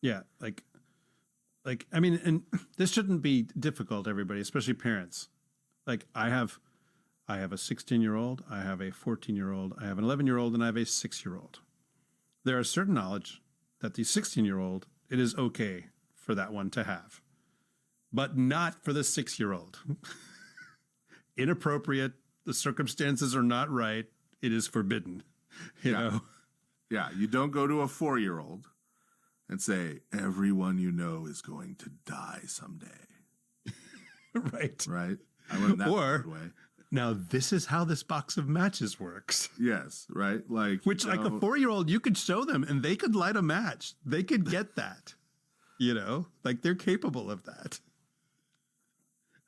Yeah, like I mean, and this shouldn't be difficult, everybody, especially parents. Like I have a 16-year-old, I have a 14-year-old, I have an 11-year-old, and I have a 6-year-old. There is certain knowledge that the 16-year-old, it is okay for that one to have, but not for the 6-year-old. Inappropriate. The circumstances are not right. It is forbidden. You know? Yeah, you don't go to a 4-year-old and say, everyone you know is going to die someday. Right. Right? I learned that Or, the way. now this is how this box of matches works. Yes, right? Like, Which, like a 4-year-old, you could show them and they could light a match. They could get that. You know? Like they're capable of that.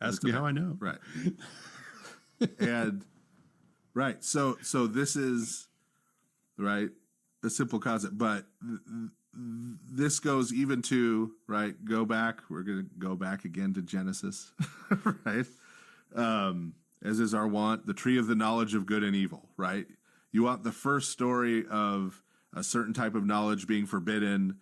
Ask me how I know. Right. And, right. So this is, right, a simple concept. But this goes even to, right, go back. We're going to go back again to Genesis, right? As is our want, the tree of the knowledge of good and evil, right? You want the first story of a certain type of knowledge being forbidden,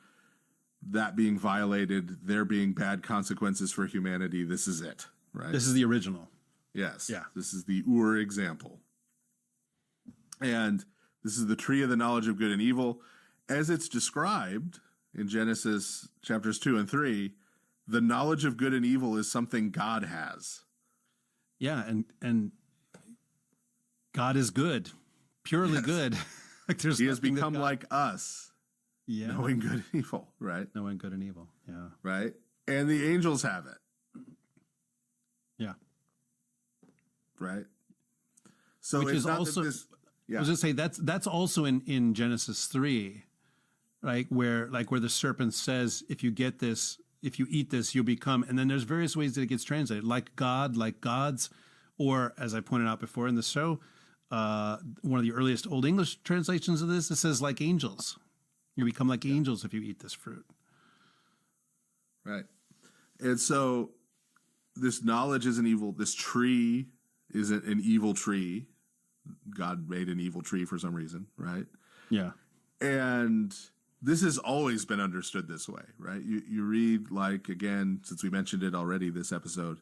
that being violated, there being bad consequences for humanity. This is it, right? This is the original. Yes. Yeah. This is the Ur example. And this is the tree of the knowledge of good and evil. As it's described in Genesis chapters 2 and 3, the knowledge of good and evil is something God has. Yeah, and God is good, purely good. Like there's He has nothing that become God- like us, yeah, knowing good and evil, right? knowing good and evil. Yeah, Right? And the angels have it, yeah. right? So Which it's is not also, that this, I was gonna say that's also in Genesis 3, right? Where the serpent says, if you get this, if you eat this, you'll become, and then there's various ways that it gets translated, like God, like gods, or as I pointed out before in the show, one of the earliest Old English translations of this, it says like angels. You become like angels if you eat this fruit. right? And so this knowledge isn't evil. This tree isn't an evil tree. God made an evil tree for some reason, right? Yeah. And this has always been understood this way, right? You read, like, again, since we mentioned it already this episode,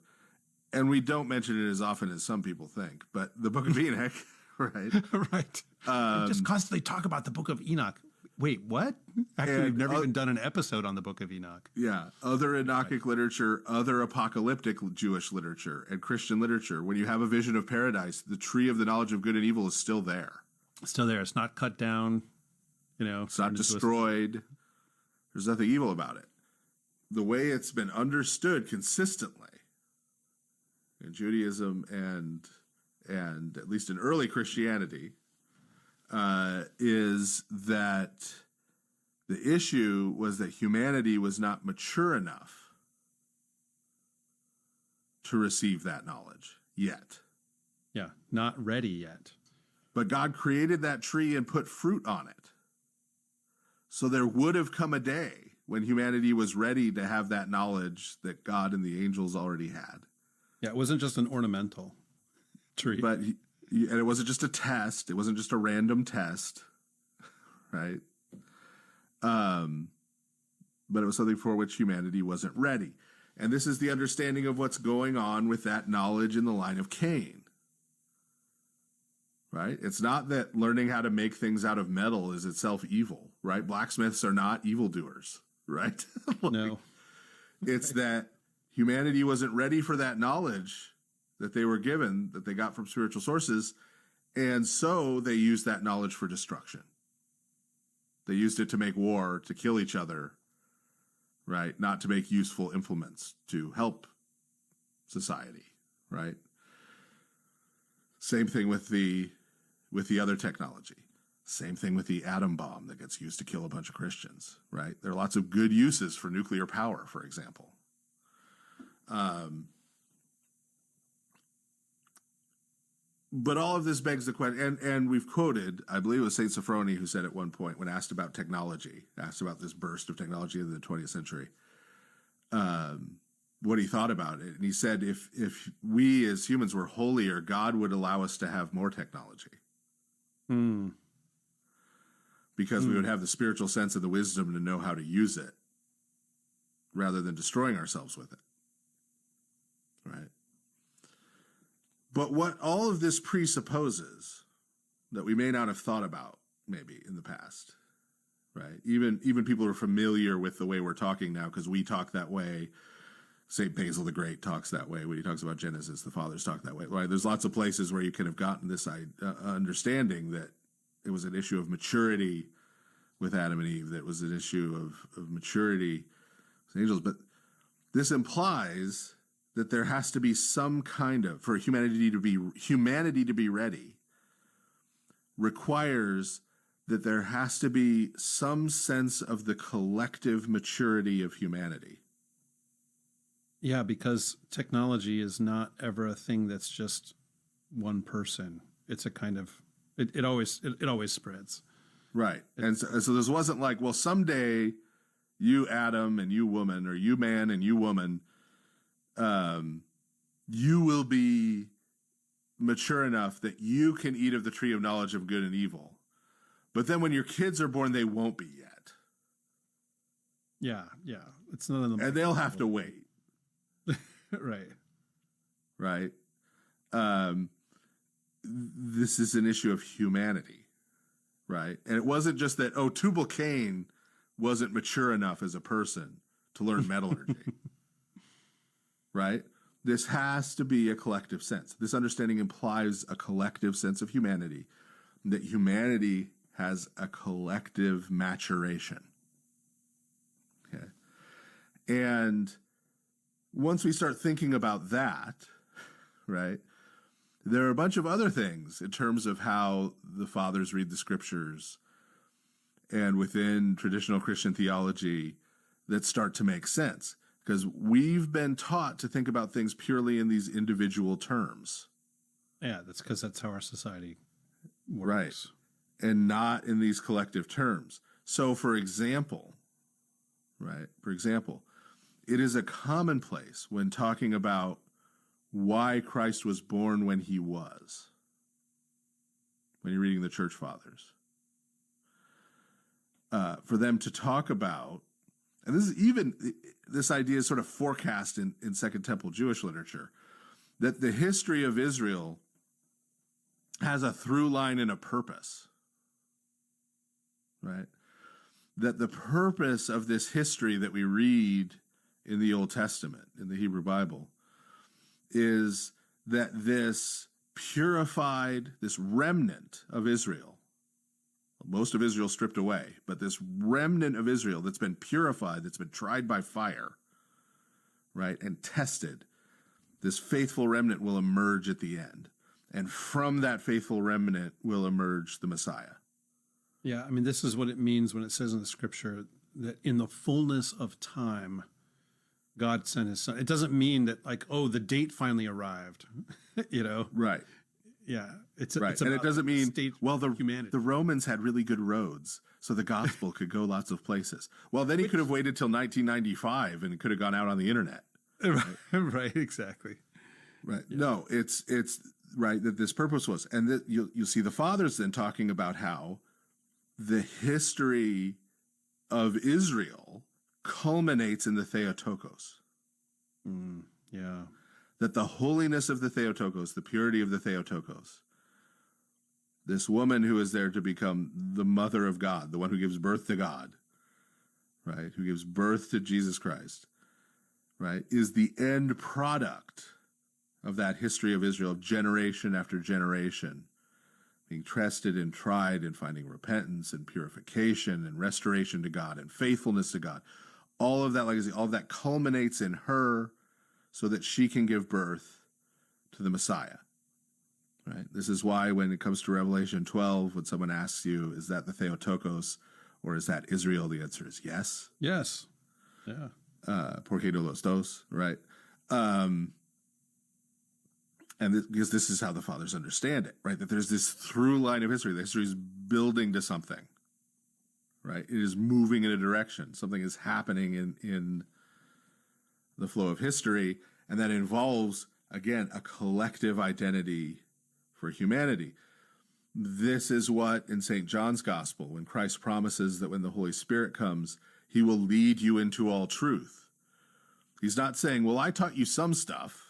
and we don't mention it as often as some people think, but the Book of Enoch, right? Right. Just constantly talk about the Book of Enoch. Wait, what? Actually, we've never even done an episode on the Book of Enoch. Yeah. Other Enochic literature, other apocalyptic Jewish literature, and Christian literature, when you have a vision of paradise, the tree of the knowledge of good and evil is still there. It's still there. It's not cut down. It's not destroyed. There's nothing evil about it. The way it's been understood consistently in Judaism and at least in early Christianity is that the issue was that humanity was not mature enough to receive that knowledge yet. Yeah, not ready yet. But God created that tree and put fruit on it. So there would have come a day when humanity was ready to have that knowledge that God and the angels already had. Yeah, it wasn't just an ornamental tree. But and it wasn't just a test. It wasn't just a random test, right? But it was something for which humanity wasn't ready. And this is the understanding of what's going on with that knowledge in the line of Cain. Right? It's not that learning how to make things out of metal is itself evil, right? Blacksmiths are not evildoers, right? No. It's that humanity wasn't ready for that knowledge that they were given, that they got from spiritual sources, and so they used that knowledge for destruction. They used it to make war, to kill each other, right? Not to make useful implements to help society, right? Same thing with the other technology. Same thing with the atom bomb that gets used to kill a bunch of Christians, right? There are lots of good uses for nuclear power, for example. But all of this begs the question, and we've quoted, I believe it was St. Sophrony who said at one point, when asked about technology, asked about this burst of technology in the 20th century, what he thought about it. And he said, if we as humans were holier, God would allow us to have more technology. Because we would have the spiritual sense and the wisdom to know how to use it rather than destroying ourselves with it. Right? But what all of this presupposes that we may not have thought about maybe in the past, right? Even people who are familiar with the way we're talking now, because we talk that way. St. Basil the Great talks that way when he talks about Genesis. The fathers talk that way. Right? There's lots of places where you can have gotten this understanding that it was an issue of maturity with Adam and Eve, that was an issue of maturity with angels. But this implies that there has to be some kind of, for humanity to be ready, requires that there has to be some sense of the collective maturity of humanity. Yeah, because technology is not ever a thing that's just one person. It's a kind of, it always spreads. Right. And so this wasn't like, well, someday you Adam and you woman, or you man and you woman, you will be mature enough that you can eat of the tree of knowledge of good and evil. But then when your kids are born, they won't be yet. Yeah. It's none of them. And they'll have to wait. Right. This is an issue of humanity, right? And it wasn't just that, Tubal Cain wasn't mature enough as a person to learn metallurgy, right? This has to be a collective sense. This understanding implies a collective sense of humanity, that humanity has a collective maturation. Okay. And once we start thinking about that, right, there are a bunch of other things in terms of how the fathers read the scriptures and within traditional Christian theology that start to make sense. Because we've been taught to think about things purely in these individual terms. Yeah, that's because that's how our society works. Right. And not in these collective terms. So, for example, it is a commonplace when talking about why Christ was born when he was, when you're reading the Church Fathers, for them to talk about, and this idea is sort of forecast in Second Temple Jewish literature, that the history of Israel has a through line and a purpose, right? That the purpose of this history that we read in the Old Testament, in the Hebrew Bible, is that this purified, this remnant of Israel, most of Israel stripped away, but this remnant of Israel that's been purified, that's been tried by fire, right, and tested, this faithful remnant will emerge at the end. And from that faithful remnant will emerge the Messiah. Yeah, I mean, this is what it means when it says in the scripture that in the fullness of time, God sent his son. It doesn't mean that, like, oh, the date finally arrived, you know? Right. Yeah. It's and it doesn't mean, well, humanity. the Romans had really good roads, so the gospel could go lots of places. Well, then he could have waited till 1995 and it could have gone out on the internet. Right, right, exactly. Right. Yeah. No, it's right that this purpose was. And that you'll see the fathers then talking about how the history of Israel culminates in the Theotokos. Yeah. That the holiness of the Theotokos, the purity of the Theotokos, this woman who is there to become the mother of God, the one who gives birth to God, right, who gives birth to Jesus Christ, right, is the end product of that history of Israel, generation after generation, being tested and tried and finding repentance and purification and restoration to God and faithfulness to God. All of that legacy, all of that culminates in her so that she can give birth to the Messiah. Right? This is why when it comes to Revelation 12, when someone asks you, is that the Theotokos or is that Israel? The answer is yes. Yes. Yeah. Porque no los dos, right? Because this is how the fathers understand it, right? That there's this through line of history. The history is building to something, right? It is moving in a direction. Something is happening in the flow of history, and that involves, again, a collective identity for humanity. This is what in St. John's Gospel, when Christ promises that when the Holy Spirit comes, he will lead you into all truth. He's not saying, well, I taught you some stuff,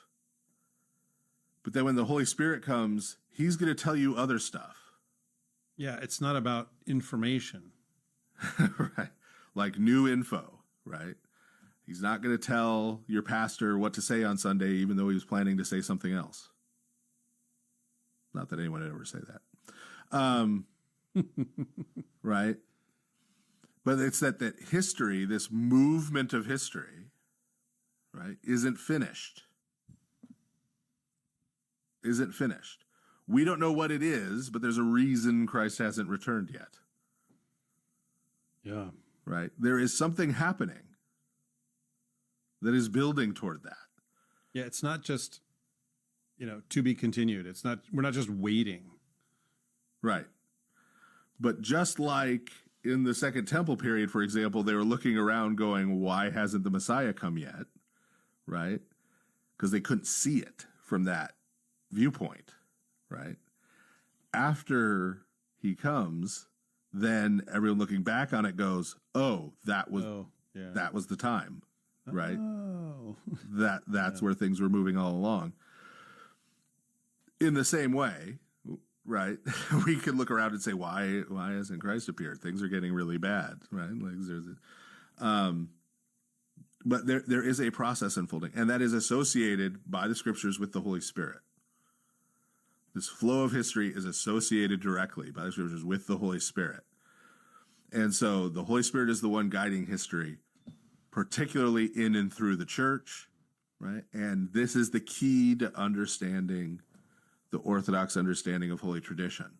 but then when the Holy Spirit comes, he's going to tell you other stuff. Yeah, it's not about information. Right. Like new info, right? He's not going to tell your pastor what to say on Sunday, even though he was planning to say something else. Not that anyone would ever say that. Right? But it's that history, this movement of history, right, isn't finished. Isn't finished. We don't know what it is, but there's a reason Christ hasn't returned yet. Yeah. Right? There is something happening that is building toward that. Yeah, it's not just, to be continued. We're not just waiting. Right. But just like in the Second Temple period, for example, they were looking around going, why hasn't the Messiah come yet? Right? Because they couldn't see it from that viewpoint, right? After he comes, then everyone looking back on it goes, oh, that was the time, right? Oh. That's where things were moving all along. In the same way, right? We could look around and say, why hasn't Christ appeared? Things are getting really bad, right? But there is a process unfolding, and that is associated by the scriptures with the Holy Spirit. This flow of history is associated directly by the scriptures with the Holy Spirit. And so the Holy Spirit is the one guiding history, particularly in and through the church, right? And this is the key to understanding the Orthodox understanding of Holy Tradition.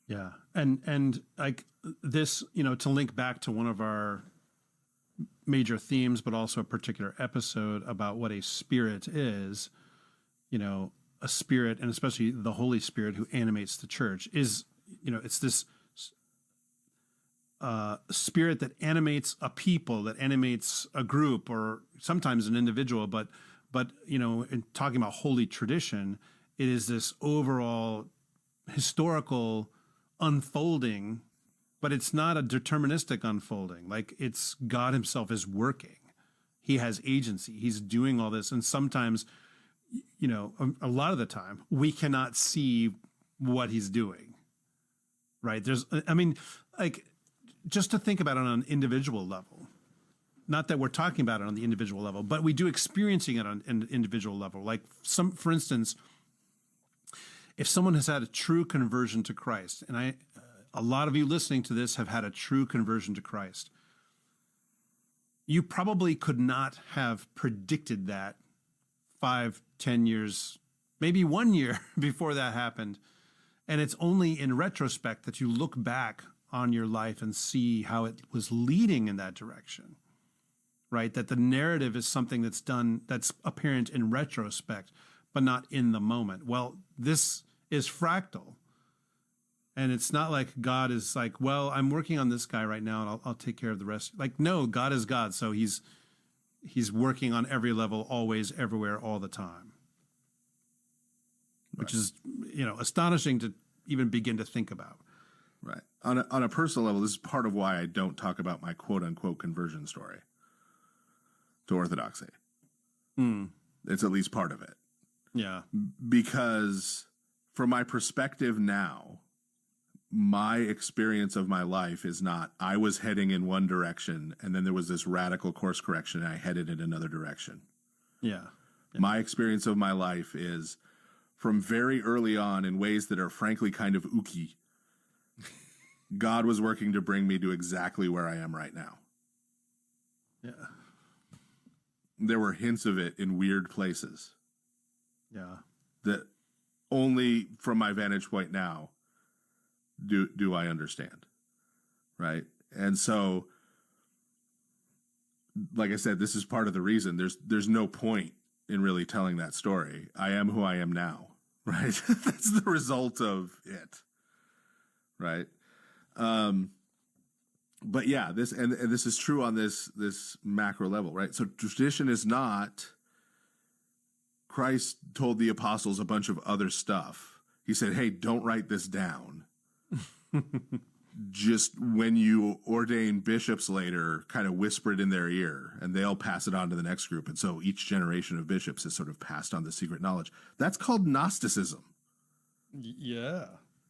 Yeah. And like this, to link back to one of our major themes, but also a particular episode about what a spirit is, a spirit, and especially the Holy Spirit who animates the church, is, it's this spirit that animates a people, that animates a group, or sometimes an individual. But in talking about holy tradition, it is this overall historical unfolding, but it's not a deterministic unfolding. Like, it's God himself is working. He has agency. He's doing all this. And sometimes, a lot of the time, we cannot see what he's doing, right? Just to think about it on an individual level, not that we're talking about it on the individual level, but we do experiencing it on an individual level. Like, for instance, if someone has had a true conversion to Christ, and a lot of you listening to this have had a true conversion to Christ, you probably could not have predicted that 5, 10 years, maybe 1 year before that happened. And it's only in retrospect that you look back on your life and see how it was leading in that direction, right? That the narrative is something that's apparent in retrospect, but not in the moment. Well, this is fractal. And it's not like God is like, well, I'm working on this guy right now and I'll take care of the rest. Like, no, God is God. So he's working on every level, always, everywhere, all the time. Which is, astonishing to even begin to think about. Right. On a personal level, this is part of why I don't talk about my quote unquote conversion story to Orthodoxy. It's at least part of it. Yeah. Because from my perspective now, my experience of my life is not, I was heading in one direction and then there was this radical course correction and I headed in another direction. Yeah. My experience of my life is from very early on, in ways that are frankly kind of ooky, God was working to bring me to exactly where I am right now. Yeah. There were hints of it in weird places. Yeah. That only from my vantage point now do I understand. Right? And so, like I said, this is part of the reason there's no point in really telling that story. I am who I am now, right? That's the result of it, right? But yeah, this is true on this macro level, right? So tradition is not, Christ told the apostles a bunch of other stuff. He said, hey, don't write this down. Just when you ordain bishops later, kind of whisper it in their ear and they'll pass it on to the next group. And so each generation of bishops has sort of passed on the secret knowledge. That's called Gnosticism. Yeah.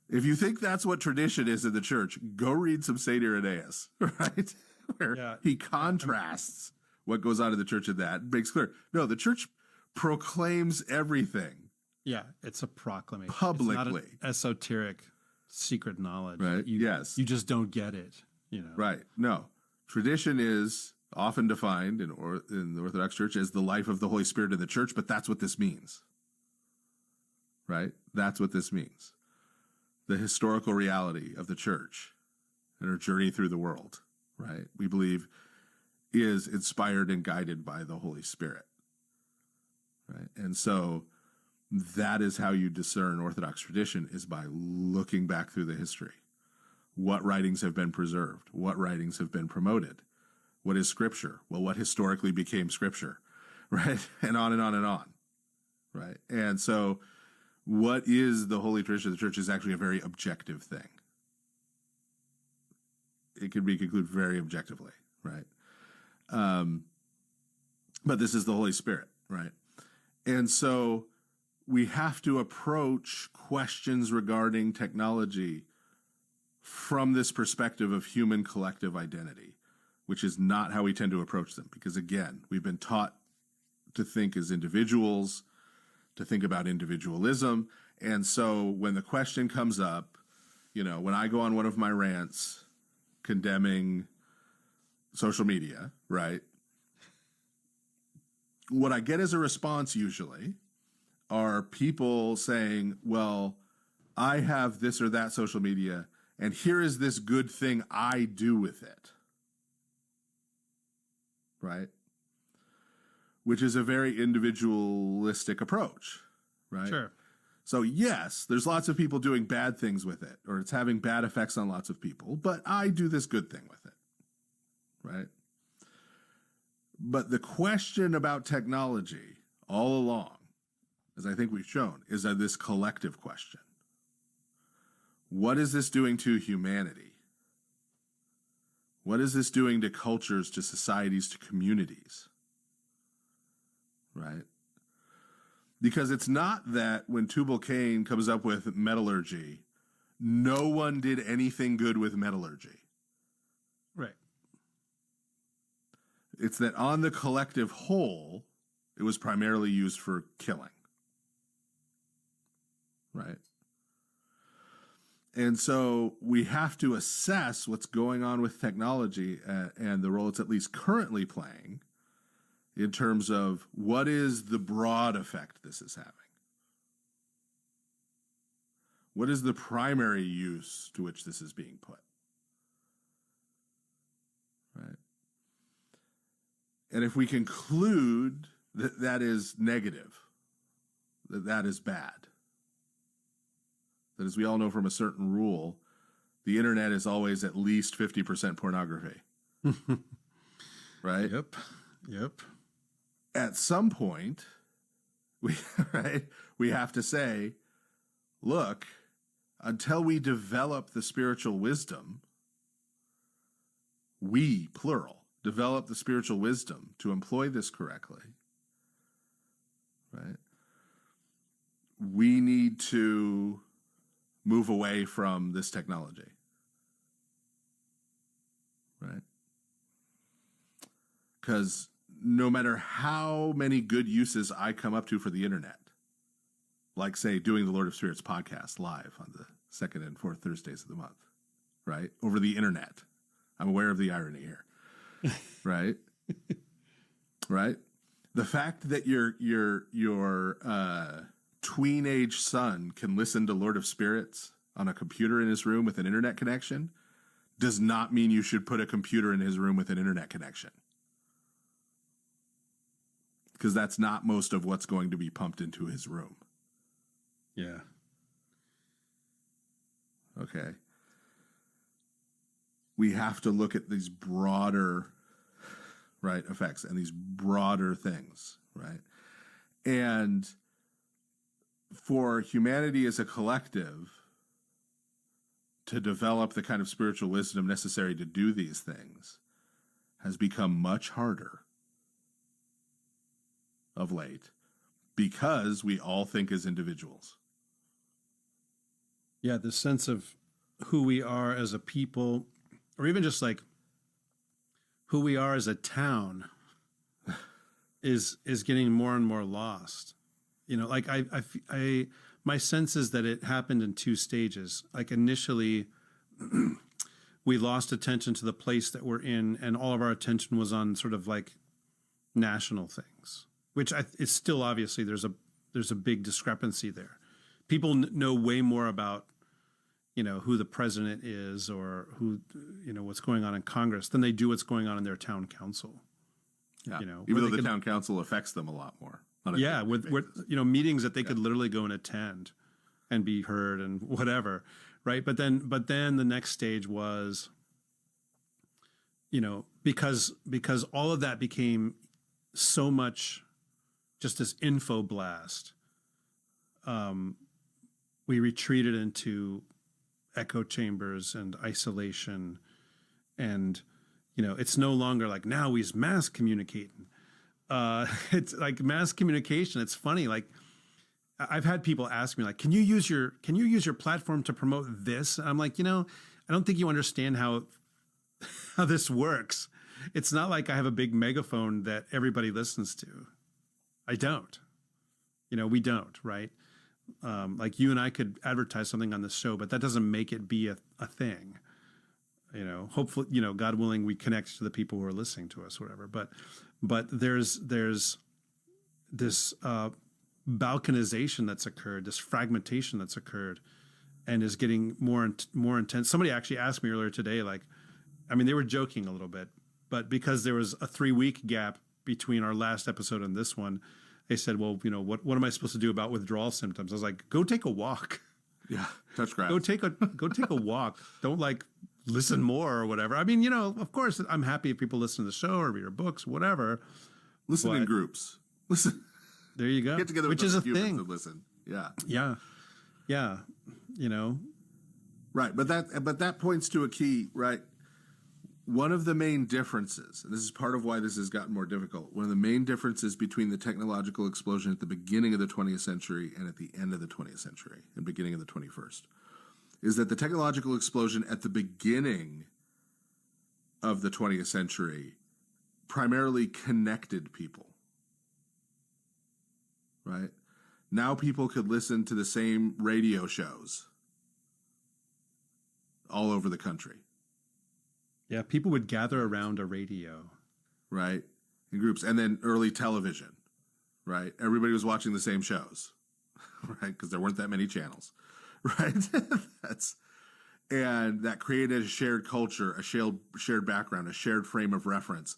If you think that's what tradition is in the church, go read some St. Irenaeus, right? Where he contrasts what goes on in the church and that makes clear. No, the church proclaims everything. Yeah, it's a proclamation. Publicly. It's not an esoteric secret knowledge. Right. Yes. You just don't get it, Right. No. Tradition is often defined in the Orthodox Church as the life of the Holy Spirit in the church, but that's what this means. Right? That's what this means. The historical reality of the church and her journey through the world, right? We believe is inspired and guided by the Holy Spirit. Right? And so that is how you discern Orthodox tradition, is by looking back through the history. What writings have been preserved? What writings have been promoted? What is Scripture? Well, what historically became Scripture? Right? And on and on and on. Right? And so what is the holy tradition of the church is actually a very objective thing. It can be concluded very objectively, right? But this is the Holy Spirit, right? And so we have to approach questions regarding technology from this perspective of human collective identity, which is not how we tend to approach them. Because again, we've been taught to think as individuals, to think about individualism. And so when the question comes up, when I go on one of my rants condemning social media, right? What I get as a response usually are people saying, well, I have this or that social media, and here is this good thing I do with it. Right? Which is a very individualistic approach, right? Sure. So yes, there's lots of people doing bad things with it, or it's having bad effects on lots of people, but I do this good thing with it, right? But the question about technology all along, as I think we've shown, is this collective question. What is this doing to humanity? What is this doing to cultures, to societies, to communities? Right? Because it's not that when Tubal-Cain comes up with metallurgy, no one did anything good with metallurgy. Right. It's that on the collective whole, it was primarily used for killing. Right? And so we have to assess what's going on with technology and the role it's at least currently playing in terms of what is the broad effect this is having. What is the primary use to which this is being put? Right? And if we conclude that that is negative, that that is bad, that as we all know from a certain rule, the internet is always at least 50% pornography. Right? Yep. At some point, we have to say, look, until we develop the spiritual wisdom, we, plural, develop the spiritual wisdom to employ this correctly, right? We need to move away from this technology, right? Because no matter how many good uses I come up to for the internet, like, say, doing the Lord of Spirits podcast live on the second and fourth Thursdays of the month, right? Over the internet. I'm aware of the irony here, right? Right? The fact that your tween-age son can listen to Lord of Spirits on a computer in his room with an internet connection does not mean you should put a computer in his room with an internet connection. Because that's not most of what's going to be pumped into his room. Yeah. Okay. We have to look at these broader, right, effects and these broader things, right? And for humanity as a collective to develop the kind of spiritual wisdom necessary to do these things has become much harder of late because we all think as individuals. Yeah, the sense of who we are as a people, or even just like who we are as a town is getting more and more lost. You know, like I my sense is that it happened in two stages. Like initially we lost attention to the place that we're in, and all of our attention was on sort of like national things, which it's still obviously there's a big discrepancy there. People know way more about, you know, who the president is or who, you know, what's going on in Congress than they do what's going on in their town council. Yeah. You know, even though the town council affects them a lot more. Yeah, with you know, meetings that they could literally go and attend and be heard and whatever, right? But then the next stage was, you know, because all of that became so much just this info blast. We retreated into echo chambers and isolation, and you know, it's no longer like now we's mass communicating. It's like mass communication. It's funny. Like I've had people ask me, like, can you use your platform to promote this? And I'm like, you know, I don't think you understand how this works. It's not like I have a big megaphone that everybody listens to. I don't. You know, we don't, right? Like you and I could advertise something on this show, but that doesn't make it be a thing. You know, hopefully, you know, God willing, we connect to the people who are listening to us, whatever. But there's this balkanization that's occurred, this fragmentation that's occurred, and is getting more intense. Somebody actually asked me earlier today, like, I mean, they were joking a little bit, but because there was a 3-week gap between our last episode and this one, they said, well, what am I supposed to do about withdrawal symptoms? I was like, go take a walk. Yeah. Touch grass. Go take a walk. Don't listen more or whatever. I mean, of course, I'm happy if people listen to the show or read our books, whatever. Listen in groups. Listen. There you go. Get together with which is a humans thing. and listen. Yeah. Yeah. Yeah. Right. But that points to a key, right? One of the main differences, and this is part of why this has gotten more difficult, one of the main differences between the technological explosion at the beginning of the 20th century and at the end of the 20th century and beginning of the 21st is that the technological explosion at the beginning of the 20th century primarily connected people, right? Now people could listen to the same radio shows all over the country. Yeah, people would gather around a radio. Right? In groups. And then early television, right? Everybody was watching the same shows, right? Because there weren't that many channels, right? And that created a shared culture, a shared background, a shared frame of reference.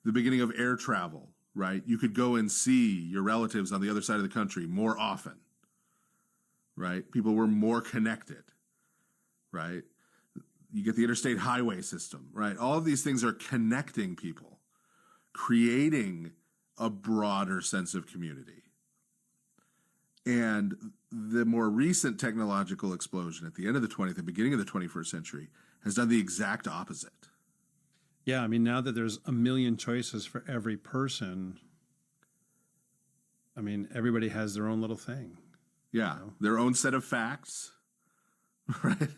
The beginning of air travel, right? You could go and see your relatives on the other side of the country more often, right? People were more connected, right? You get the interstate highway system, right? All of these things are connecting people, creating a broader sense of community. And the more recent technological explosion at the end of the 20th and beginning of the 21st century has done the exact opposite. Yeah, I mean, now that there's a million choices for every person, I mean, everybody has their own little thing. Yeah, their own set of facts, right?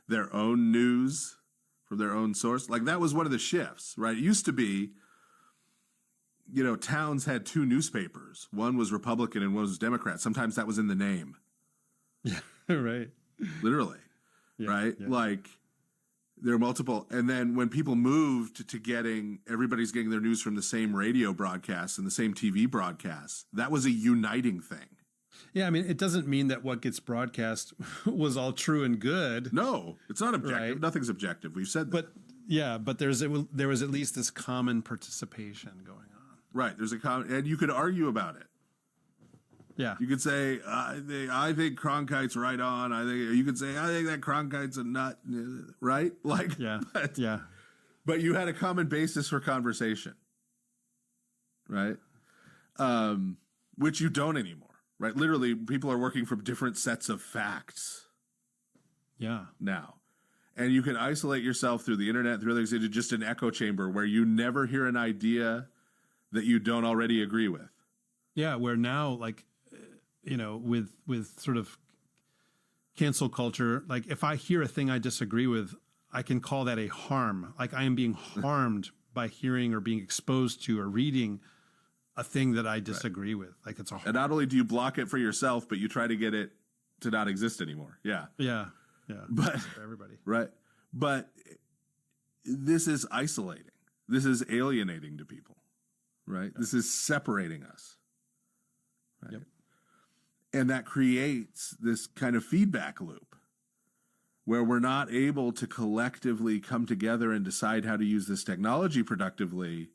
Their own news from their own source. Like that was one of the shifts, right? It used to be, towns had two newspapers. One was Republican and one was Democrat. Sometimes that was in the name. Yeah, right. Literally, yeah, right? Yeah. Like there are multiple. And then when people moved to everybody's getting their news from the same radio broadcasts and the same TV broadcasts, that was a uniting thing. Yeah, I mean, it doesn't mean that what gets broadcast was all true and good. No, it's not objective. Right. Nothing's objective. We've said that. But yeah, but there was at least this common participation going on. Right. There's and you could argue about it. Yeah. You could say, I think Cronkite's right on. You could say, I think that Cronkite's a nut. Right? Like, Yeah. But, Yeah. But you had a common basis for conversation. Right? Which you don't anymore. Right? Literally, people are working from different sets of facts. Yeah. Now. And you can isolate yourself through the internet, through others, into just an echo chamber where you never hear an idea that you don't already agree with. Yeah, where now, with sort of cancel culture, like if I hear a thing I disagree with, I can call that a harm. Like I am being harmed by hearing or being exposed to or reading a thing that I disagree with. Like it's a harm. And not only do you block it for yourself, but you try to get it to not exist anymore. Yeah. Yeah. Yeah. But for everybody. Right. But this is isolating. This is alienating to people. Right. This is separating us. Right. Yep. And that creates this kind of feedback loop where we're not able to collectively come together and decide how to use this technology productively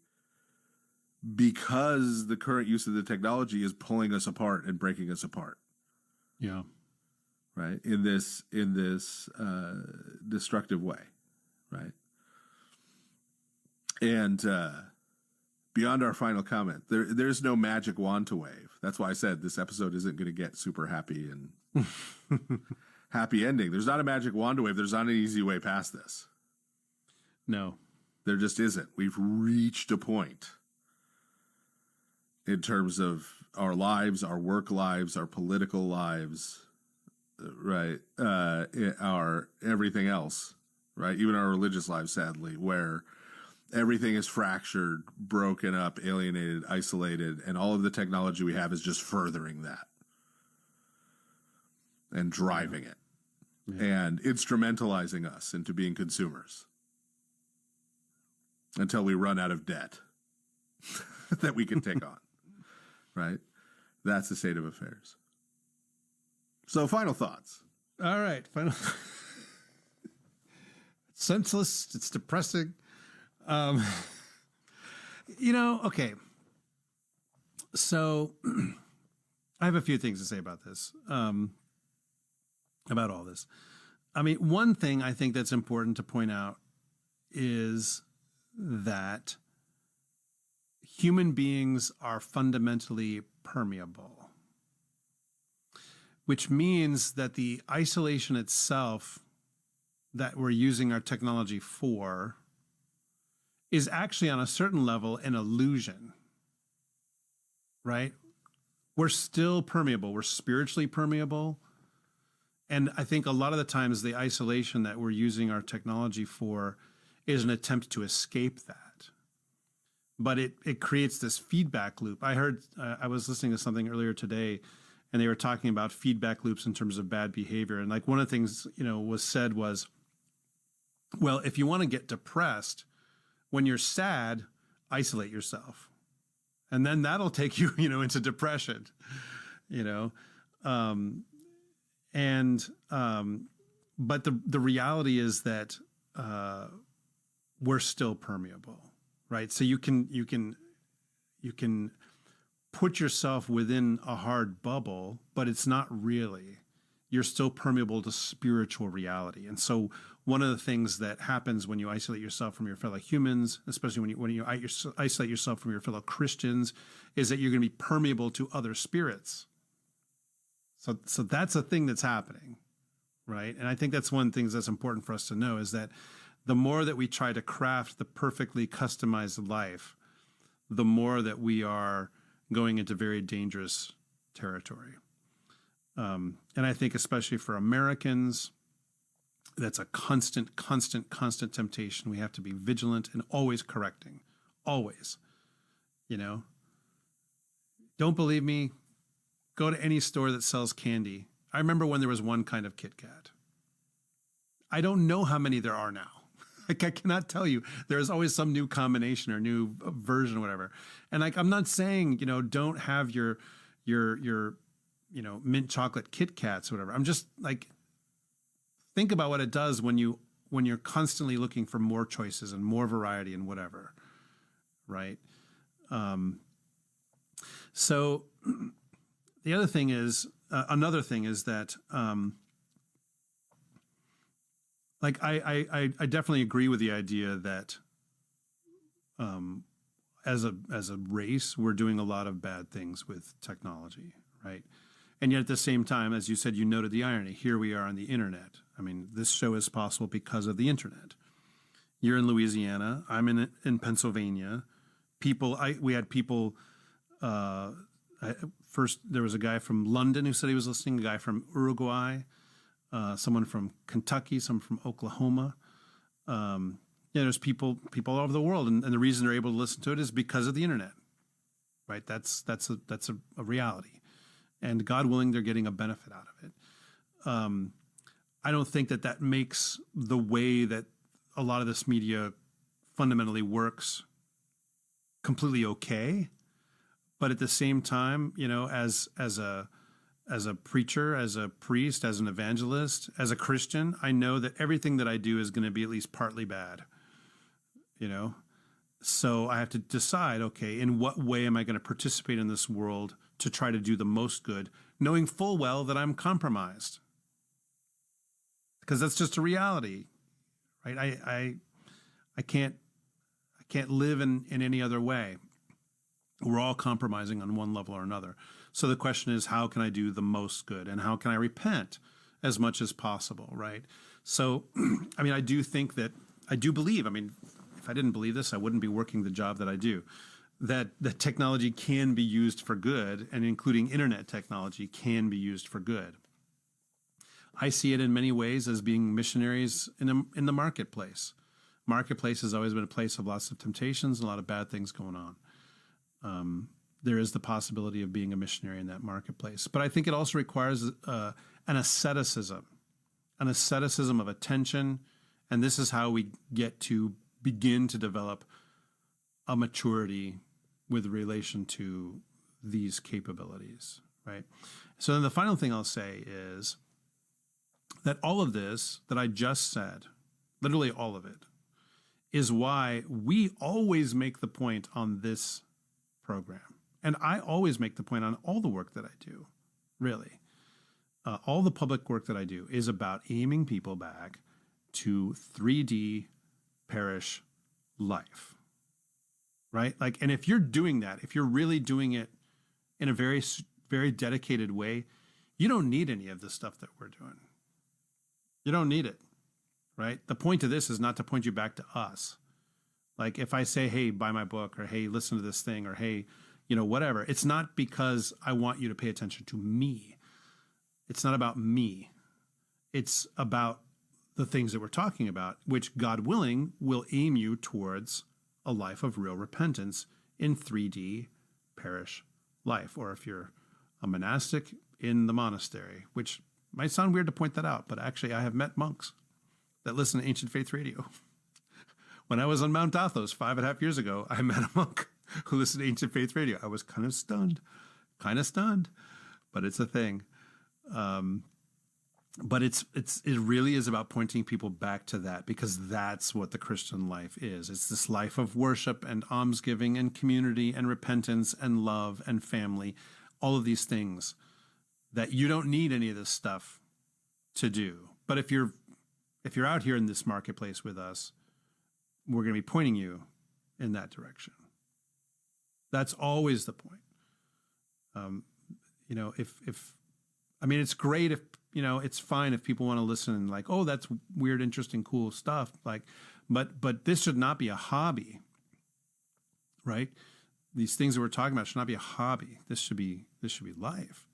because the current use of the technology is pulling us apart and breaking us apart. Yeah. Right. In this destructive way. Right. And beyond our final comment, there's no magic wand to wave. That's why I said this episode isn't going to get super happy and happy ending. There's not a magic wand to wave. There's not an easy way past this. No. There just isn't. We've reached a point in terms of our lives, our work lives, our political lives, right? Our everything else, right? Even our religious lives, sadly, where everything is fractured, broken up, alienated, isolated, and all of the technology we have is just furthering that and driving it and instrumentalizing us into being consumers until we run out of debt that we can take on, right? That's the state of affairs. So final thoughts. All right. Final. It's senseless. It's depressing. Okay. So I have a few things to say about this, about all this. I mean, one thing I think that's important to point out is that human beings are fundamentally permeable, which means that the isolation itself that we're using our technology for is actually on a certain level an illusion, right? We're still permeable. We're spiritually permeable. And I think a lot of the times the isolation that we're using our technology for is an attempt to escape that. But it creates this feedback loop. I heard, I was listening to something earlier today, and they were talking about feedback loops in terms of bad behavior. And like one of the things, was said was, well, if you want to get depressed, when you're sad, isolate yourself. And then that'll take you, into depression, but the reality is that we're still permeable, right? So you can put yourself within a hard bubble, but it's not really. You're still permeable to spiritual reality. And so one of the things that happens when you isolate yourself from your fellow humans, especially when you isolate yourself from your fellow Christians, is that you're going to be permeable to other spirits. So that's a thing that's happening, right? And I think that's one of the things that's important for us to know is that the more that we try to craft the perfectly customized life, the more that we are going into very dangerous territory. And I think especially for Americans, that's a constant temptation. We have to be vigilant and always correcting, always, Don't believe me? Go to any store that sells candy. I remember when there was one kind of Kit Kat. I don't know how many there are now. Like I cannot tell you. There's always some new combination or new version or whatever. And like I'm not saying, don't have your mint chocolate Kit Kats or whatever. I'm just like, think about what it does when you're constantly looking for more choices and more variety and whatever, right? So the other thing is, another thing is that, I definitely agree with the idea that, as a race, we're doing a lot of bad things with technology, right? And yet at the same time, as you said, you noted the irony. Here we are on the internet. I mean, this show is possible because of the internet. You're in Louisiana. I'm in Pennsylvania. We had people. First, there was a guy from London who said he was listening. A guy from Uruguay. Someone from Kentucky. Someone from Oklahoma. There's people all over the world, and the reason they're able to listen to it is because of the internet, right? That's a reality. And God willing, they're getting a benefit out of it. I don't think that makes the way that a lot of this media fundamentally works completely okay. But at the same time, as a preacher, as a priest, as an evangelist, as a Christian, I know that everything that I do is going to be at least partly bad. So I have to decide, okay, in what way am I going to participate in this world to try to do the most good, knowing full well that I'm compromised. Because that's just a reality, right? I can't live in any other way. We're all compromising on one level or another. So the question is, how can I do the most good? And how can I repent as much as possible, right? So, I do believe, if I didn't believe this, I wouldn't be working the job that I do. That technology can be used for good, and including internet technology can be used for good. I see it in many ways as being missionaries in the marketplace. Marketplace has always been a place of lots of temptations and a lot of bad things going on. There is the possibility of being a missionary in that marketplace. But I think it also requires an asceticism of attention, and this is how we get to begin to develop a maturity with relation to these capabilities, right? So then the final thing I'll say is that all of this that I just said, literally all of it, is why we always make the point on this program And I always make the point on all the work that I do, really. All the public work that I do is about aiming people back to 3D parish life, right? Like, and if you're doing that, if you're really doing it in a very, very dedicated way, you don't need any of the stuff that we're doing. You don't need it, right? The point of this is not to point you back to us. Like if I say, hey, buy my book, or hey, listen to this thing, or hey, whatever, it's not because I want you to pay attention to me. It's not about me. It's about the things that we're talking about, which, God willing, will aim you towards a life of real repentance in 3D parish life. Or if you're a monastic, in the monastery, which might sound weird to point that out, but actually I have met monks that listen to Ancient Faith Radio. When I was on Mount Athos 5.5 years ago, I met a monk who listened to Ancient Faith Radio. I was kind of stunned, but it's a thing. But it really is about pointing people back to that, because that's what the Christian life is. It's this life of worship and almsgiving and community and repentance and love and family, all of these things that you don't need any of this stuff to do. But if you're out here in this marketplace with us, we're going to be pointing you in that direction. That's always the point. It's great if, it's fine if people want to listen and like, oh, that's weird, interesting, cool stuff. Like, but this should not be a hobby, right? These things that we're talking about should not be a hobby. This should be life.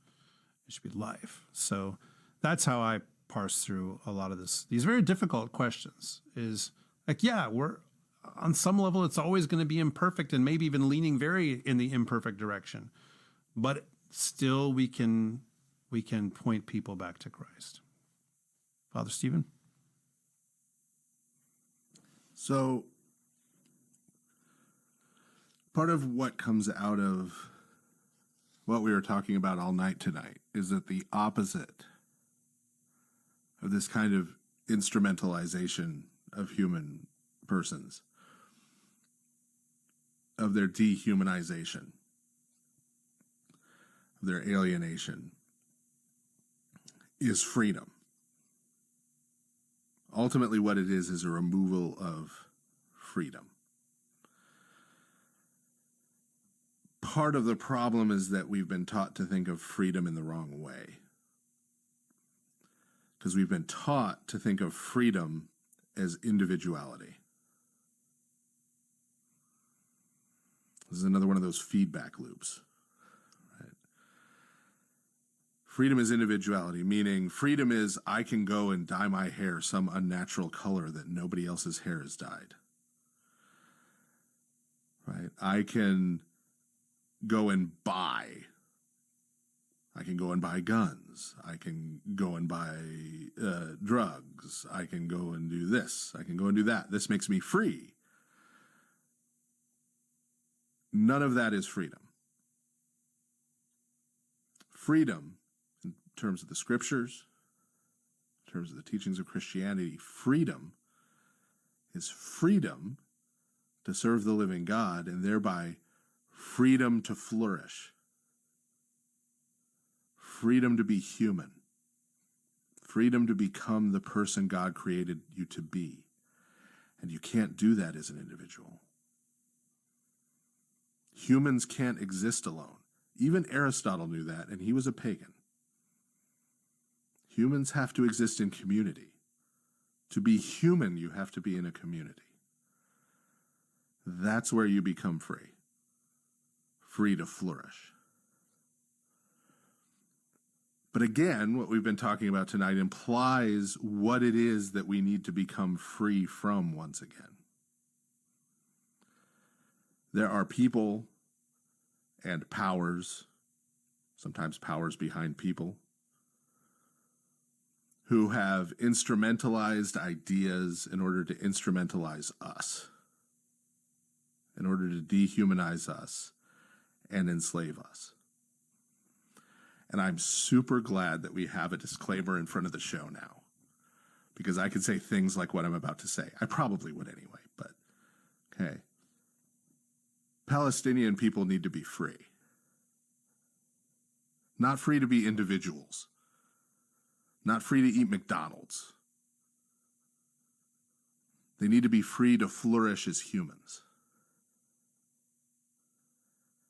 It should be life. So that's how I parse through a lot of these very difficult questions. Is like, yeah, we're on some level, it's always going to be imperfect and maybe even leaning very in the imperfect direction, but still we can point people back to Christ. Father Stephen? So part of what comes out of what we were talking about all night tonight is that the opposite of this kind of instrumentalization of human persons, of their dehumanization, of their alienation, is freedom. Ultimately, what it is a removal of freedom. Part of the problem is that we've been taught to think of freedom in the wrong way. Because we've been taught to think of freedom as individuality. This is another one of those feedback loops. Right? Freedom is individuality, meaning freedom is I can go and dye my hair some unnatural color that nobody else's hair is dyed. Right? I can go and buy. I can go and buy guns. I can go and buy drugs. I can go and do this. I can go and do that. This makes me free. None of that is freedom. Freedom, in terms of the scriptures, in terms of the teachings of Christianity, freedom is freedom to serve the living God and thereby freedom to flourish. Freedom to be human. Freedom to become the person God created you to be. And you can't do that as an individual. Humans can't exist alone. Even Aristotle knew that, and he was a pagan. Humans have to exist in community. To be human, you have to be in a community. That's where you become free. Free to flourish. But again, what we've been talking about tonight implies what it is that we need to become free from once again. There are people and powers, sometimes powers behind people, who have instrumentalized ideas in order to instrumentalize us, in order to dehumanize us and enslave us. And I'm super glad that we have a disclaimer in front of the show now, because I could say things like what I'm about to say. I probably would anyway, but okay. Palestinian people need to be free. not free to be individuals, not free to eat McDonald's. They need to be free to flourish as humans.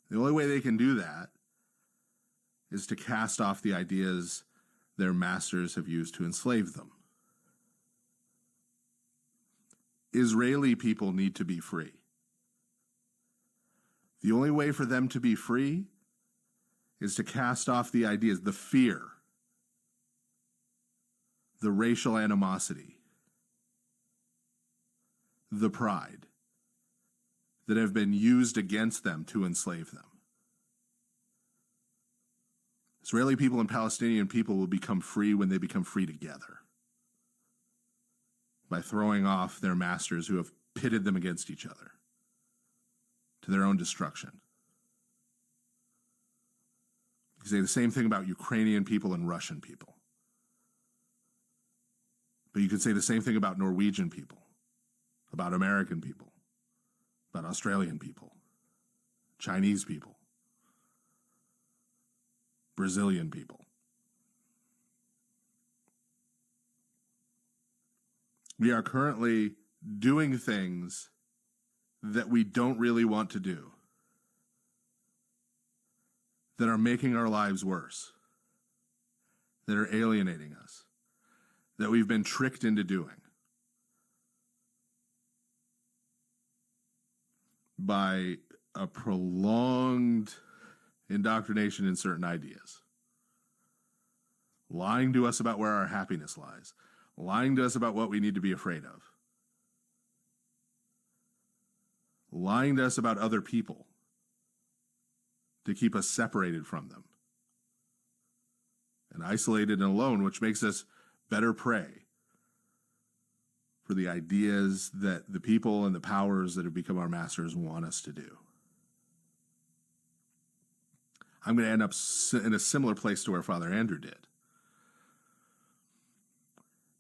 The only way they can do that is to cast off the ideas their masters have used to enslave them. Israeli people need to be free. The only way for them to be free is to cast off the ideas, the fear, the racial animosity, the pride that have been used against them to enslave them. Israeli people and Palestinian people will become free when they become free together, by throwing off their masters who have pitted them against each other to their own destruction. You say the same thing about Ukrainian people and Russian people. But you could say the same thing about Norwegian people, about American people, about Australian people, Chinese people, Brazilian people. We are currently doing things that we don't really want to do, that are making our lives worse, that are alienating us, that we've been tricked into doing by a prolonged indoctrination in certain ideas, lying to us about where our happiness lies, lying to us about what we need to be afraid of, lying to us about other people to keep us separated from them and isolated and alone, which makes us better prey for the ideas that the people and the powers that have become our masters want us to do. I'm going to end up in a similar place to where Father Andrew did.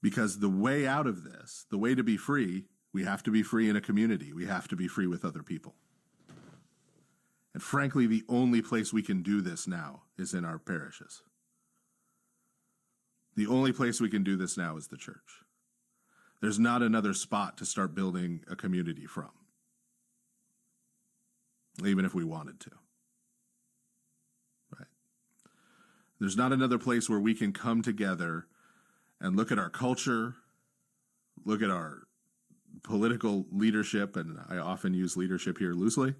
Because the way out of this, the way to be free, we have to be free in a community. We have to be free with other people. And frankly, the only place we can do this now is in our parishes. The only place we can do this now is the church. There's not another spot to start building a community from, even if we wanted to. Right? There's not another place where we can come together and look at our culture, look at our political leadership, and I often use leadership here loosely,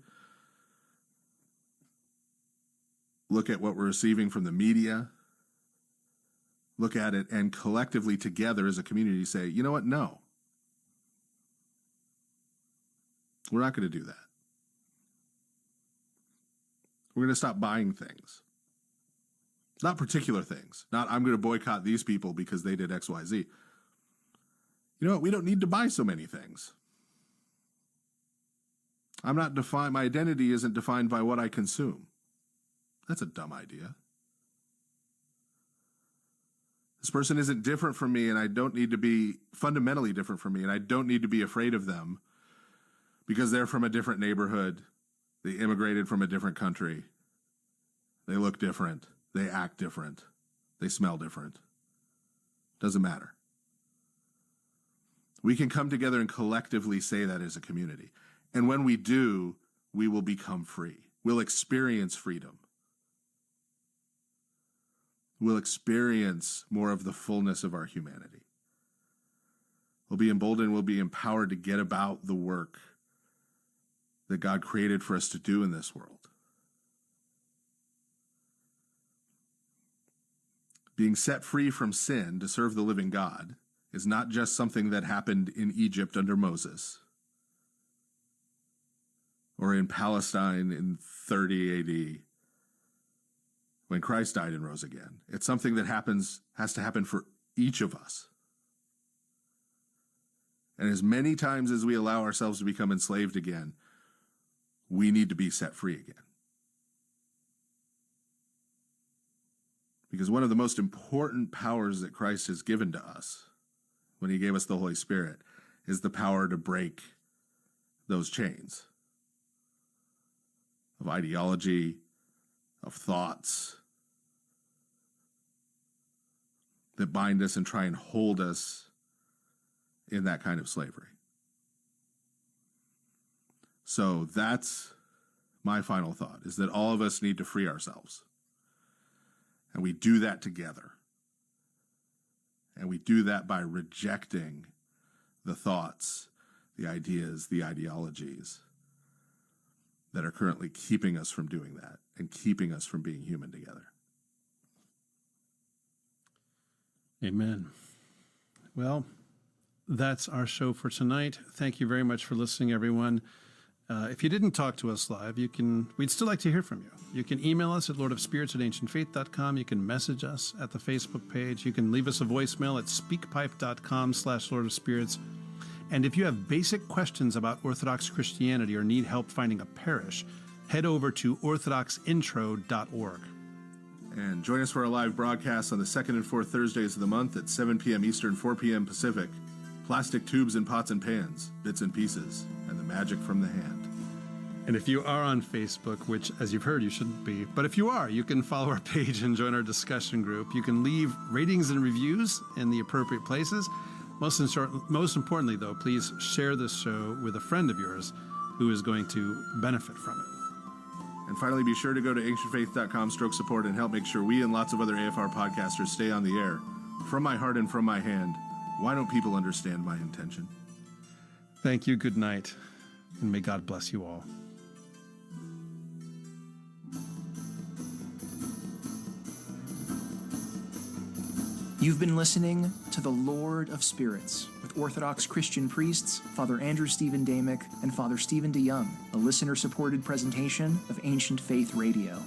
look at what we're receiving from the media, look at it, and collectively together as a community say, you know what, no. We're not going to do that. We're going to stop buying things. Not particular things. Not, I'm going to boycott these people because they did X, Y, Z. You know what? We don't need to buy so many things. I'm not defined, my identity isn't defined by what I consume. That's a dumb idea. This person isn't different from me, and I don't need to be fundamentally different from me, and I don't need to be afraid of them because they're from a different neighborhood. They immigrated from a different country. They look different. They act different. They smell different. Doesn't matter. We can come together and collectively say that as a community. And when we do, we will become free. We'll experience freedom. We'll experience more of the fullness of our humanity. We'll be emboldened, we'll be empowered to get about the work that God created for us to do in this world. Being set free from sin to serve the living God is not just something that happened in Egypt under Moses or in Palestine in 30 AD when Christ died and rose again. It's something that has to happen for each of us. And as many times as we allow ourselves to become enslaved again, we need to be set free again. Because one of the most important powers that Christ has given to us when he gave us the Holy Spirit is the power to break those chains of ideology, of thoughts, that bind us and try and hold us in that kind of slavery. So that's my final thought, is that all of us need to free ourselves. And we do that together. And we do that by rejecting the thoughts, the ideas, the ideologies that are currently keeping us from doing that and keeping us from being human together. Amen. Well, that's our show for tonight. Thank you very much for listening, everyone. If you didn't talk to us live, we'd still like to hear from you. You can email us at lordofspirits@ancientfaith.com. You can message us at the Facebook page. You can leave us a voicemail at speakpipe.com/lordofspirits. And if you have basic questions about Orthodox Christianity or need help finding a parish, head over to orthodoxintro.org. And join us for our live broadcasts on the second and fourth Thursdays of the month at 7 p.m. Eastern, 4 p.m. Pacific. Plastic tubes and pots and pans, bits and pieces, and the magic from the hand. And if you are on Facebook, which, as you've heard, you shouldn't be, but if you are, you can follow our page and join our discussion group. You can leave ratings and reviews in the appropriate places. Most importantly, though, please share this show with a friend of yours who is going to benefit from it. And finally, be sure to go to ancientfaith.com/support and help make sure we and lots of other AFR podcasters stay on the air. From my heart and from my hand, why don't people understand my intention? Thank you, good night, and may God bless you all. You've been listening to The Lord of Spirits with Orthodox Christian priests, Father Andrew Stephen Damick and Father Stephen DeYoung, a listener-supported presentation of Ancient Faith Radio.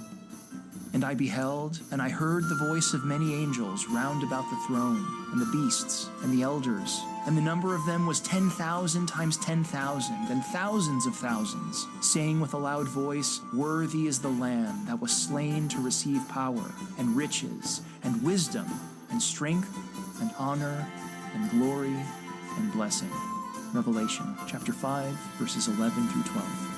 And I beheld, and I heard the voice of many angels round about the throne, and the beasts, and the elders, and the number of them was 10,000 times 10,000, and thousands of thousands, saying with a loud voice, "Worthy is the Lamb that was slain to receive power, and riches, and wisdom, and strength, and honor, and glory, and blessing." Revelation chapter 5, verses 11 through 12.